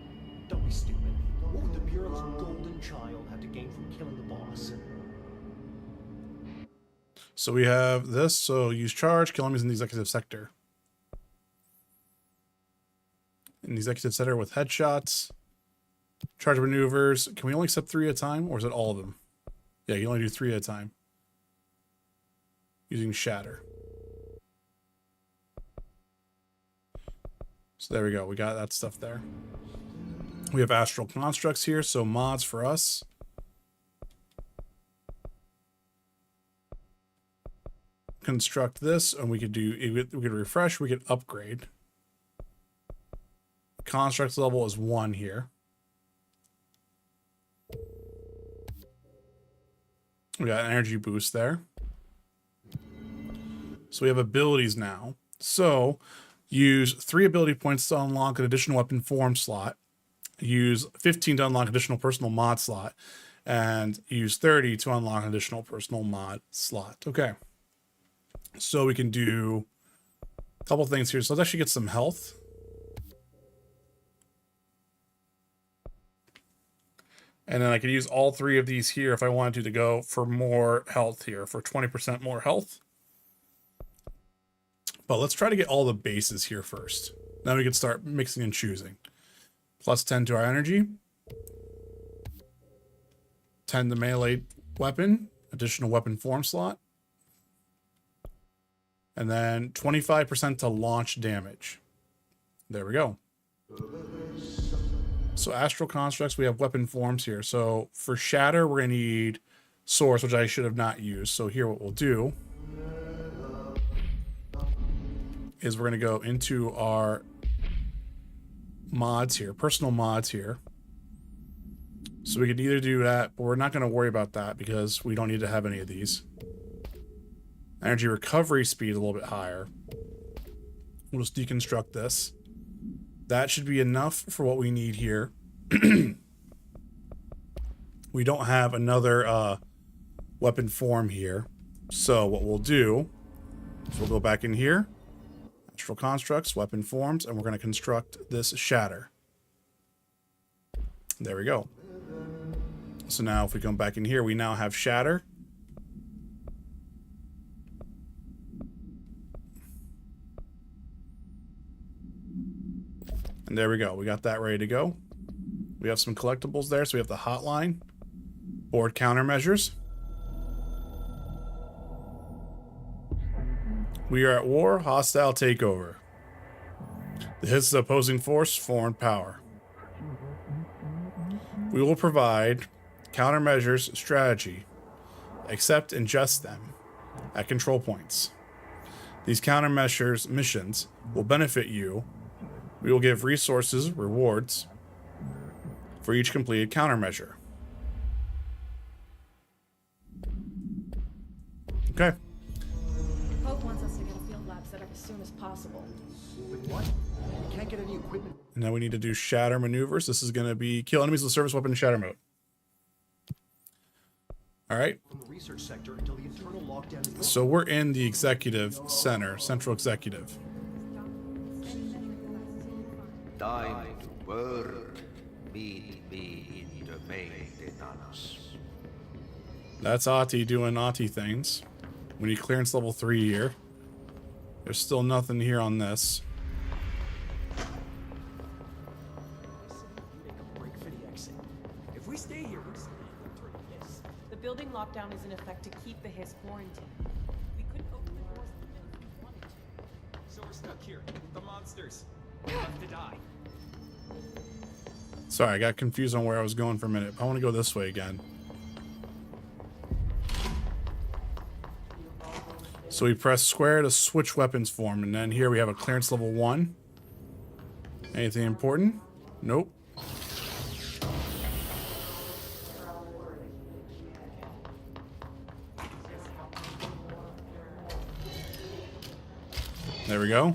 Don't be stupid. What would the Bureau's golden child have to gain from killing the boss? So we have this. So use charge, kill enemies in the executive sector. In the executive sector with headshots. Charge maneuvers. Can we only accept 3 at a time, or is it all of them? Yeah, you only do 3 at a time. Using shatter. So there we go. We got that stuff there. We have astral constructs here, so mods for us. Construct this, and we could do, we could refresh, we could upgrade. Construct level is 1 here. We got an energy boost there. So we have abilities now. So use 3 ability points to unlock an additional weapon form slot. Use 15 to unlock additional personal mod slot. And use 30 to unlock an additional personal mod slot. Okay. So we can do a couple things here. So let's actually get some health. And then I could use all 3 of these here if I wanted to go for more health here, for 20% more health. But let's try to get all the bases here first. Then we can start mixing and choosing. Plus 10 to our energy. 10 to melee weapon. Additional weapon form slot. And then 25% to launch damage. There we go. So astral constructs, we have weapon forms here. So for shatter, we're going to need source, which I should have not used. So here what we'll do is we're going to go into our mods here, personal mods here. So we could either do that, but we're not going to worry about that because we don't need to have any of these. Energy recovery speed a little bit higher. We'll just deconstruct this. That should be enough for what we need here. We don't have another weapon form here. So what we'll do is we'll go back in here. Astral constructs, weapon forms, and we're going to construct this shatter. There we go. So now if we come back in here, we now have shatter. And there we go. We got that ready to go. We have some collectibles there. So we have the hotline, board countermeasures. We are at war, hostile takeover. The hits of opposing force, foreign power. We will provide countermeasures strategy. Accept and adjust them at control points. These countermeasures missions will benefit you. We will give resources, rewards, for each completed countermeasure. Okay. Pope wants us to get a field lab set up as soon as possible. With what? We can't get any equipment. And now we need to do shatter maneuvers. This is going to be kill enemies with service weapon in shatter mode. All right. From the research sector until the internal lockdown is So we're in the executive center, central executive. Time to work. Meet me in the maintenance. That's Ahti doing Ahti things. We need clearance level 3 here. There's still nothing here on this. break for the exit. If we stay here, we're just gonna go through this. The building lockdown is in effect to keep the Hiss quarantined. We couldn't open the doors the minute we wanted to. So we're stuck here. The monsters. We have to die. Sorry, I got confused on where I was going for a minute. I want to go this way again. So we press square to switch weapons form, and then here we have a clearance level 1. Anything important? Nope. There we go.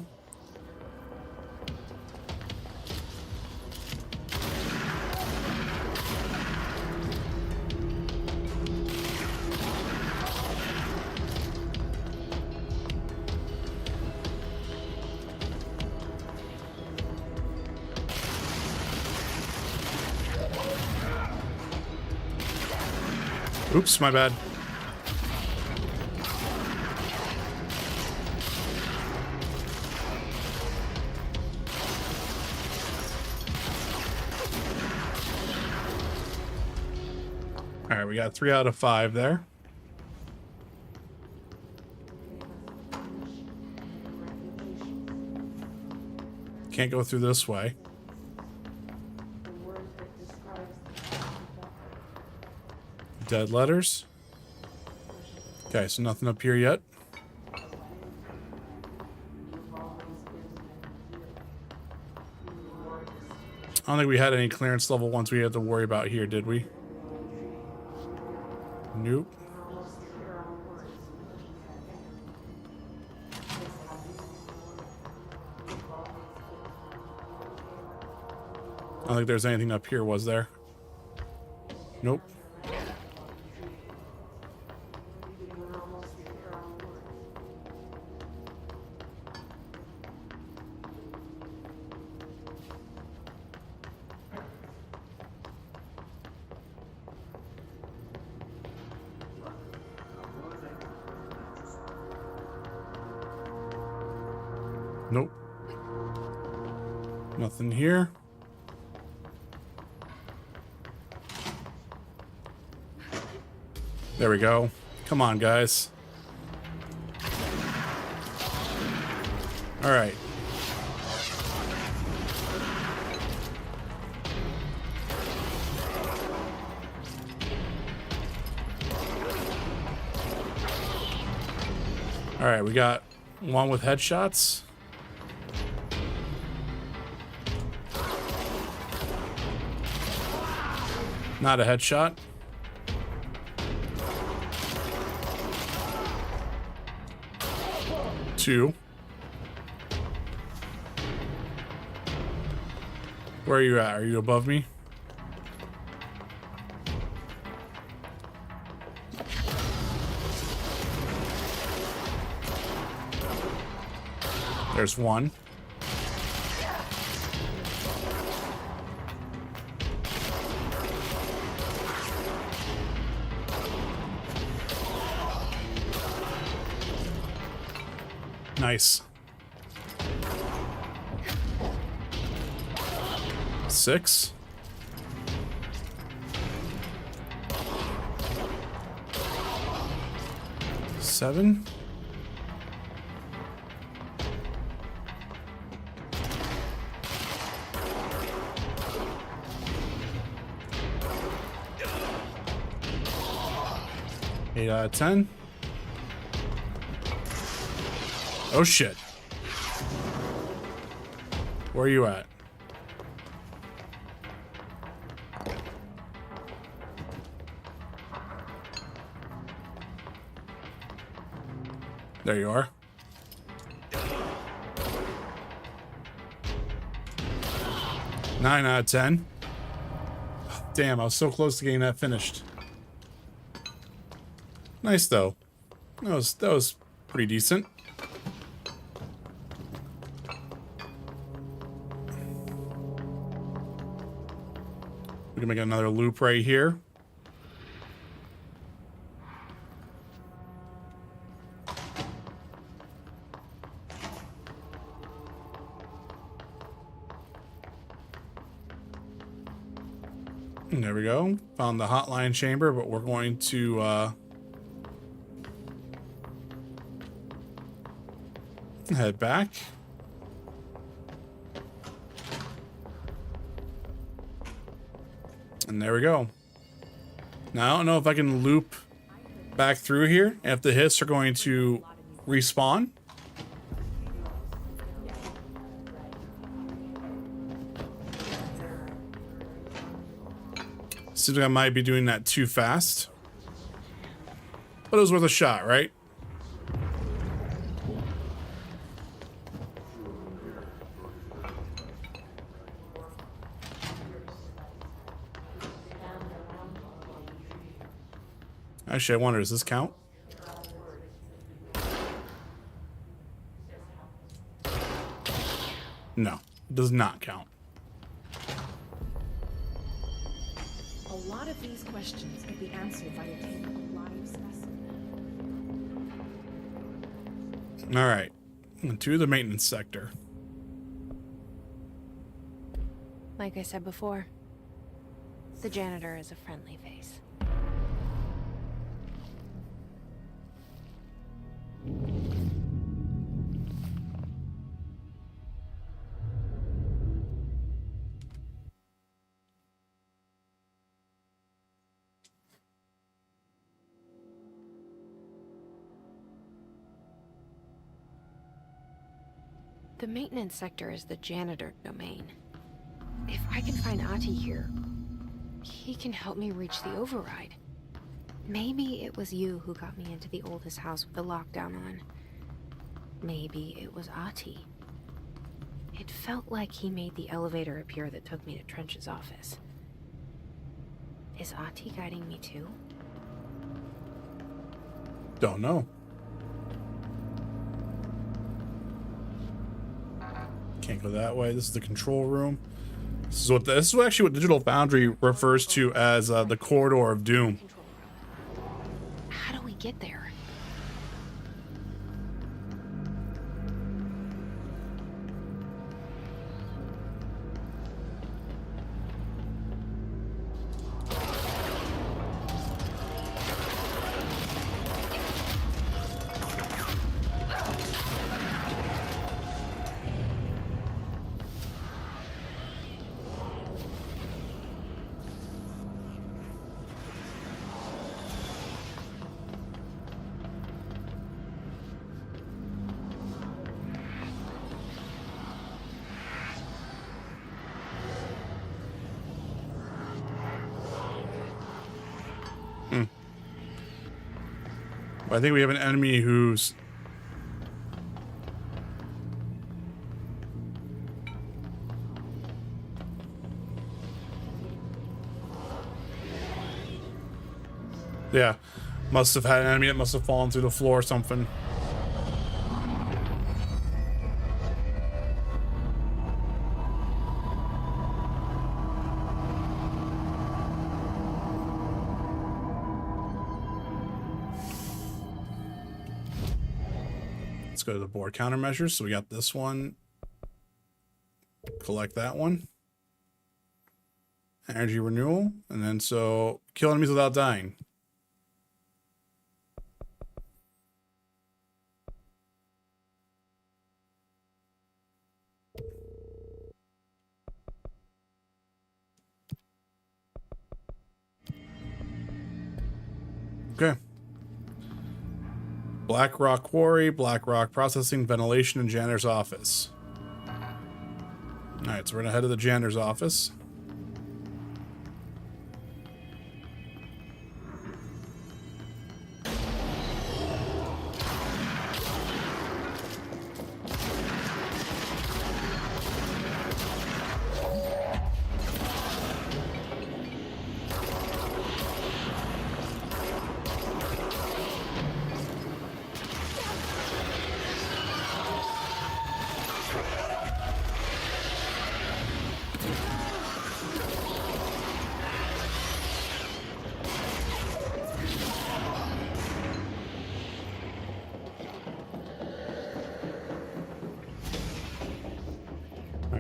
Oops, my bad. All right, we got 3 out of 5 there. Can't go through this way. Dead letters. Okay, so nothing up here yet. I don't think we had any clearance level ones we had to worry about here, did we? Nope. I don't think there's anything up here, was there? Nope. Nope. Nothing here. There we go. Come on, guys. All right. All right, we got one with headshots. Not a headshot. Two. Where are you at? Are you above me? There's one. Nice. 6. Seven. Eight out of 10. Oh shit. Where are you at? There you are. Nine out of 10. Damn, I was so close to getting that finished. Nice though. That was pretty decent. We can make another loop right here. And there we go. Found the hotline chamber, but we're going to head back. And there we go. Now, I don't know if I can loop back through here, if the hits are going to respawn. Seems like I might be doing that too fast. But it was worth a shot, right? Actually, I wonder, does this count? No, it does not count. A lot of these questions could be answered by obtaining a live specimen. All right, to the maintenance sector. Like I said before, the janitor is a friendly face. The maintenance sector is the janitor domain. If I can find Ati here, he can help me reach the override. Maybe it was you who got me into the oldest house with the lockdown on. Maybe it was Ati. It felt like he made the elevator appear that took me to Trench's office. Is Ati guiding me too? Don't know. Can't go that way. This is the control room. This is actually what Digital Foundry refers to as the corridor of doom. How do we get there? I think we have an enemy who's... Yeah, must have had an enemy that must have fallen through the floor or something. Go to the board countermeasures. So we got this one. Collect that one. Energy renewal. And then so kill enemies without dying. Okay. Black Rock Quarry, Black Rock Processing, Ventilation, and Janitor's Office. Alright, so we're gonna head to the Janitor's Office.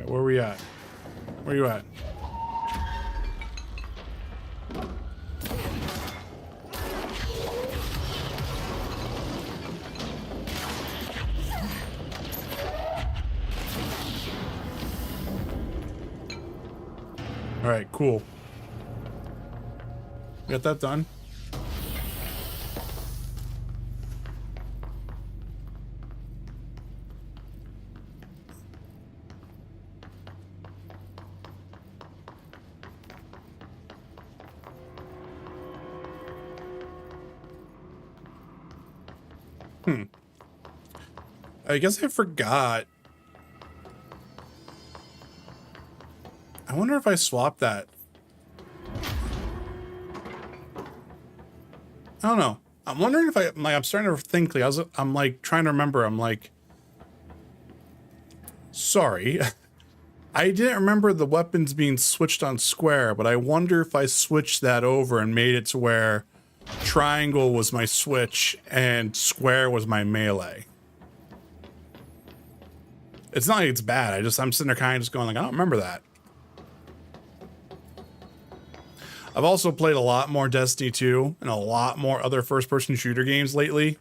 Where are we at? Where are you at? All right, cool. Got that done. I guess I forgot. I wonder if I swapped that. I don't know. I'm wondering if I'm starting to think, like, I'm like trying to remember. I'm like, sorry. I didn't remember the weapons being switched on square, but I wonder if I switched that over and made it to where triangle was my switch and square was my melee. It's not like it's bad. I'm sitting there kind of just going like, I don't remember that. I've also played a lot more Destiny 2 and a lot more other first-person shooter games lately,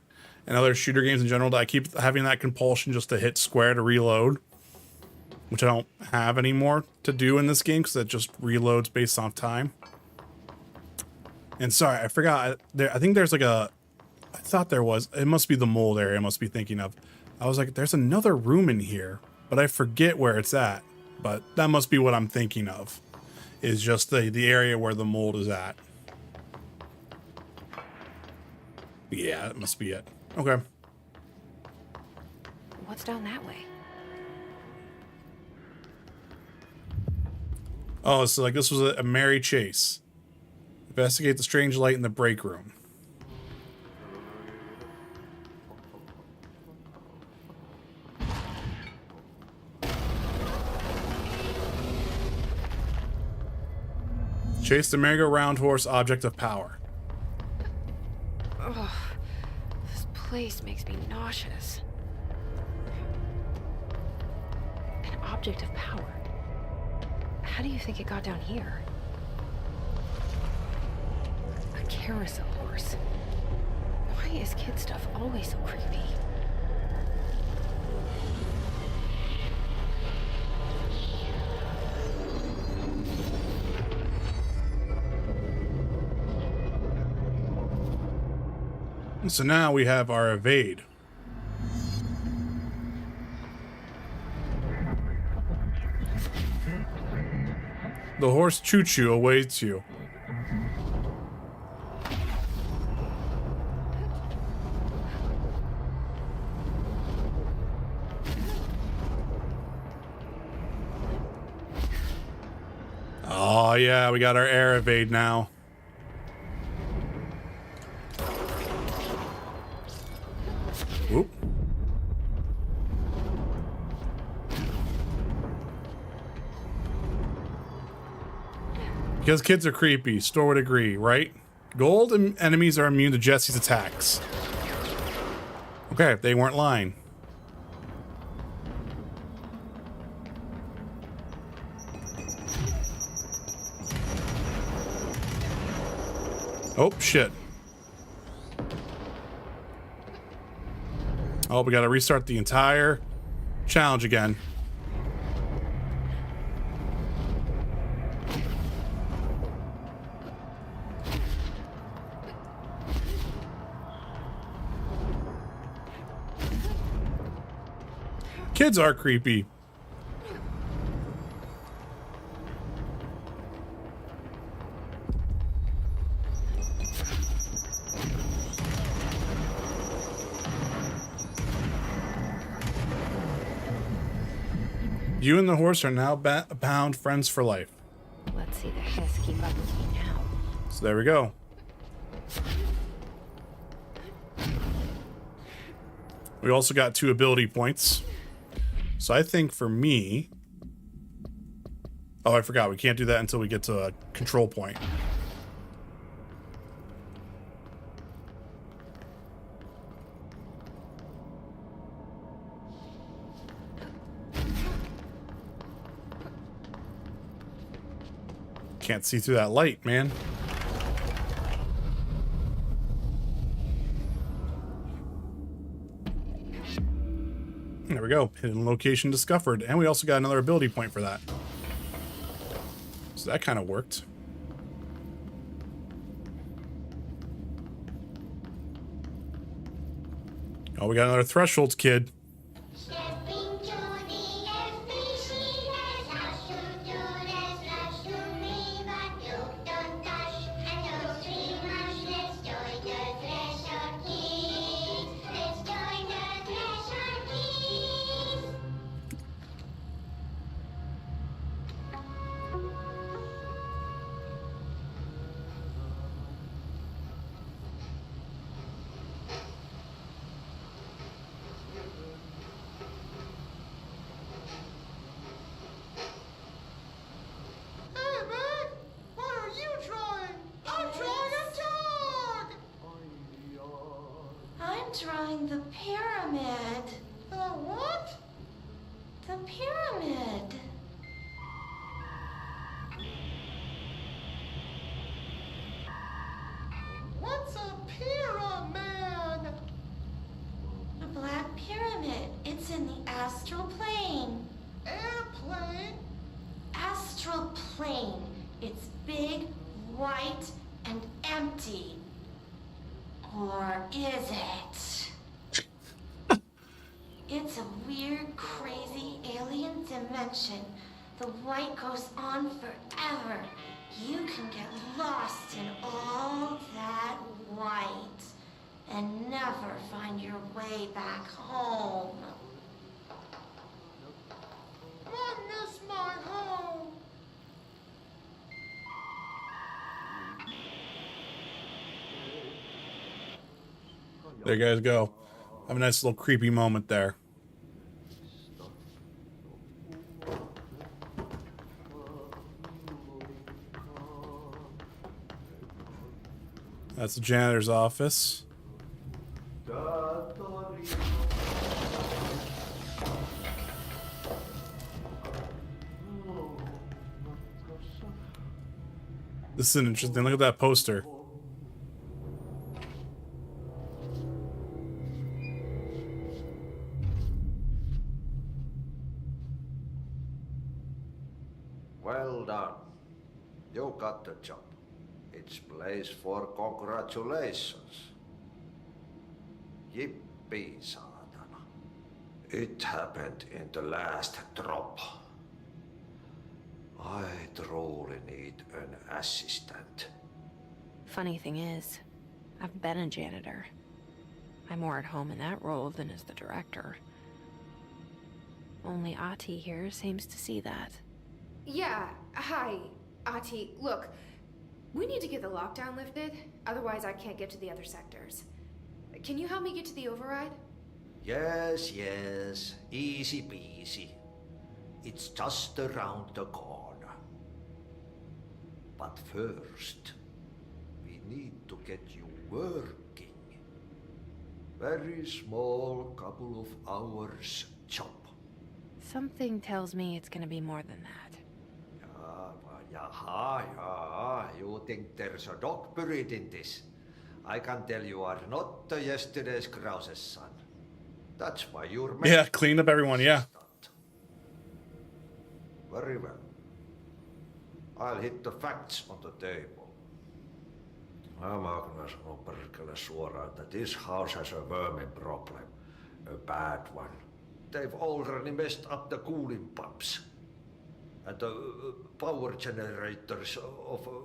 and other shooter games in general, that I keep having that compulsion just to hit square to reload, which I don't have anymore to do in this game because it just reloads based on time. And sorry, I forgot. I think there's like I thought there was. It must be the mold area I must be thinking of. I was like, there's another room in here, but I forget where it's at. But that must be what I'm thinking of. Is just the area where the mold is at. Yeah, that must be it. Okay. What's down that way? Oh, so like this was a merry chase. Investigate the strange light in the break room. Chase the merry-go-round horse object of power. Ugh, this place makes me nauseous. An object of power. How do you think it got down here? A carousel horse. Why is kid stuff always so creepy? So now we have our evade. The horse Choo-Choo awaits you. Oh yeah, we got our air evade now. Whoop. Because kids are creepy, Store would agree, right? Gold enemies are immune to Jesse's attacks. Okay, they weren't lying. Oh, shit. Oh, we gotta restart the entire challenge again. Kids are creepy. You and the horse are now bound friends for life. Let's see the Hess keep up with me now. So there we go. We also got 2 ability points. So I think for me... Oh, I forgot. We can't do that until we get to a control point. Can't see through that light, man. There we go. Hidden location discovered. And we also got another ability point for that. So that kind of worked. Oh, we got another thresholds kid. find the pyramid. The what? The pyramid. What's a pyramid? The Black Pyramid. It's in the astral plane. Airplane? Astral plane. It's big, white, and empty. Or is it? It's a weird, crazy alien dimension. The white goes on forever. You can get lost in all that white and never find your way back home. I miss my home. There you guys go. Have a nice little creepy moment there. That's the janitor's office. This is interesting. Look at that poster. Well done. You got the job. It's place for congratulations. Yippee, saatana. It happened in the last drop. I truly need an assistant. Funny thing is, I've been a janitor. I'm more at home in that role than as the director. Only Ati here seems to see that. Yeah, hi, Ati. Look, we need to get the lockdown lifted, otherwise I can't get to the other sectors. Can you help me get to the override? Yes, easy peasy. It's just around the corner. But first, we need to get you working. Very small, couple of hours job. Something tells me it's gonna be more than that. You think there's a dog buried in this? I can tell you are not yesterday's Krause's son. That's why you're... Yeah, clean up everyone, yeah. Very well. I'll hit the facts on the table. Mä kyllä sanon perkele suoraan, that this house has a vermin problem. A bad one. They've already messed up the cooling pumps. And the power generators of a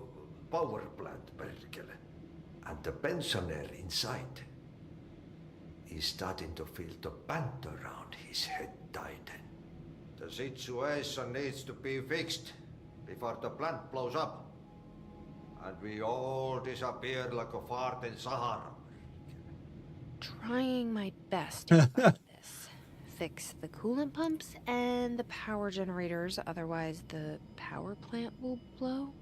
power plant, perkele. And the pensioner inside is starting to feel the band around his head tighten. The situation needs to be fixed before the plant blows up. And we all disappear like a fart in Sahara. Trying my best to fight this. Fix the coolant pumps and the power generators, otherwise the power plant will blow.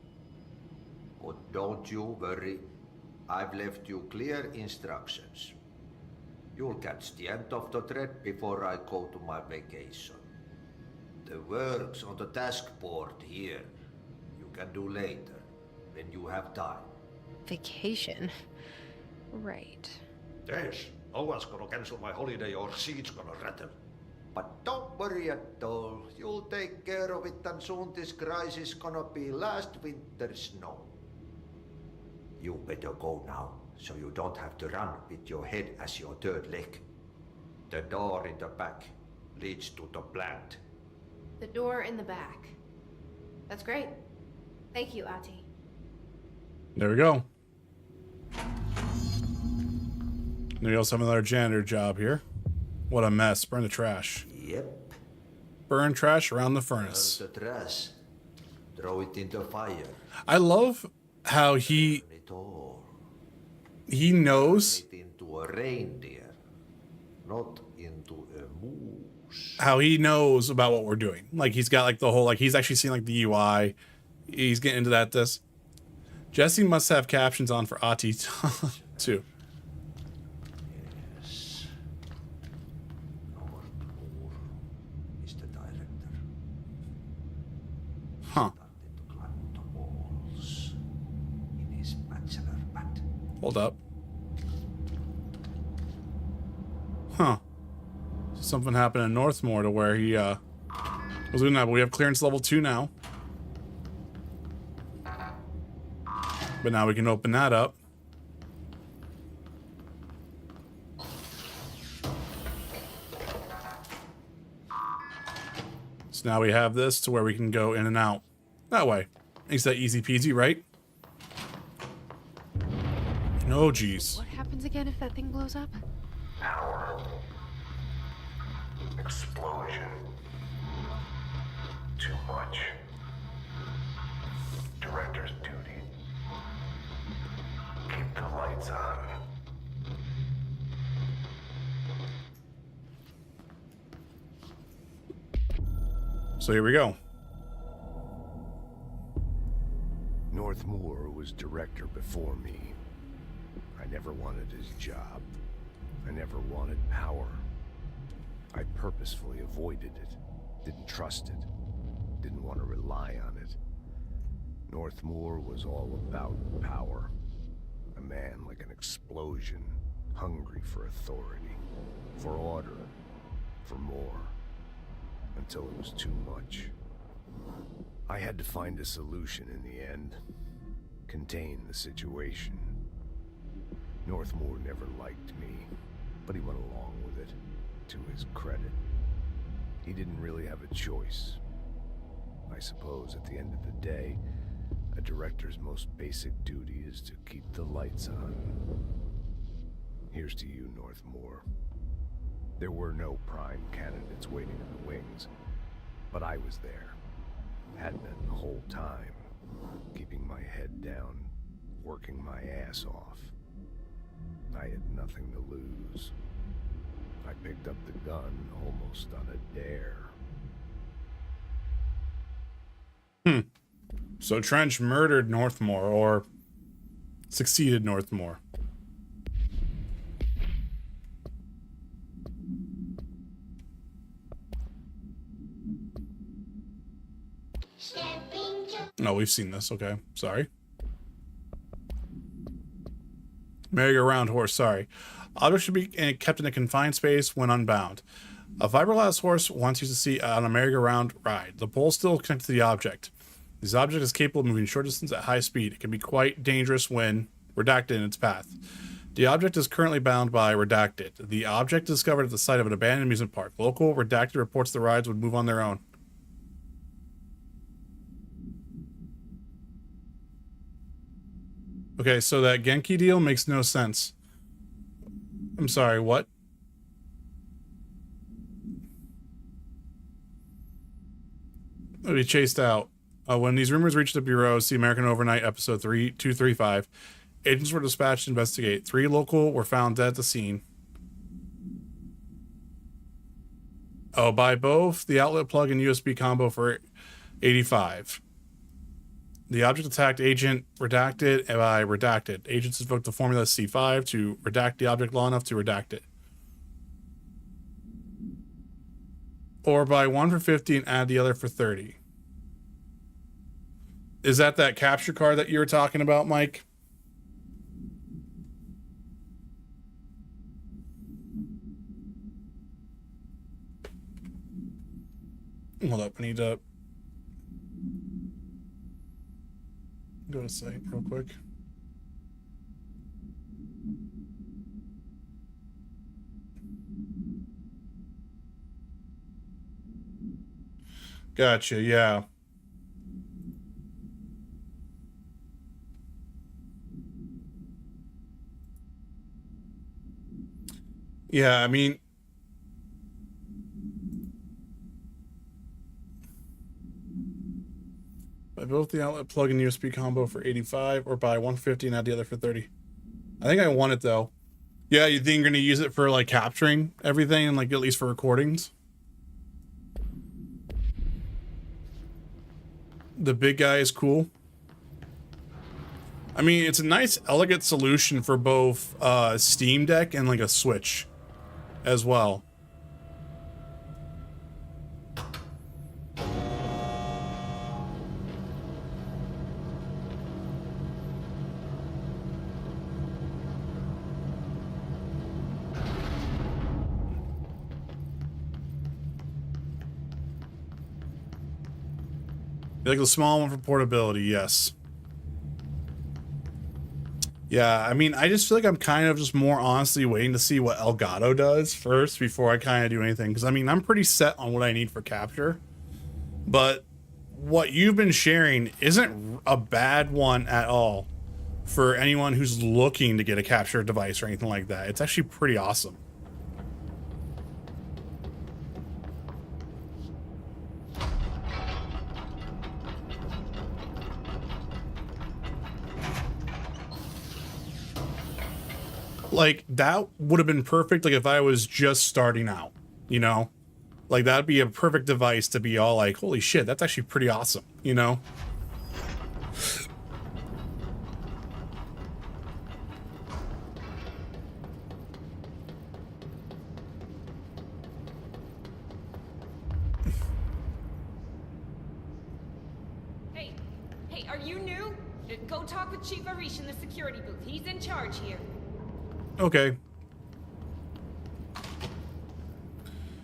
But don't you worry. I've left you clear instructions. You'll catch the end of the thread before I go to my vacation. The work's on the task board here. You can do later, when you have time. Vacation? Right. Yes, no one's gonna cancel my holiday or seat's gonna rattle. But don't worry at all. You'll take care of it and soon this crisis gonna be last winter's snow. You better go now, so you don't have to run with your head as your third leg. The door in the back leads to the plant. The door in the back. That's great. Thank you, Ati. There we go. And we also have another janitor job here. What a mess. Burn the trash. Yep. Burn trash around the furnace. Burn the trash. Throw it in the fire. I love how he knows Turn it into a reindeer, not into a moose. how he knows about what we're doing. Like he's got like the whole, like he's actually seen like the UI. He's getting into that. This Jesse must have captions on for Ati too. Yes. Hold up. Huh. Something happened in Northmore to where he was doing that, but we have clearance level 2 now. But now we can open that up. So now we have this to where we can go in and out. That way. Makes that easy peasy, right? Oh, geez. What happens again if that thing blows up? Power. Explosion. Too much. Director's duty. Keep the lights on. So here we go. Northmore was director before me. I never wanted his job. I never wanted power. I purposefully avoided it. Didn't trust it. Didn't want to rely on it. Northmore was all about power. A man like an explosion, hungry for authority, for order, for more. Until it was too much. I had to find a solution in the end. Contain the situation. Northmore never liked me, but he went along with it, to his credit. He didn't really have a choice. I suppose at the end of the day, a director's most basic duty is to keep the lights on. Here's to you, Northmore. There were no prime candidates waiting in the wings, but I was there. Had been the whole time, keeping my head down, working my ass off. I had nothing to lose. I picked up the gun almost on a dare. So Trench murdered Northmore, or succeeded Northmore. No, we've seen this. Okay, sorry. Merry-go-round horse, sorry. Objects should be kept in a confined space when unbound. A fiberglass horse once used to see on a merry-go-round ride. The pole still connected to the object. This object is capable of moving short distance at high speed. It can be quite dangerous when redacted in its path. The object is currently bound by redacted. The object discovered at the site of an abandoned amusement park. Local redacted reports the rides would move on their own. Okay, so that Genki deal makes no sense. I'm sorry, what? They'll be chased out. When these rumors reached the Bureau, see American Overnight, episode 235. Agents were dispatched to investigate. 3 local were found dead at the scene. Oh, buy both the outlet plug and USB combo for $85. The object attacked agent redacted by redacted. Agents invoked the formula C5 to redact the object long enough to redact it. Or buy one for 50 and add the other for 30. Is that capture card that you were talking about, Mike? Hold up, I need to go to site real quick. Gotcha, yeah. Yeah, I mean, buy both the outlet plug and USB combo for $85, or buy 150 and add the other for 30. I think I want it though. Yeah, you think you're gonna use it for like capturing everything and like at least for recordings? The big guy is cool. I mean, it's a nice, elegant solution for both Steam Deck and like a Switch as well. You like the small one for portability, yes. Yeah, I mean, I just feel like I'm kind of just more honestly waiting to see what Elgato does first before I kind of do anything. Because, I mean, I'm pretty set on what I need for capture. But what you've been sharing isn't a bad one at all for anyone who's looking to get a capture device or anything like that. It's actually pretty awesome. Like, that would have been perfect, like, if I was just starting out, you know? Like, that'd be a perfect device to be all like, holy shit, that's actually pretty awesome, you know? Hey, are you new? Go talk with Chief Arish in the security booth. He's in charge here. Okay.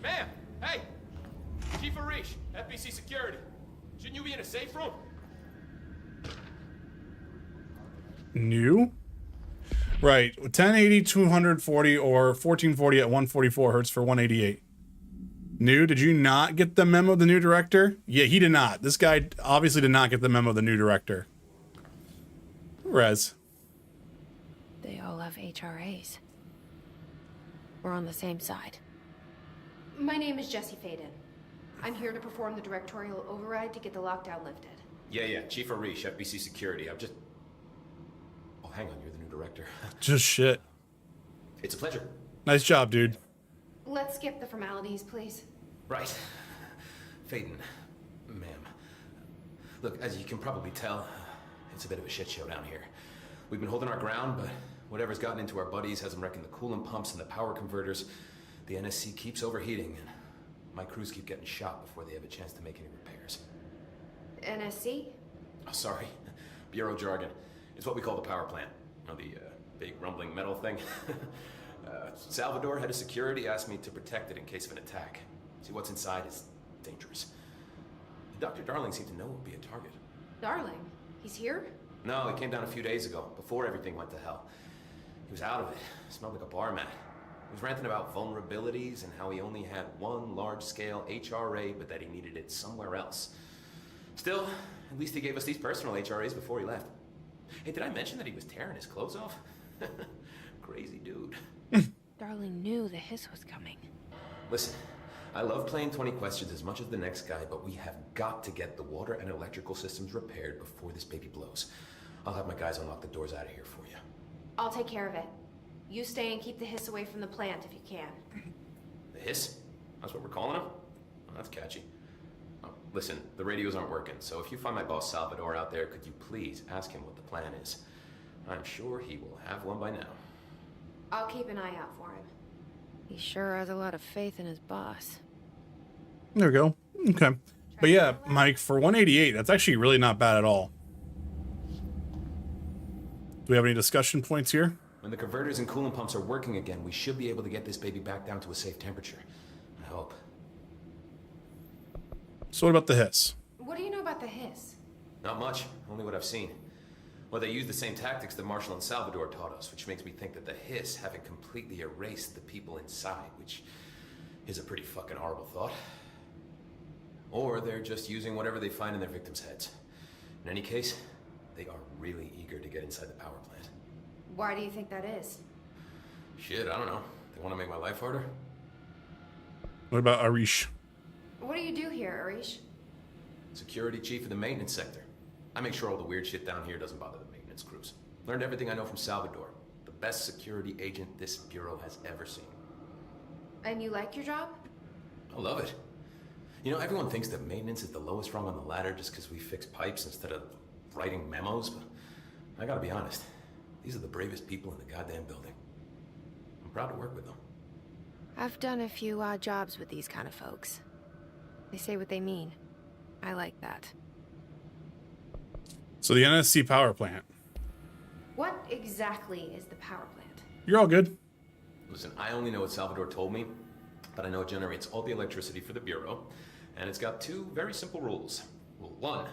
Ma'am! Hey! Chief Arish, FBC Security. Shouldn't you be in a safe room? New? Right. 1080, 240, or 1440 at 144 hertz for 188. New? Did you not get the memo of the new director? Yeah, he did not. This guy obviously did not get the memo of the new director. Rez. They all have HRAs. We're on the same side. My name is Jesse Faden. I'm here to perform the directorial override to get the lockdown lifted. Yeah, Chief Arish, FBC Security. I'm just... Oh, hang on, you're the new director. Just shit. It's a pleasure. Nice job, dude. Let's skip the formalities, please. Right. Faden, ma'am. Look, as you can probably tell, it's a bit of a shit show down here. We've been holding our ground, but whatever's gotten into our buddies has them wrecking the coolant pumps and the power converters. The NSC keeps overheating, and my crews keep getting shot before they have a chance to make any repairs. NSC? Oh, sorry. Bureau jargon. It's what we call the power plant. You know, the big rumbling metal thing. Salvador, head of security, asked me to protect it in case of an attack. See, what's inside is dangerous. Dr. Darling seemed to know it would be a target. Darling? He's here? No, he came down a few days ago, before everything went to hell. He was out of it. Smelled like a bar mat. He was ranting about vulnerabilities and how he only had one large-scale HRA, but that he needed it somewhere else. Still, at least he gave us these personal HRAs before he left. Hey, did I mention that he was tearing his clothes off? Crazy dude. Darling knew the hiss was coming. Listen, I love playing 20 questions as much as the next guy, but we have got to get the water and electrical systems repaired before this baby blows. I'll have my guys unlock the doors out of here for you. I'll take care of it. You stay and keep the hiss away from the plant if you can. The hiss? That's what we're calling him? Oh, that's catchy. Oh, listen, the radios aren't working, so if you find my boss Salvador out there, could you please ask him what the plan is? I'm sure he will have one by now. I'll keep an eye out for him. He sure has a lot of faith in his boss. There we go. Okay. But yeah, Mike, for 188, that's actually really not bad at all. Do we have any discussion points here? When the converters and coolant pumps are working again, we should be able to get this baby back down to a safe temperature. I hope. So what about the hiss? What do you know about the hiss? Not much, only what I've seen. Well, they use the same tactics that Marshall and Salvador taught us, which makes me think that the hiss haven't completely erased the people inside, which is a pretty fucking horrible thought. Or they're just using whatever they find in their victims' heads. In any case, they are really eager to get inside the power plant. Why do you think that is? Shit, I don't know. They want to make my life harder? What about Arish? What do you do here, Arish? Security chief of the maintenance sector. I make sure all the weird shit down here doesn't bother the maintenance crews. Learned everything I know from Salvador. The best security agent this bureau has ever seen. And you like your job? I love it. You know, everyone thinks that maintenance is the lowest rung on the ladder just because we fix pipes instead of writing memos, but I gotta be honest. These are the bravest people in the goddamn building. I'm proud to work with them. I've done a few odd jobs with these kind of folks. They say what they mean. I like that. So the NSC power plant. What exactly is the power plant? You're all good. Listen, I only know what Salvador told me, but I know it generates all the electricity for the Bureau, and it's got two very simple rules. Rule 1,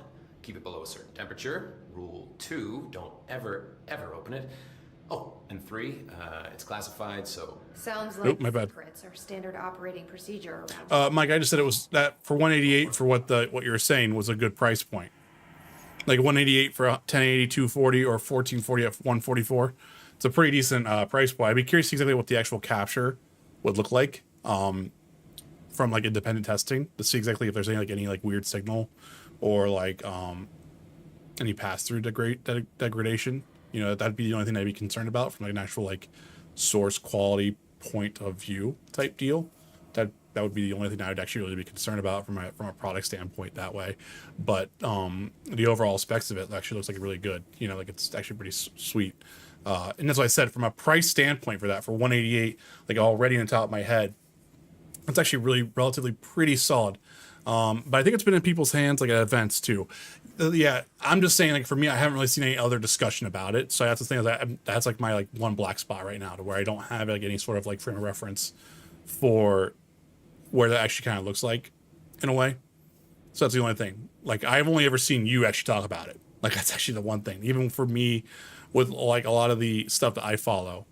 keep it below a certain temperature. Rule 2, don't ever open it. Oh, and 3, it's classified, so... Sounds like my bad. secrets are standard operating procedure around Mike, I just said it was that for 188 for what you were saying was a good price point. Like 188 for 1080 240 or 1440 at 144. It's a pretty decent price point. I'd be curious to see exactly what the actual capture would look like from like independent testing to see exactly if there's any weird signal or like any pass-through degradation. You know, that'd be the only thing I'd be concerned about from like an actual like source quality point of view type deal. That would be the only thing I would actually really be concerned about from a product standpoint that way. But the overall specs of it actually looks like really good. You know, like it's actually pretty sweet. And that's why I said from a price standpoint for that, for 188, like already on top of my head, it's actually really relatively pretty solid. But I think it's been in people's hands like at events too. Yeah, I'm just saying, like for me, I haven't really seen any other discussion about it. So that's the thing, is that's like my like one black spot right now, to where I don't have like any sort of like frame of reference for where that actually kind of looks like in a way. So that's the only thing. Like I've only ever seen you actually talk about it. Like that's actually the one thing. Even for me, with like a lot of the stuff that I follow,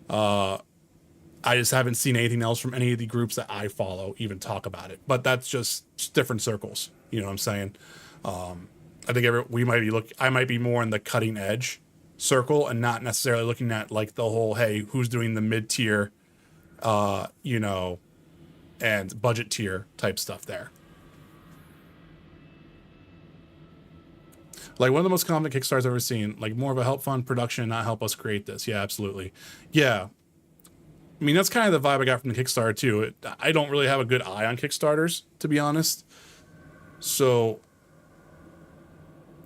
I just haven't seen anything else from any of the groups that I follow even talk about it. But that's just different circles. You know what I'm saying? I think I might be more in the cutting edge circle and not necessarily looking at like the whole, hey, who's doing the mid tier, you know, and budget tier type stuff there. Like one of the most common Kickstarters I've ever seen, like more of a help fund production, not help us create this. Yeah, absolutely. Yeah. I mean, that's kind of the vibe I got from the Kickstarter too. I don't really have a good eye on Kickstarters, to be honest. So,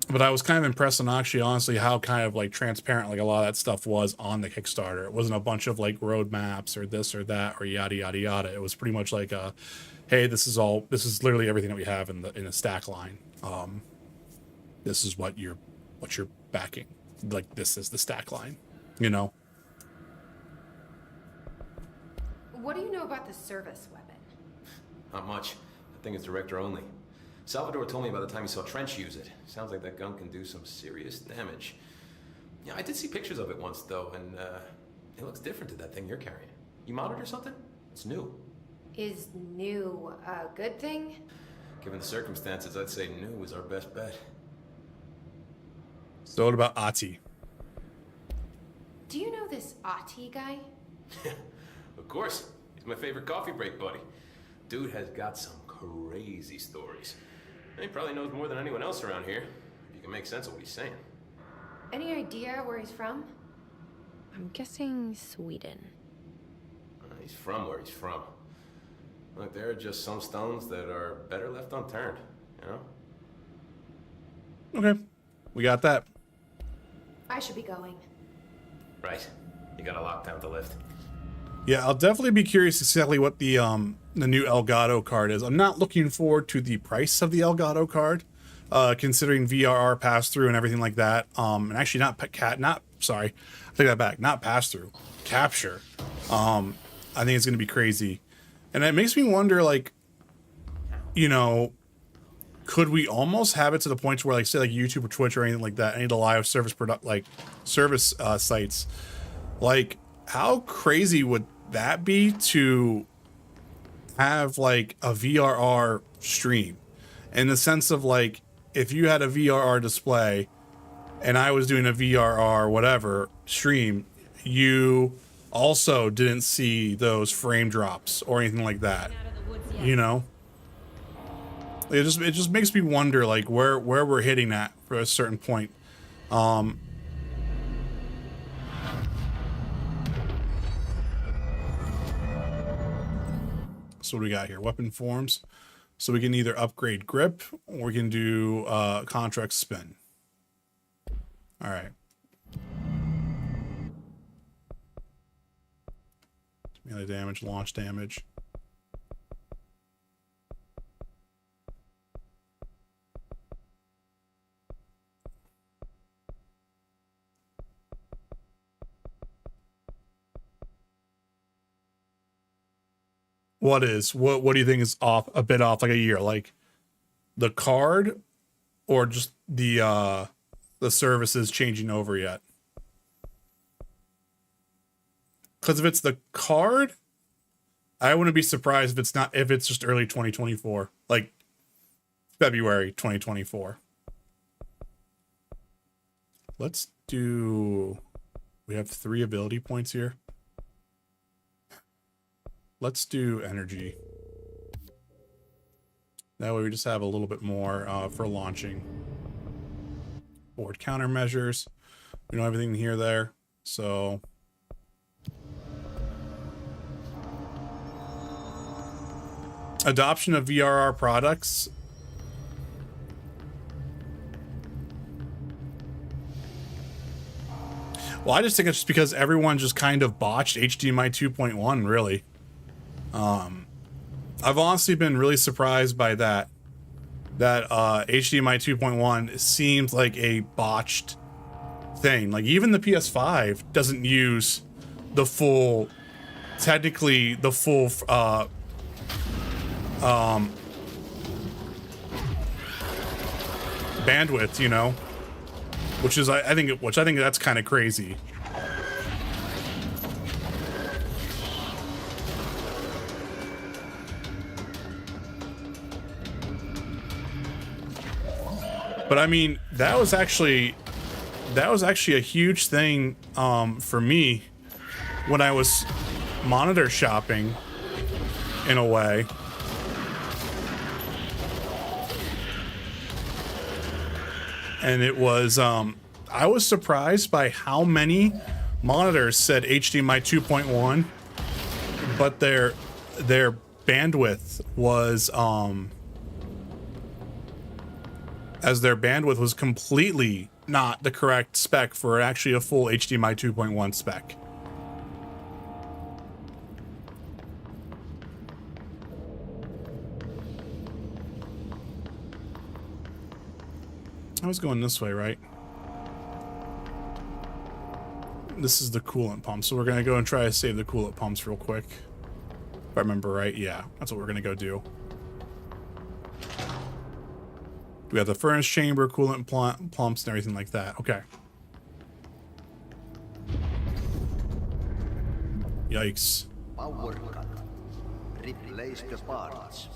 but I was kind of impressed on actually, honestly, how kind of like transparent like a lot of that stuff was on the Kickstarter. It wasn't a bunch of like roadmaps or this or that or yada yada yada. It was pretty much like a, hey, this is literally everything that we have in the stack line. This is what you're backing. Like this is the stack line, you know. What do you know about the service weapon? Not much. I think it's director only. Salvador told me by the time he saw Trench use it. Sounds like that gun can do some serious damage. Yeah, I did see pictures of it once, though, and it looks different to that thing you're carrying. You modded or something? It's new. Is new a good thing? Given the circumstances, I'd say new is our best bet. So what about Ati? Do you know this Ati guy? Of course. He's my favorite coffee break buddy. Dude has got some crazy stories. He probably knows more than anyone else around here, if you can make sense of what he's saying. Any idea where he's from? I'm guessing Sweden. He's from where he's from. Look, there are just some stones that are better left unturned, you know? Okay, we got that. I should be going. Right. You got a lockdown to lift. Yeah, I'll definitely be curious exactly what the new Elgato card is. I'm not looking forward to the price of the Elgato card, considering VRR pass through and everything like that. And actually not sorry, I take that back. Not pass through, capture. I think it's gonna be crazy, and it makes me wonder, like, you know, could we almost have it to the point where, like, say, like YouTube or Twitch or anything like that, any of the live service service sites, like, how crazy would that be to have like a VRR stream, in the sense of like, if you had a VRR display and I was doing a VRR whatever stream, you also didn't see those frame drops or anything like that, you know? It just makes me wonder like where we're hitting at for a certain point. So what do we got here? Weapon forms. So we can either upgrade grip or we can do contract spin. All right. Melee damage, launch damage. What do you think is off, a bit off, like a year? Like the card or just the services changing over yet. Because if it's the card, I wouldn't be surprised if it's just early 2024, like February 2024. Let's do, we have 3 ability points here. Let's do energy. That way we just have a little bit more for launching. Board countermeasures. We know everything here there. So adoption of VRR products. Well, I just think it's just because everyone just kind of botched HDMI 2.1, really. I've honestly been really surprised by that. That HDMI 2.1 seems like a botched thing. Like, even the PS5 doesn't use the full, technically the full bandwidth, you know, which is I think that's kind of crazy. But I mean, that was actually a huge thing for me when I was monitor shopping, in a way. And it was I was surprised by how many monitors said HDMI 2.1, but their bandwidth was as their bandwidth was completely not the correct spec for actually a full HDMI 2.1 spec. I was going this way, right? This is the coolant pump, so we're gonna go and try to save the coolant pumps real quick. If I remember right, yeah, that's what we're gonna go do. We have the furnace chamber, coolant pumps, and everything like that. Okay. Yikes. Power cut. Replace the parts.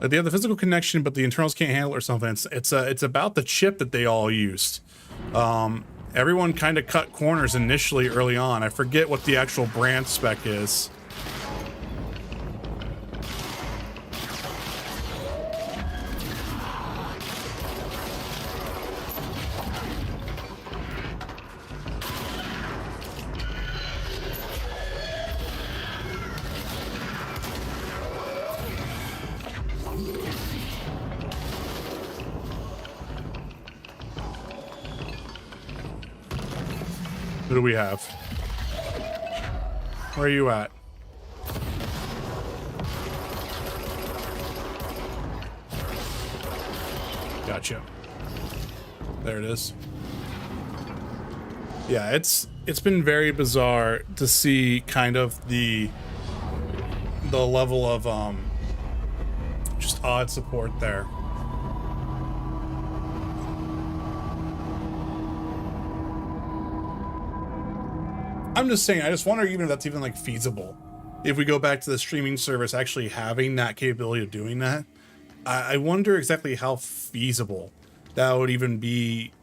They have the physical connection, but the internals can't handle it or something. It's about the chip that they all used. Everyone kind of cut corners initially early on. I forget what the actual brand spec is. Who do we have? Where are you at? Gotcha. There it is. Yeah, it's been very bizarre to see kind of the level of just odd support there. I'm just saying, I just wonder even if that's even like feasible. If we go back to the streaming service actually having that capability of doing that, I wonder exactly how feasible that would even be.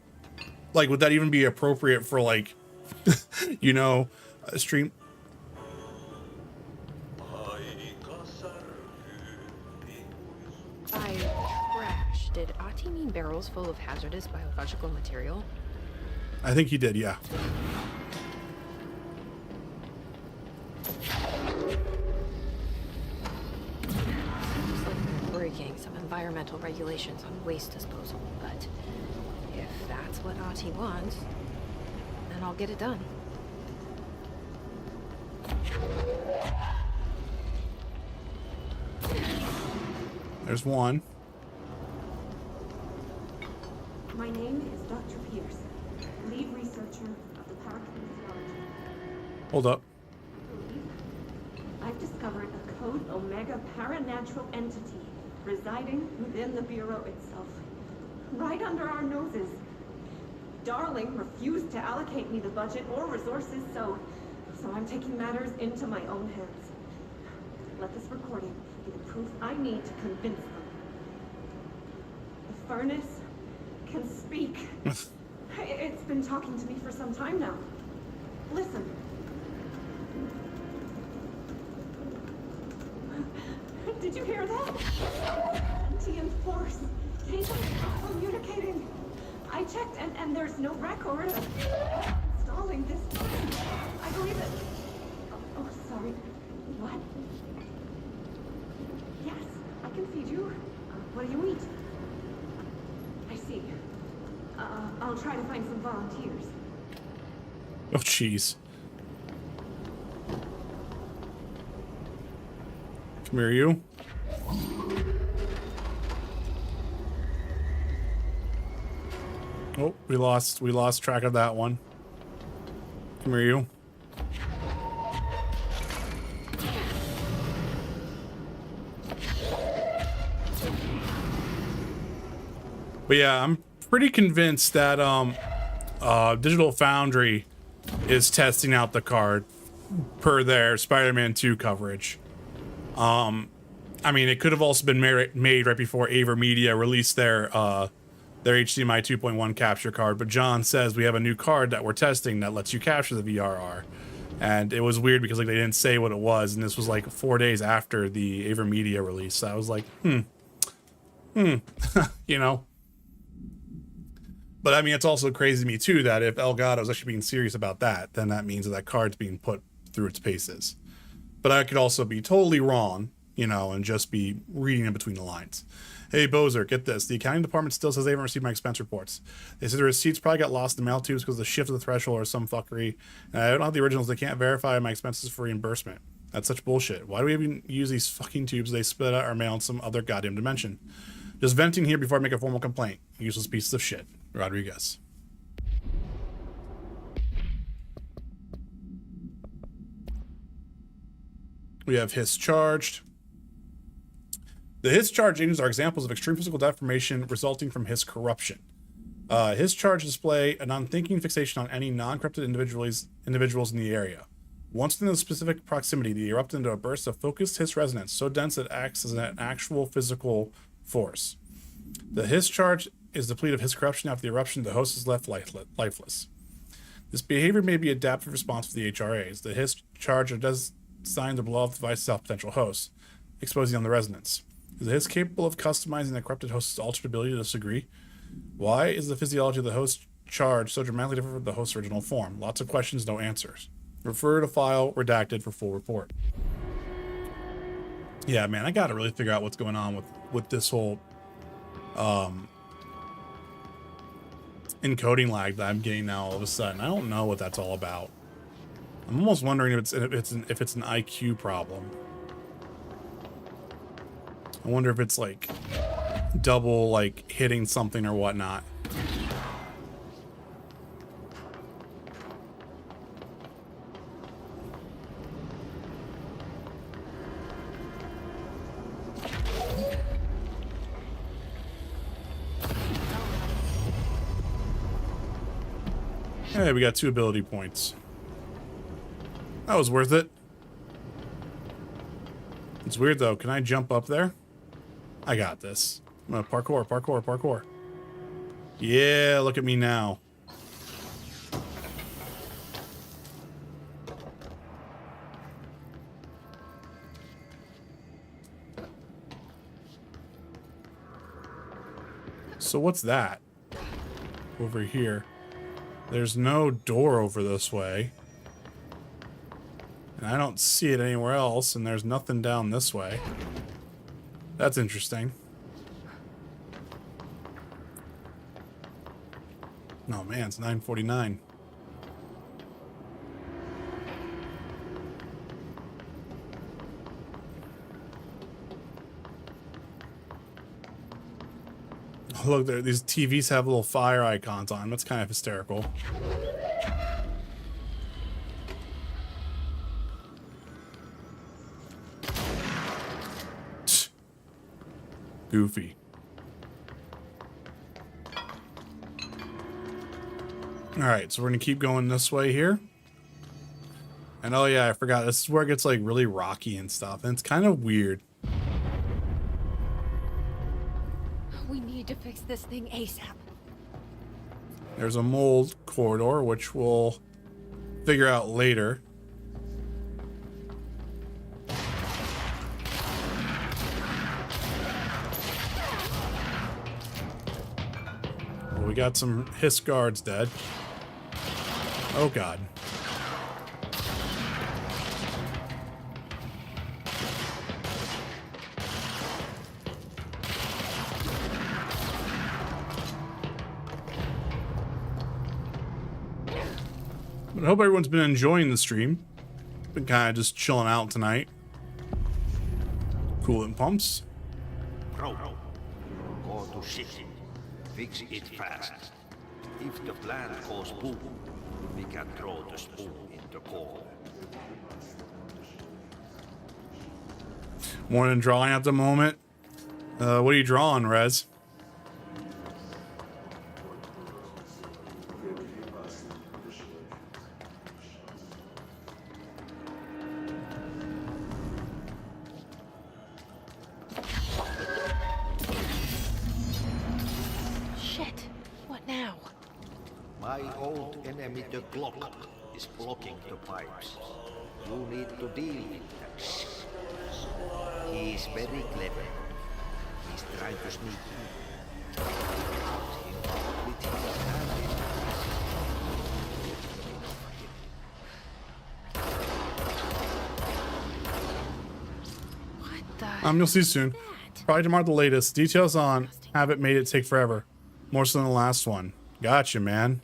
Like, would that even be appropriate for, like, you know, a stream? By trash, did Ati mean barrels full of hazardous biological material? I think he did, yeah. Breaking some environmental regulations on waste disposal, but if that's what Ati wants, then I'll get it done. There's one. My name is Dr. Pierce, lead researcher of the parakinesiology. Hold up. I've discovered a Code Omega paranatural entity residing within the Bureau itself. Right under our noses. Darling refused to allocate me the budget or resources, so I'm taking matters into my own hands. Let this recording be the proof I need to convince them. The furnace can speak. It's been talking to me for some time now. Listen. Did you hear that? Sentient force. Capable of communicating. I checked and there's no record of installing this. I believe it. Oh, sorry. What? Yes, I can feed you. What do you eat? I see. I'll try to find some volunteers. Oh, jeez. Come here, you. Oh, we lost track of that one. Come here, you. But yeah, I'm pretty convinced that Digital Foundry is testing out the card per their Spider-Man 2 coverage. I mean, it could have also been made right before AverMedia released their HDMI 2.1 capture card, but John says we have a new card that we're testing that lets you capture the VRR. And it was weird because like they didn't say what it was, and this was like 4 days after the AverMedia release. So I was like, you know. But I mean, it's also crazy to me too that if Elgato is actually being serious about that, then that means that that card's being put through its paces. But I could also be totally wrong, you know, and just be reading in between the lines. Hey, Bozer, get this. The accounting department still says they haven't received my expense reports. They said the receipts probably got lost in the mail tubes because of the shift of the threshold or some fuckery. And I don't have the originals. They can't verify my expenses for reimbursement. That's such bullshit. Why do we even use these fucking tubes? They spit out our mail in some other goddamn dimension. Just venting here before I make a formal complaint. Useless pieces of shit. Rodriguez. We have Hiss charged. The Hiss charged agents are examples of extreme physical deformation resulting from Hiss corruption. Hiss charge display an unthinking fixation on any non-corrupted individuals in the area. Once within a specific proximity, they erupt into a burst of focused Hiss resonance so dense it acts as an actual physical force. The Hiss charge is depleted of Hiss corruption. After the eruption, the host is left lifeless. This behavior may be adaptive response to the HRAs. The Hiss charge does designed to blow off the device's potential hosts, exposing them to resonance. Is the Hiss capable of customizing the corrupted host's altered ability to disagree? Why is the physiology of the host charge so dramatically different from the host's original form? Lots of questions, no answers. Refer to file redacted for full report. Yeah, man, I gotta really figure out what's going on with this whole encoding lag that I'm getting now all of a sudden. I don't know what that's all about. I'm almost wondering if it's an IQ problem. I wonder if it's like double like hitting something or whatnot. Hey, we got 2 ability points. That was worth it. It's weird though. Can I jump up there? I got this. I'm gonna parkour. Yeah, look at me now. So what's that? Over here. There's no door over this way. And I don't see it anywhere else, and there's nothing down this way. That's interesting. Oh man, it's 9:49. Oh, look, there, these TVs have little fire icons on them. That's kind of hysterical. Goofy. Alright, so we're gonna keep going this way here. And oh yeah, I forgot, this is where it gets like really rocky and stuff, and it's kind of weird. We need to fix this thing ASAP. There's a mold corridor, which we'll figure out later. Well, we got some Hiss guards dead. Oh god. But I hope everyone's been enjoying the stream. Been kind of just chilling out tonight. Coolant pumps. Bro, go to ship. Fix it fast. If the plant goes boom, we can throw the spoon in the corner. Morning drawing at the moment. What are you drawing, Rez? Shit. What now? My old enemy, the clock, is blocking the pipes. You need to deal with that. He's very clever. He's trying to sneak in. With his hand You'll see soon. Probably tomorrow at the latest. Details on have it made it take forever. More so than the last one. Gotcha, man.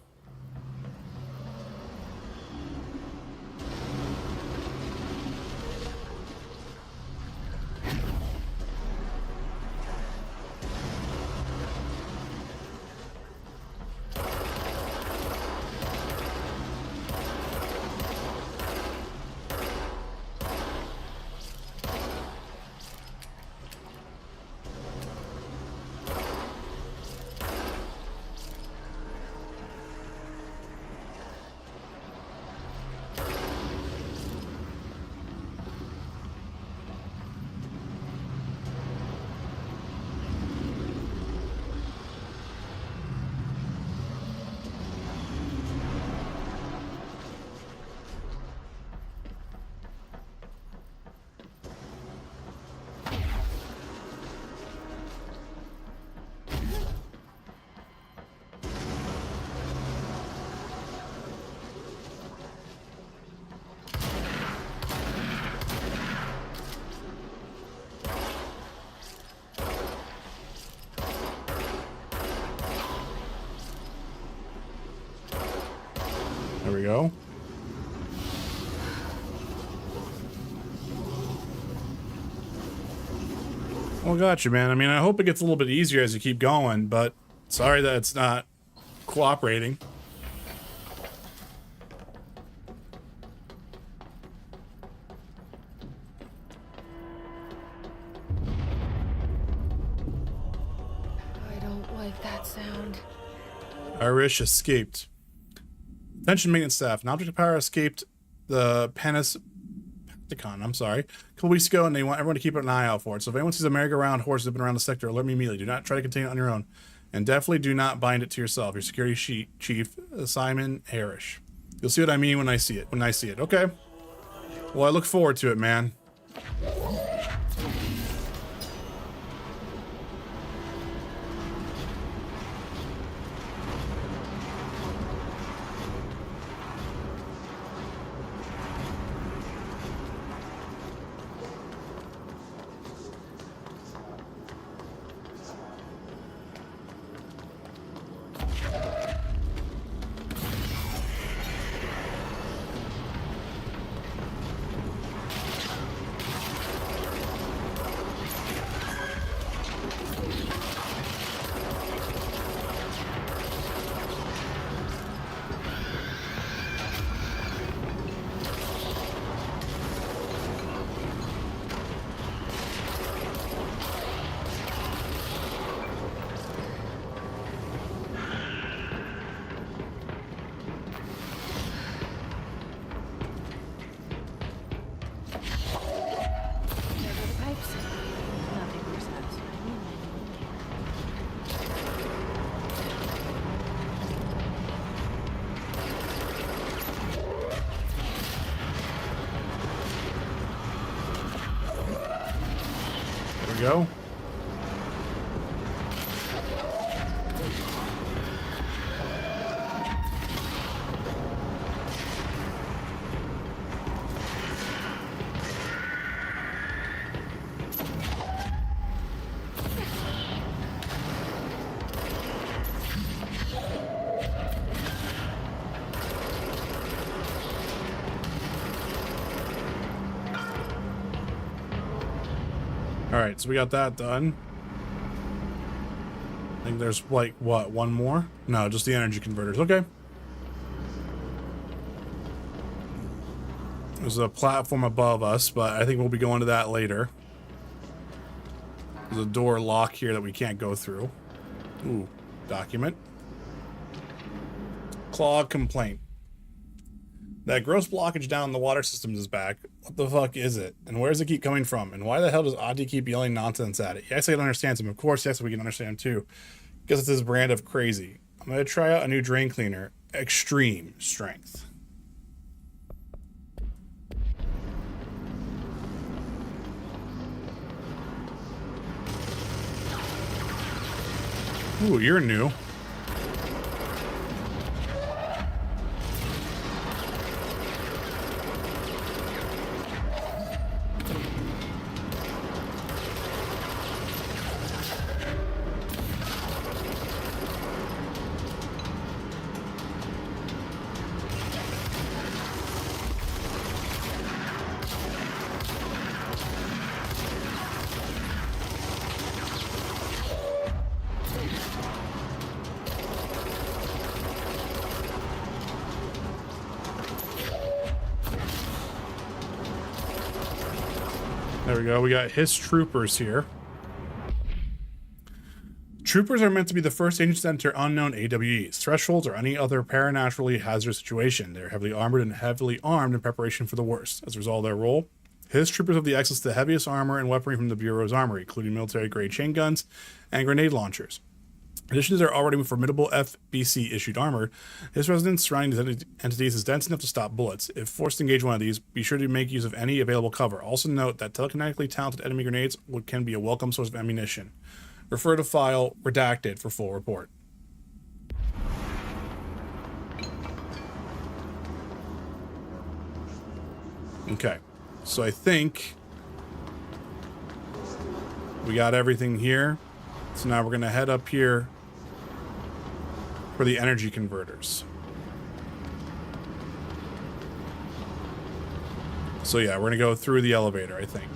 There we go. Well, gotcha, man. I mean, I hope it gets a little bit easier as you keep going, but sorry that it's not cooperating. I don't like that sound. Irish escaped. Attention maintenance staff. An object of power escaped the Pacticon, I'm sorry, a couple weeks ago, and they want everyone to keep an eye out for it. So if anyone sees a merry-go-round horse zipping around the sector, alert me immediately. Do not try to contain it on your own. And definitely do not bind it to yourself. Your security chief, Simon Harish. You'll see what I mean when I see it. Okay. Well, I look forward to it, man. we go. Alright, so we got that done. I think there's like, what, one more? No, just the energy converters. Okay. There's a platform above us, but I think we'll be going to that later. There's a door lock here that we can't go through. Ooh, document. Clog complaint. That gross blockage down the water systems is back. What the fuck is it? And where does it keep coming from? And why the hell does Audie keep yelling nonsense at it? Yes, I can understand him. Of course, yes, we can understand him too. Because it's his brand of crazy. I'm going to try out a new drain cleaner. Extreme strength. Ooh, you're new. There we go. We got his troopers here. Troopers are meant to be the first agents to enter unknown AWEs, thresholds, or any other paranaturally hazardous situation. They're heavily armored and heavily armed in preparation for the worst. As a result of their role, his troopers have the access to the heaviest armor and weaponry from the Bureau's armory, including military-grade chain guns and grenade launchers. In addition to their already formidable FBC-issued armor, his residence surrounding these entities is dense enough to stop bullets. If forced to engage one of these, be sure to make use of any available cover. Also note that telekinetically talented enemy grenades can be a welcome source of ammunition. Refer to file redacted for full report. Okay, so I think we got everything here. So now we're going to head up here for the energy converters. So yeah, we're going to go through the elevator, I think.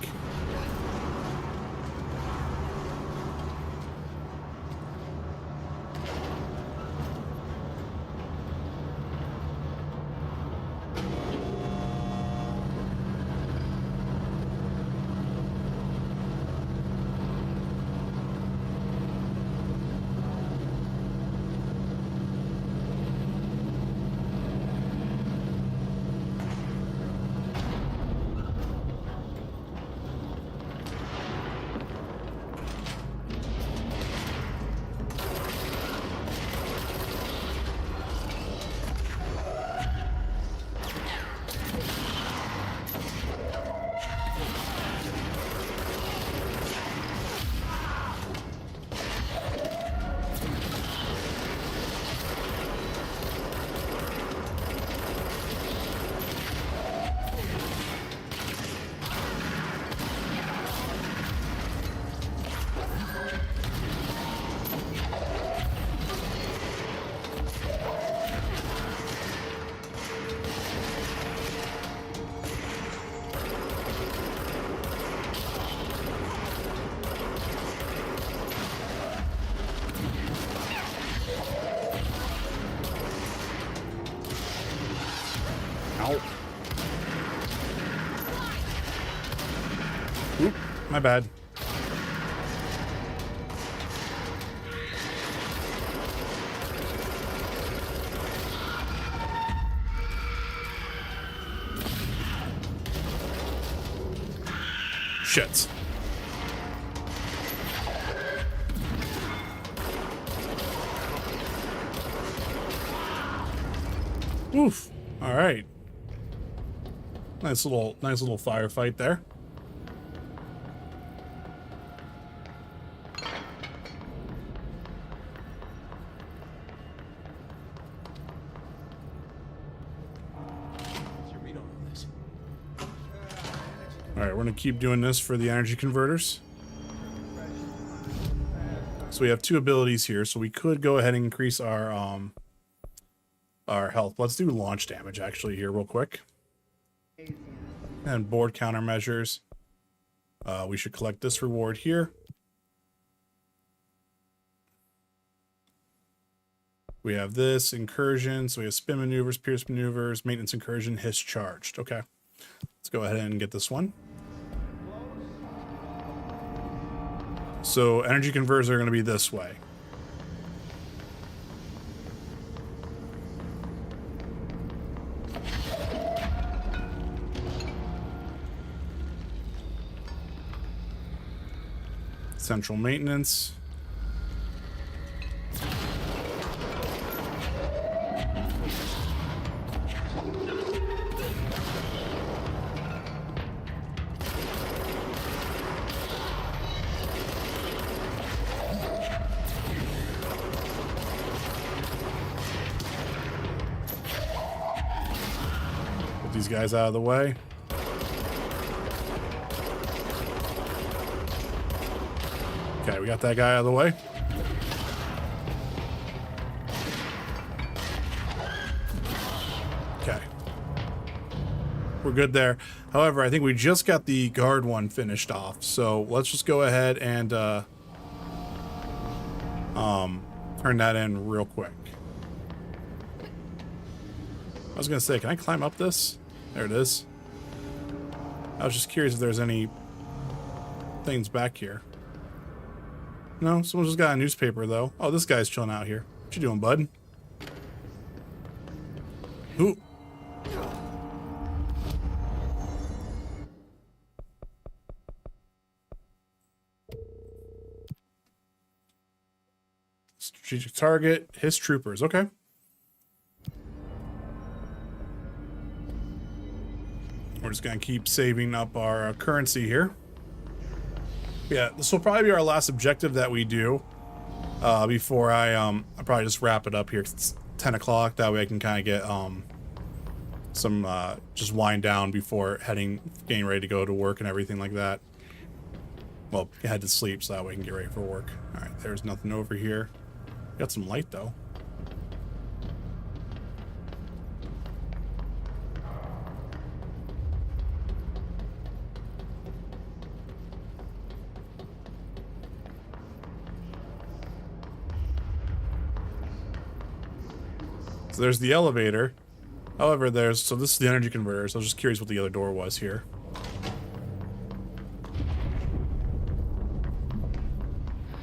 Ow. Oop, my bad. Shit. Oof. All right. Nice little firefight there. we're going to keep doing this for the energy converters. So we have 2 abilities here, so we could go ahead and increase our health. Let's do launch damage actually here real quick. And board countermeasures. We should collect this reward here. We have this incursion, so we have spin maneuvers, pierce maneuvers, maintenance incursion, hiss charged. Okay, let's go ahead and get this one. So energy converters are going to be this way. Central maintenance. Put these guys out of the way. Okay, we got that guy out of the way. Okay. We're good there. However, I think we just got the guard one finished off. So let's just go ahead and turn that in real quick. I was going to say, can I climb up this? There it is. I was just curious if there's any things back here. No, someone just got a newspaper, though. Oh, this guy's chilling out here. What you doing, bud? Who? Strategic target, his troopers. Okay. We're just going to keep saving up our currency here. Yeah, this will probably be our last objective that we do before I'll probably just wrap it up here. It's 10 o'clock. That way I can kind of get some just wind down before getting ready to go to work and everything like that. Well, head to sleep so that way I can get ready for work. All right, there's nothing over here. Got some light though. So there's the elevator. However, so this is the energy converter, so I was just curious what the other door was here.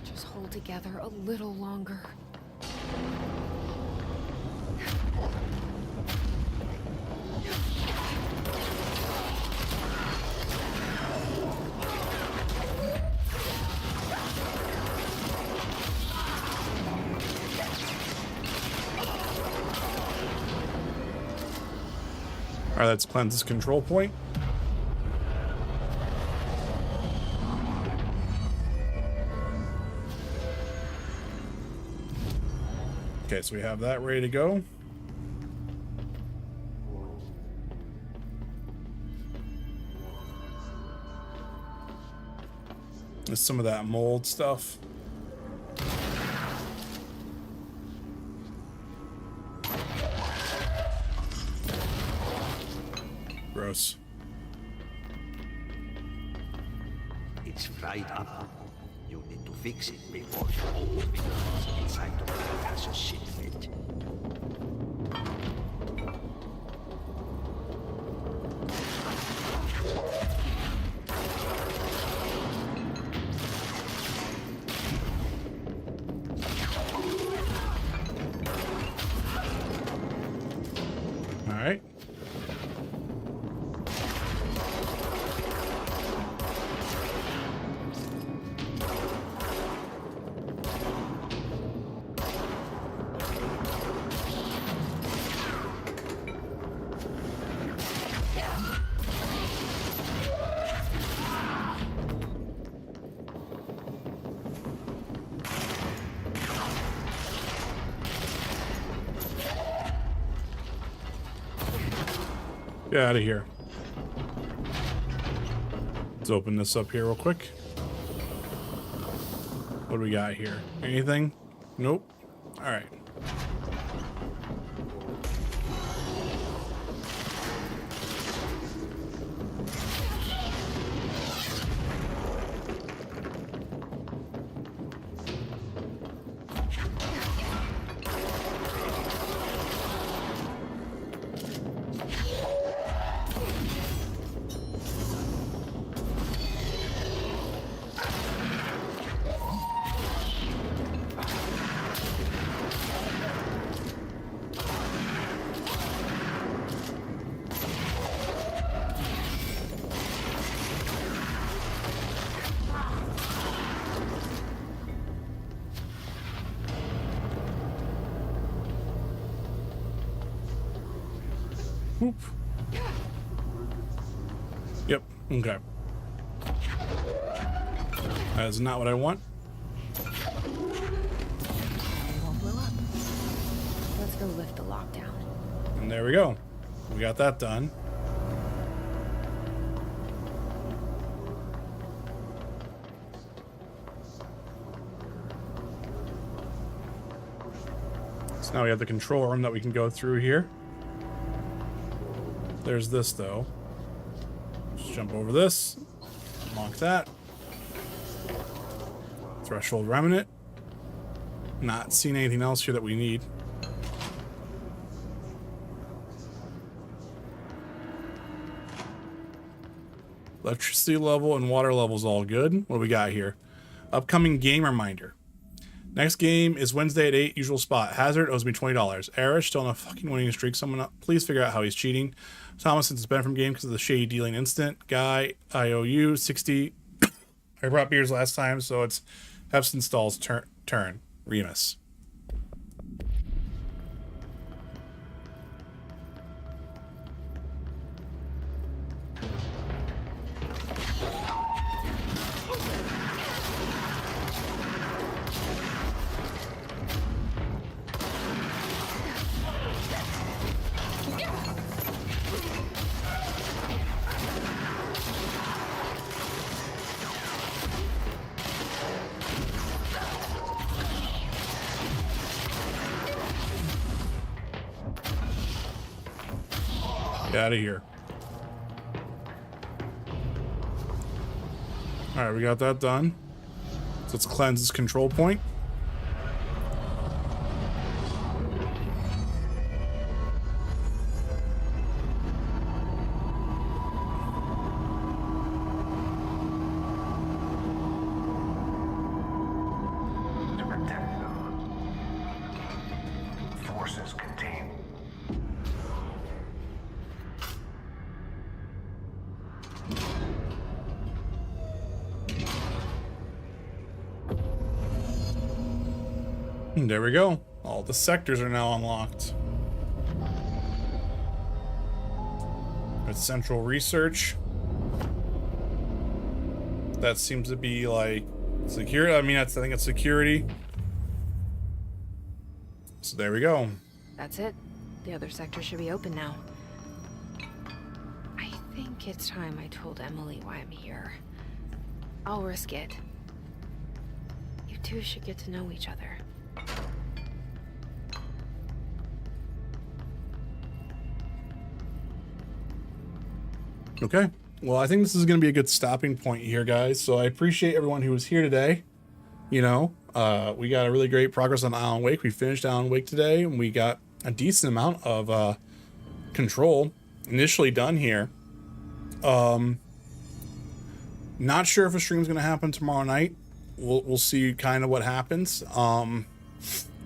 Just hold together a little longer. All right, let's cleanse this control point. Okay, so we have that ready to go. There's some of that mold stuff. Gross. It's fried up. You need to fix it before the old windows inside the plant has a shit fit. All right. Get out of here. Let's open this up here real quick. What do we got here? Anything? Nope. All right. Whoop. Yep, okay. That is not what I want. Let's go lift the lockdown. And there we go. We got that done. So now we have the control room that we can go through here. There's this though. Just jump over this. Unlock that. Threshold remnant. Not seeing anything else here that we need. Electricity level and water level is all good. What do we got here? Upcoming game reminder. Next game is Wednesday at 8, usual spot. Hazard owes me $20. Arish still on a fucking winning streak. Someone please figure out how he's cheating. Thomas since it's been from game because of the shady dealing incident. Guy, I owe you 60. I brought beers last time, so it's Hepsonstall's turn. Remus. Get out of here. All right, we got that done. So let's cleanse this control point. Forces contained. And there we go. All the sectors are now unlocked. It's central research. That seems to be like security. I mean, I think it's security. So there we go. That's it. The other sector should be open now. I think it's time I told Emily why I'm here. I'll risk it. You two should get to know each other. Okay. Well, I think this is going to be a good stopping point here, guys. So I appreciate everyone who was here today. You know, we got a really great progress on Alan Wake. We finished Alan Wake today, and we got a decent amount of control initially done here. Not sure if a stream's going to happen tomorrow night. We'll see kind of what happens.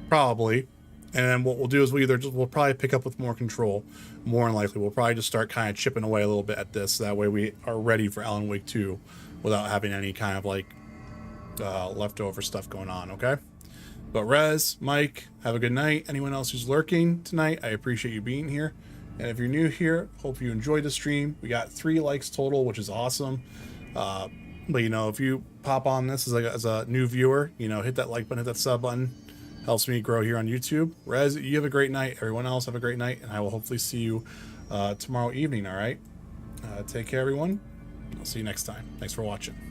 Probably. And then what we'll do is we'll probably pick up with more control. More than likely, we'll probably just start kind of chipping away a little bit at this. That way we are ready for Alan Wake 2 without having any kind of like leftover stuff going on, okay? But Rez, Mike, have a good night. Anyone else who's lurking tonight, I appreciate you being here. And if you're new here, hope you enjoyed the stream. We got 3 likes total, which is awesome. But you know, if you pop on this as a new viewer, you know, hit that like button, hit that sub button. Helps me grow here on YouTube. Rez, you have a great night. Everyone else have a great night, and I will hopefully see you tomorrow evening, all right? Take care, everyone. I'll I'll see you next time. Thanks for watching.